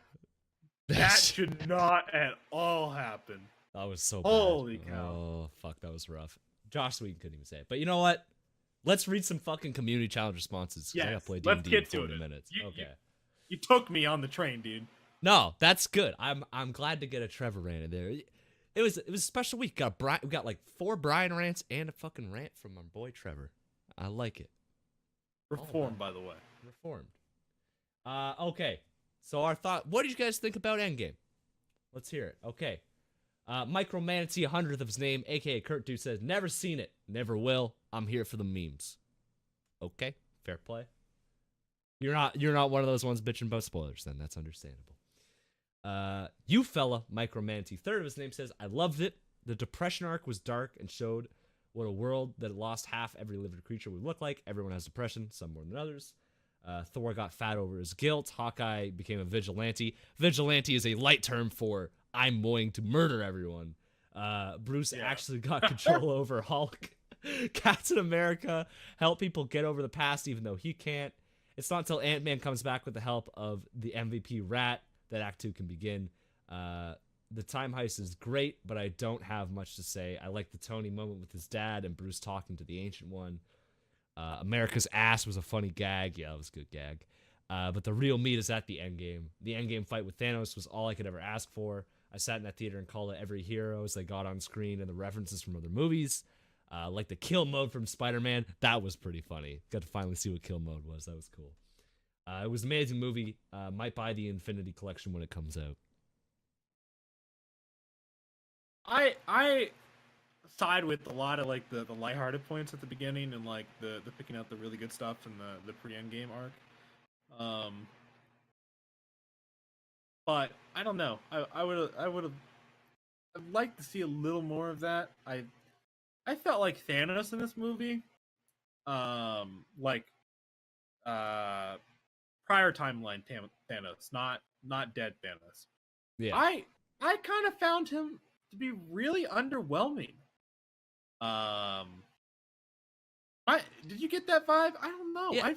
That should not at all happen. That was so Holy bad. cow. Oh, fuck, that was rough. Josh Whedon couldn't even say it. But you know what? Let's read some fucking community challenge responses. 'Cause I gotta Yes, play let's D&D get in to 40 it. minutes. Okay. You took me on the train, dude. No, that's good. I'm glad to get a Trevor rant in there. It was a special week. We got like 4 Brian rants and a fucking rant from our boy Trevor. I like it. Reformed, by the way. Reformed. Okay. So our thought. What did you guys think about Endgame? Let's hear it. Okay. Micromanatee, 100th of his name, aka Kurt Dude, says, never seen it, never will. I'm here for the memes. Okay, fair play. You're not one of those ones bitching about spoilers, then that's understandable. You fella, Micromanatee, 3rd of his name, says, I loved it. The depression arc was dark and showed what a world that lost half every living creature would look like. Everyone has depression, some more than others. Thor got fat over his guilt. Hawkeye became a vigilante. Vigilante is a light term for I'm going to murder everyone. Bruce actually got control over Hulk. Captain America helped people get over the past even though he can't. It's not until Ant-Man comes back with the help of the MVP Rat that Act 2 can begin. The time heist is great, but I don't have much to say. I like the Tony moment with his dad and Bruce talking to the Ancient One. America's ass was a funny gag. Yeah, it was a good gag. But the real meat is at the endgame. The endgame fight with Thanos was all I could ever ask for. I sat in that theater and called it every hero as they got on screen and the references from other movies. Like the kill mode from Spider-Man. That was pretty funny. Got to finally see what kill mode was. That was cool. It was an amazing movie. Might buy the Infinity Collection when it comes out. I side with a lot of like the lighthearted points at the beginning and like the picking out the really good stuff in the pre-end game arc. But I don't know. I would have I'd like to see a little more of that. I felt like Thanos in this movie, like prior timeline Thanos, not dead Thanos. Yeah. I kind of found him to be really underwhelming. Did you get that vibe? I don't know. Yeah.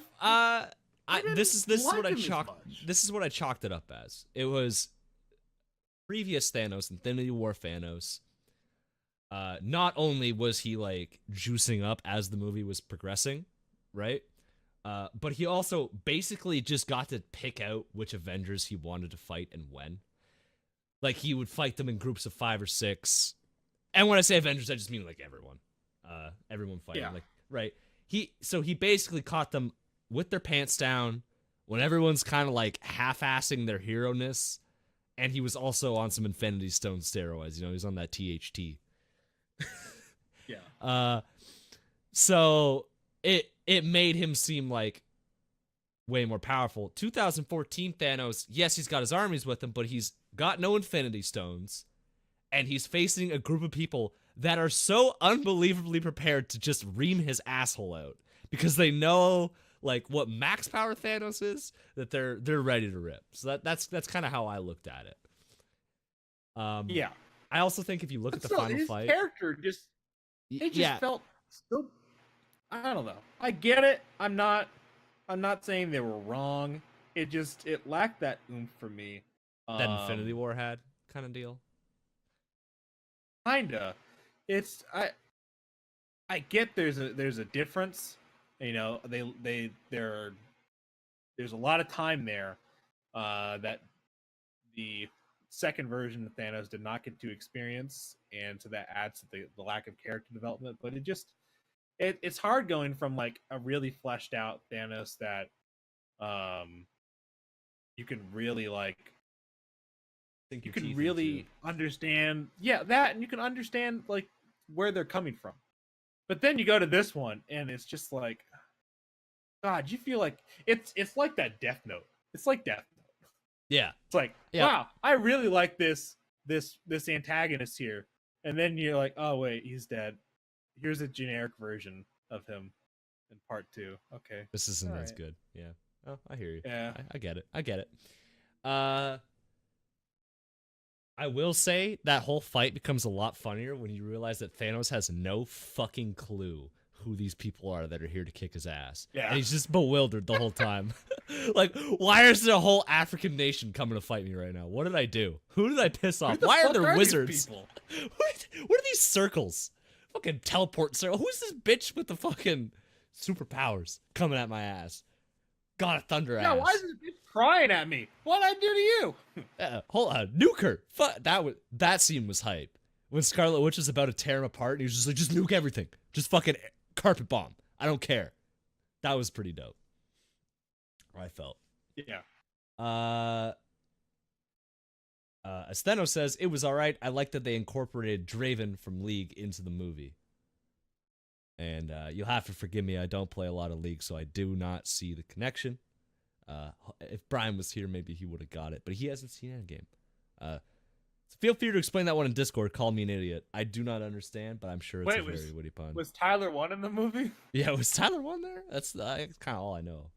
This is like what I him as chalked. much. This is what I chalked it up as. It was previous Thanos, Infinity War Thanos. Not only was he like juicing up as the movie was progressing, right? But he also basically just got to pick out which Avengers he wanted to fight and when. Like he would fight them in groups of 5 or 6. And when I say Avengers, I just mean like everyone. Everyone fighting. Yeah. Like right. He basically caught them with their pants down when everyone's kind of like half-assing their hero-ness. And he was also on some Infinity Stone steroids. You know, he was on that THT. Yeah. So it made him seem like way more powerful. 2014 Thanos, yes, he's got his armies with him, but he's got no Infinity Stones. And he's facing a group of people that are so unbelievably prepared to just ream his asshole out. Because they know like what max power Thanos is, that they're ready to rip. So that's kind of how I looked at it. Yeah. I also think if you look at the Still, final his fight, character just it just yeah, felt so. I don't know. I get it. I'm not saying they were wrong. It lacked that oomph for me. that Infinity War had kind of deal. Kinda. It's I get there's a difference. You know, there's a lot of time there that the second version of Thanos did not get to experience, and so that adds to the lack of character development. But it's hard going from like a really fleshed out Thanos that you can really like you can really understand that, and you can understand like where they're coming from. But then you go to this one and it's just like, God, you feel like it's like that Death Note. It's like Death Note. Yeah. It's like, wow, I really like this antagonist here. And then you're like, oh wait, he's dead. Here's a generic version of him in part 2. Okay. This isn't All as right. good. Yeah. Oh, I hear you. Yeah. I get it. I get it. I will say that whole fight becomes a lot funnier when you realize that Thanos has no fucking clue who these people are that are here to kick his ass. Yeah. And he's just bewildered the whole time. Like, why is there a whole African nation coming to fight me right now? What did I do? Who did I piss off? the Why are fuck there are these wizards? people? What are these circles? Fucking teleport circle. Who's this bitch with the fucking superpowers coming at my ass? God of Thunder ass. Yeah, why is this bitch crying at me? What'd I do to you? Hold on, nuke her. That scene was hype. When Scarlet Witch was about to tear him apart, and he was just like, just nuke everything. Just fucking carpet bomb. I don't care. That was pretty dope. I felt. Yeah. Astheno says, it was alright. I like that they incorporated Draven from League into the movie. And you'll have to forgive me, I don't play a lot of League, so I do not see the connection. If Brian was here, maybe he would have got it, but he hasn't seen Endgame. So feel free to explain that one in Discord. Call me an idiot. I do not understand, but I'm sure it's a very witty pun. Was Tyler 1 in the movie? Yeah, was Tyler 1 there? That's kind of all I know.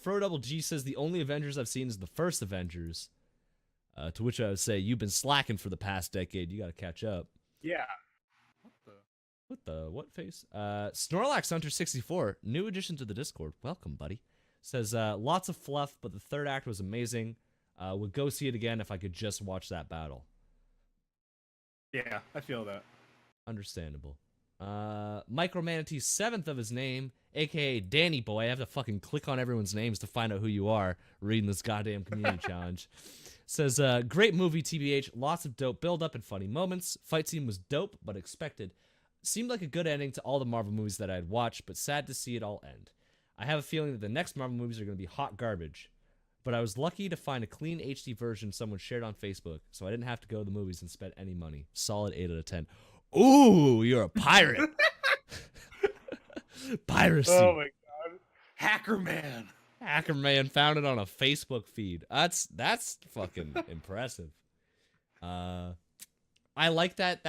Fro Double G says, the only Avengers I've seen is the first Avengers. To which I would say, you've been slacking for the past decade. You got to catch up. Yeah. What face? Snorlax Hunter 64, new addition to the Discord. Welcome, buddy. Says, lots of fluff, but the third act was amazing. Would go see it again if I could just watch that battle. Yeah, I feel that. Understandable. Micromanatee 7th of his name, aka Danny Boy. I have to fucking click on everyone's names to find out who you are reading this goddamn community challenge. Says, great movie, TBH. Lots of dope build-up and funny moments. Fight scene was dope, but expected. Seemed like a good ending to all the Marvel movies that I'd watched, but sad to see it all end. I have a feeling that the next Marvel movies are going to be hot garbage. But I was lucky to find a clean HD version someone shared on Facebook, so I didn't have to go to the movies and spend any money. Solid 8 out of 10. Ooh, you're a pirate. Piracy. Oh my god. Hacker Man. Hacker Man found it on a Facebook feed. That's fucking impressive. I like that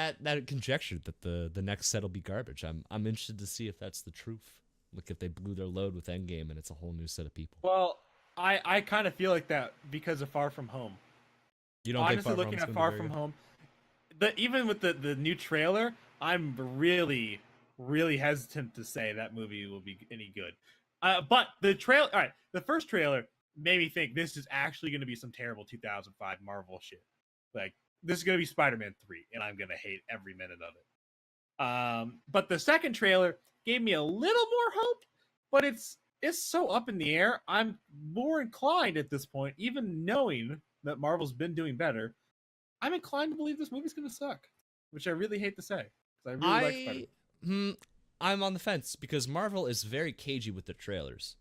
conjecture that the next set will be garbage. I'm interested to see if that's the truth. Like if they blew their load with Endgame and it's a whole new set of people. Well, I kind of feel like that because of Far From Home. You don't Honestly, looking at Far From Home, even with the new trailer, I'm really hesitant to say that movie will be any good. But the first trailer made me think this is actually going to be some terrible 2005 Marvel shit. Like this is going to be Spider-Man 3, and I'm going to hate every minute of it. But the second trailer gave me a little more hope, but it's so up in the air. I'm more inclined at this point, even knowing that Marvel's been doing better, I'm inclined to believe this movie's going to suck, which I really hate to say. I really like Spider-Man. I'm on the fence because Marvel is very cagey with the trailers,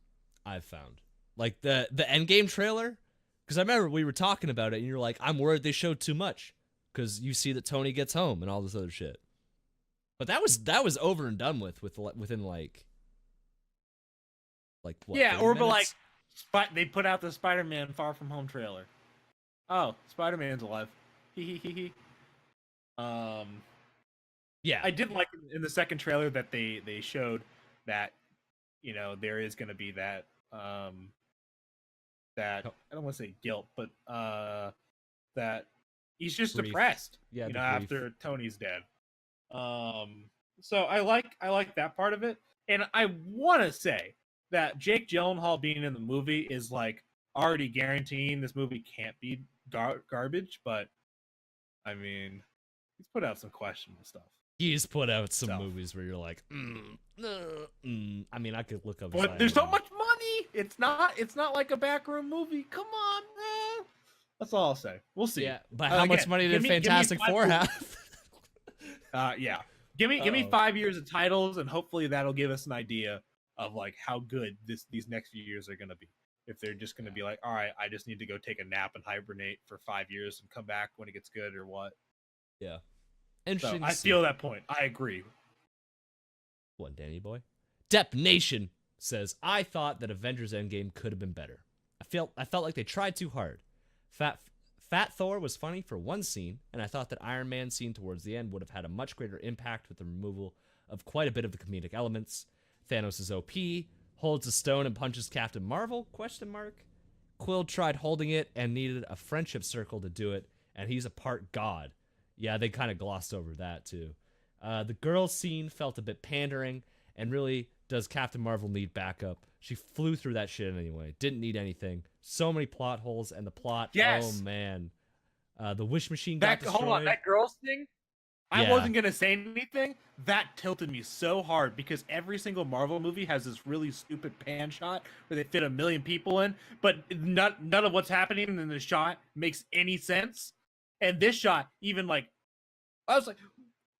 I've found. Like the Endgame trailer, because I remember we were talking about it and you're like, I'm worried they showed too much because you see that Tony gets home and all this other shit. But that was over and done within like what? Yeah, 30 or minutes? but like they put out the Spider-Man Far From Home trailer. Oh, Spider-Man's alive. Hee. Yeah, I did like in the second trailer that they showed that, you know, there is going to be that I don't want to say guilt, but that he's just Grief. depressed, Yeah, you the know, grief. after Tony's dead. So I like that part of it, and I want to say that Jake Gyllenhaal being in the movie is like already guaranteeing this movie can't be garbage, but I mean, he's put out some questionable stuff. He's put out some So. movies where you're like, I mean, I could look up. But there's so much money. It's not like a backroom movie. Come on, man. That's all I'll say. We'll see. Yeah, but how much money did Fantastic Four have? Yeah. Give me 5 years of titles, and hopefully that'll give us an idea of like how good these next few years are gonna be. If they're just gonna be like, all right, I just need to go take a nap and hibernate for 5 years and come back when it gets good, or what? Yeah, So interesting. I feel that point. I agree. What, Danny Boy? Dep Nation says, I thought that Avengers Endgame could have been better. I felt like they tried too hard. Fat Thor was funny for one scene, and I thought that Iron Man scene towards the end would have had a much greater impact with the removal of quite a bit of the comedic elements. Thanos is OP. holds a stone and punches Captain Marvel? Quill tried holding it and needed a friendship circle to do it, and he's a part god. Yeah, they kind of glossed over that too. The girl scene felt a bit pandering, and really, does Captain Marvel need backup? She flew through that shit anyway. Didn't need anything. So many plot holes, and the plot, Yes. oh man. The wish machine got destroyed. Hold on, that girls thing? I Yeah. wasn't gonna say anything. That tilted me so hard because every single Marvel movie has this really stupid pan shot where they fit 1 million people in, but none of what's happening in the shot makes any sense. And this shot, even like, I was like,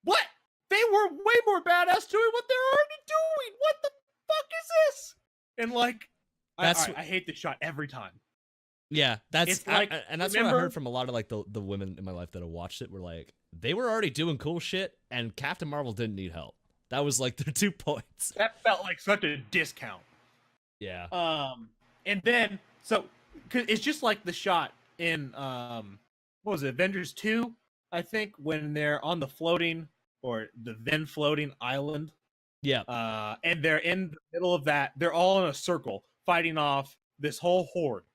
what? They were way more badass doing what they're already doing. What the fuck is this? And like, I hate this shot every time. Yeah, that's It's like, and that's what I heard from a lot of like the women in my life that have watched it. Were like, they were already doing cool shit, and Captain Marvel didn't need help. That was like their 2 points. That felt like such a discount. Yeah. And then so 'cause it's just like the shot in what was it, Avengers 2, I think, when they're on the floating or the then floating island. Yeah. And they're in the middle of that. They're all in a circle fighting off this whole horde.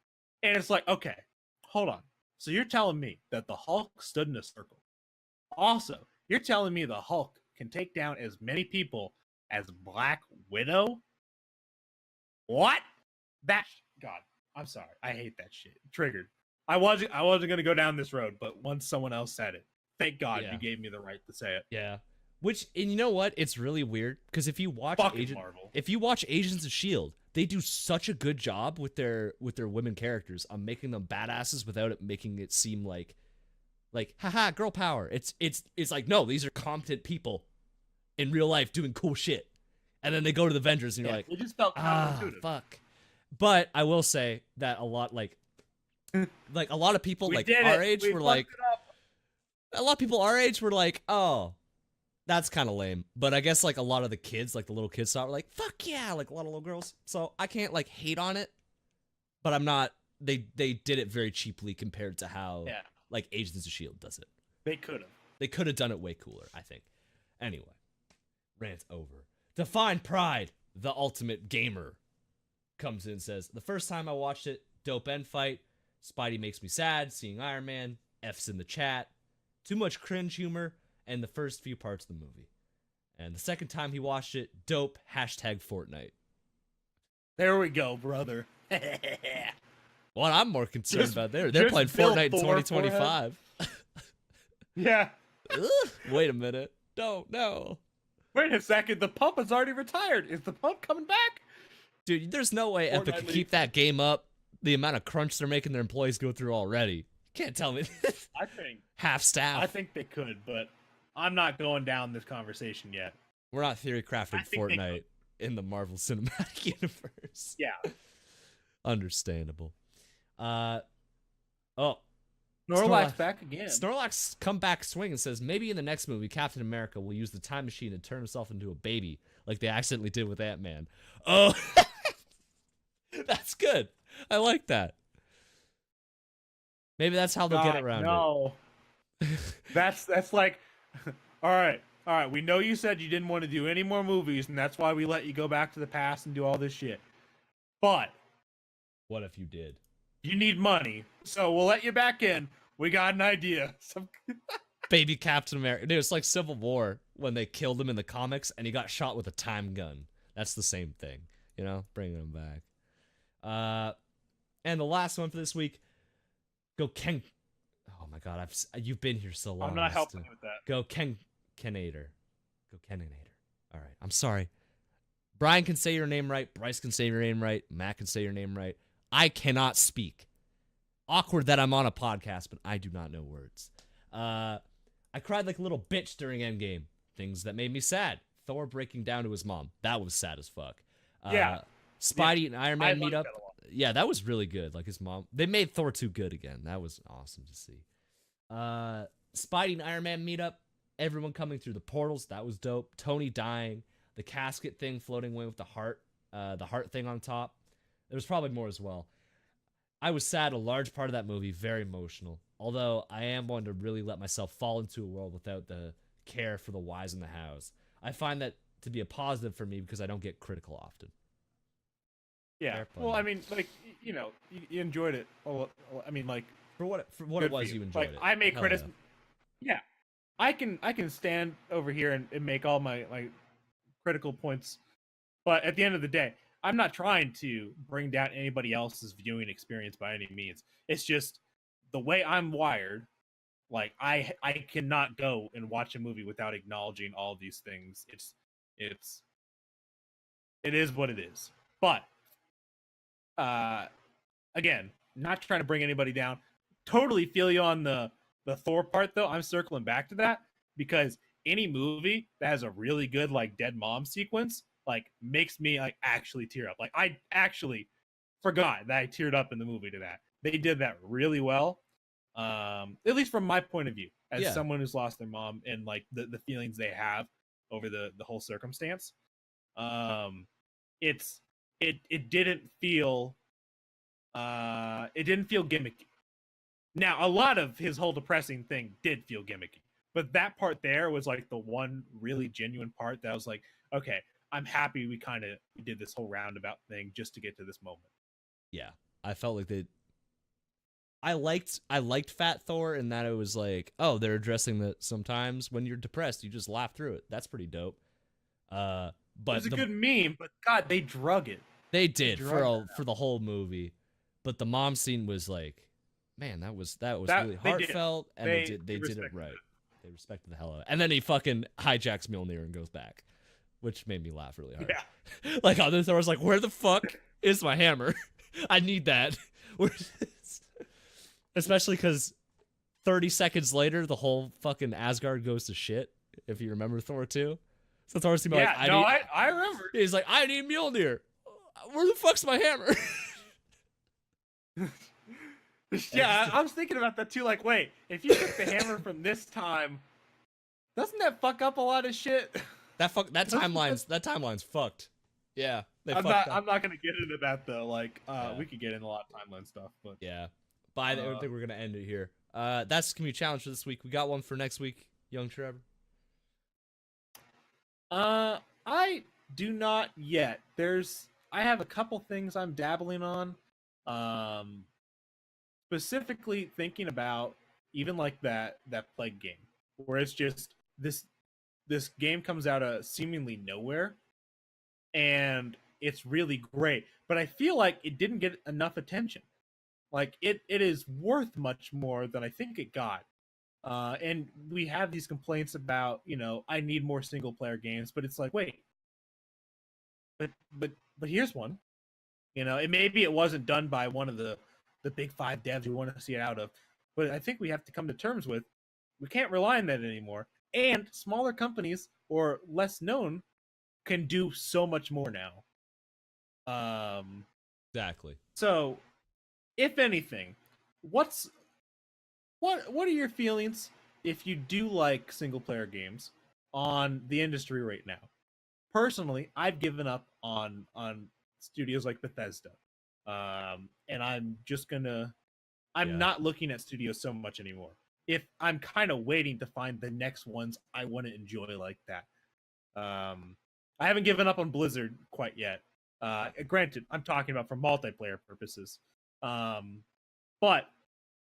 And it's like, okay, hold on. So you're telling me that the Hulk stood in a circle. Also, you're telling me the Hulk can take down as many people as Black Widow? What? God, I'm sorry. I hate that shit. Triggered. I wasn't gonna go down this road, but once someone else said it, thank God Yeah. you gave me the right to say it. Yeah. Which, and you know what? It's really weird because if you watch Marvel. if you watch Agents of Shield, they do such a good job with their women characters on making them badasses without it making it seem like haha, girl power. It's like, no, these are competent people in real life doing cool shit. And then they go to the Avengers and you're like, it just felt counterintuitive. fuck. But I will say that a lot like a lot of people We like did our it. age We were fucked like, it up. a lot of people our age were like, oh, that's kind of lame. But I guess like a lot of the kids, like the little kids saw it, were like, fuck yeah, like a lot of little girls. So I can't like hate on it, but I'm not, they did it very cheaply compared to how like Agents of S.H.I.E.L.D. does it. They could have. They could have done it way cooler, I think. Anyway, rant over. Define Pride, the ultimate gamer, comes in and says, the first time I watched it, dope end fight. Spidey makes me sad, seeing Iron Man, F's in the chat. Too much cringe humor, and the first few parts of the movie. And the second time he watched it, dope, hashtag Fortnite. There we go, brother. What I'm more concerned Just- about, they're just playing build Fortnite in Thor 2025. Yeah. Ugh, wait a minute. No. Wait a second. The pump is already retired. Is the pump coming back? Dude, there's no way Epic Fortnite could League. keep that game up. The amount of crunch they're making their employees go through already. Can't tell me. Half staff. I think they could, but I'm not going down this conversation yet. We're not theory crafting I think they Fortnite in the Marvel Cinematic Universe. Yeah. Understandable. Oh, Snorlax's back again. Snorlax comeback swing and says maybe in the next movie Captain America will use the time machine and turn himself into a baby like they accidentally did with Ant-Man. Oh, that's good. I like that. Maybe that's how they'll get around it. That's like, all right. We know you said you didn't want to do any more movies, and that's why we let you go back to the past and do all this shit. But what if you did? You need money, so we'll let you back in. We got an idea. Baby Captain America. Dude, it's like Civil War when they killed him in the comics and he got shot with a time gun. That's the same thing, you know, bringing him back. And the last one for this week, go Ken. Oh my God, you've been here so long. I'm not helping you with that. Go Kenator. Go Kenator. All right, I'm sorry. Brian can say your name right. Bryce can say your name right. Matt can say your name right. I cannot speak. Awkward that I'm on a podcast, but I do not know words. I cried like a little bitch during Endgame. Things that made me sad. Thor breaking down to his mom. That was sad as fuck. Spidey and Iron Man meet up. Yeah, that was really good. Like his mom. They made Thor 2 good again. That was awesome to see. Spidey and Iron Man meet up. Everyone coming through the portals. That was dope. Tony dying. The casket thing floating away with the heart thing on top. There was probably more as well. I was sad a large part of that movie, very emotional. Although I am one to really let myself fall into a world without the care for the whys and the hows. I find that to be a positive for me because I don't get critical often. Yeah. Fair play, Well, I man. mean, like, you enjoyed it. I mean, like, For what good it for was, you enjoyed Like, it. I make Hell criticism. Yeah. I can stand over here and make all my critical points, but at the end of the day, I'm not trying to bring down anybody else's viewing experience by any means. It's just the way I'm wired. Like, I cannot go and watch a movie without acknowledging all these things. It's it is what it is. But uh again, not trying to bring anybody down. Totally feel you on the Thor part though. I'm circling back to that because any movie that has a really good like dead mom sequence like makes me like actually tear up. Like I actually forgot that I teared up in the movie to that. They did that really well. At least from my point of view as Yeah. someone who's lost their mom and like the feelings they have over the whole circumstance. Um it didn't feel gimmicky. Now, a lot of his whole depressing thing did feel gimmicky, but that part there was like the one really genuine part that I was like, okay, I'm happy we did this whole roundabout thing just to get to this moment. Yeah, I felt like they. I liked Fat Thor in that it was like, oh, they're addressing that sometimes when you're depressed, you just laugh through it. That's pretty dope. But It was a good meme, but God, they drug it. they did drug for the whole movie. But the mom scene was like, man, that was really They did. heartfelt, and they did it respected right. it. They respected the hell out of it. And then he fucking hijacks Mjolnir and goes back, which made me laugh really hard. Yeah. Like on this, I was like, where the fuck is my hammer? I need that. Especially because 30 seconds later, the whole fucking Asgard goes to shit, if you remember Thor 2. So Thor's gonna be like, I remember. he's like, I need Mjolnir. Where the fuck's my hammer? Yeah, I was thinking about that too. Like, wait, if you took the hammer from this time, doesn't that fuck up a lot of shit? That timeline's fucked. Yeah, they I'm fucked up. not gonna get into that though. Like, we could get into a lot of timeline stuff, but Yeah, but I don't think we're gonna end it here. That's the community challenge for this week. We got one for next week, young Trevor. I do not yet. I have a couple things I'm dabbling on. Specifically thinking about even like that plague game where it's just this game comes out of seemingly nowhere and it's really great, but I feel like it didn't get enough attention. Like it is worth much more than I think it got. And we have these complaints about, I need more single player games, but it's like, wait, but here's one. Maybe it wasn't done by one of the big five devs we want to see it out of, but I think we have to come to terms with we can't rely on that anymore. And smaller companies or less known can do so much more now. Exactly. So, if anything, what are your feelings if you do like single player games on the industry right now? Personally, I've given up on studios like Bethesda, and I'm not looking at studios so much anymore. If I'm kind of waiting to find the next ones I want to enjoy like that. I haven't given up on Blizzard quite yet. Granted, I'm talking about for multiplayer purposes. But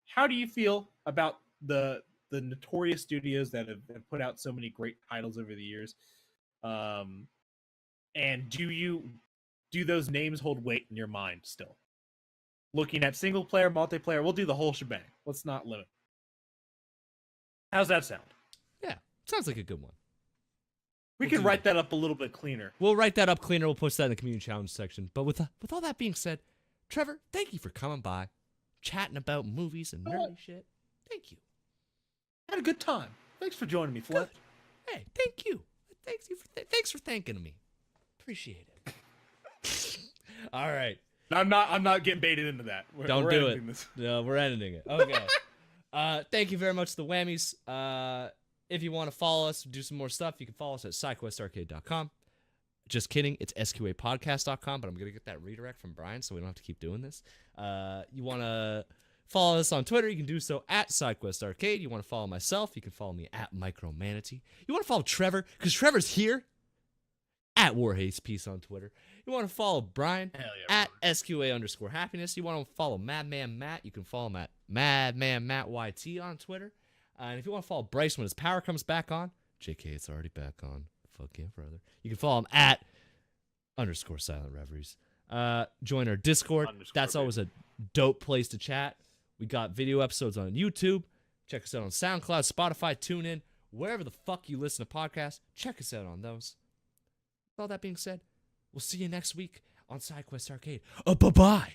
how do you feel about the notorious studios that have put out so many great titles over the years? And do those names hold weight in your mind still? Looking at single player, multiplayer, we'll do the whole shebang. Let's not limit. How's that sound? Yeah, sounds like a good one. We can write that up a little bit cleaner. We'll write that up cleaner. We'll post that in the community challenge section. But with all that being said, Trevor, thank you for coming by, chatting about movies and nerdy shit. Thank you. Had a good time. Thanks for joining me, Fletch. Hey, thank you. Thanks for thanking me. Appreciate it. All right. I'm not getting baited into that. Don't we're do ending it. This. No, we're ending it. Okay. Thank you very much to the Whammies. If you want to follow us, do some more stuff, you can follow us at SideQuestArcade.com. Just kidding. It's SQAPodcast.com, but I'm going to get that redirect from Brian so we don't have to keep doing this. You want to follow us on Twitter, you can do so at SideQuestArcade. You want to follow myself, you can follow me at MicroManatee. You want to follow Trevor, because Trevor's here at WarHatePeace on Twitter. You want to follow Brian Hell yeah, at SQA_happiness. You want to follow Madman Matt, you can follow him at Madman Matt YT on Twitter. And if you want to follow Bryce when his power comes back on, JK, it's already back on. Fuck yeah, brother. You can follow him at _Silent Reveries. Join our Discord. That's always a dope place to chat. We got video episodes on YouTube. Check us out on SoundCloud, Spotify, TuneIn, wherever the fuck you listen to podcasts. Check us out on those. With all that being said, we'll see you next week on SideQuest Arcade. Bye-bye.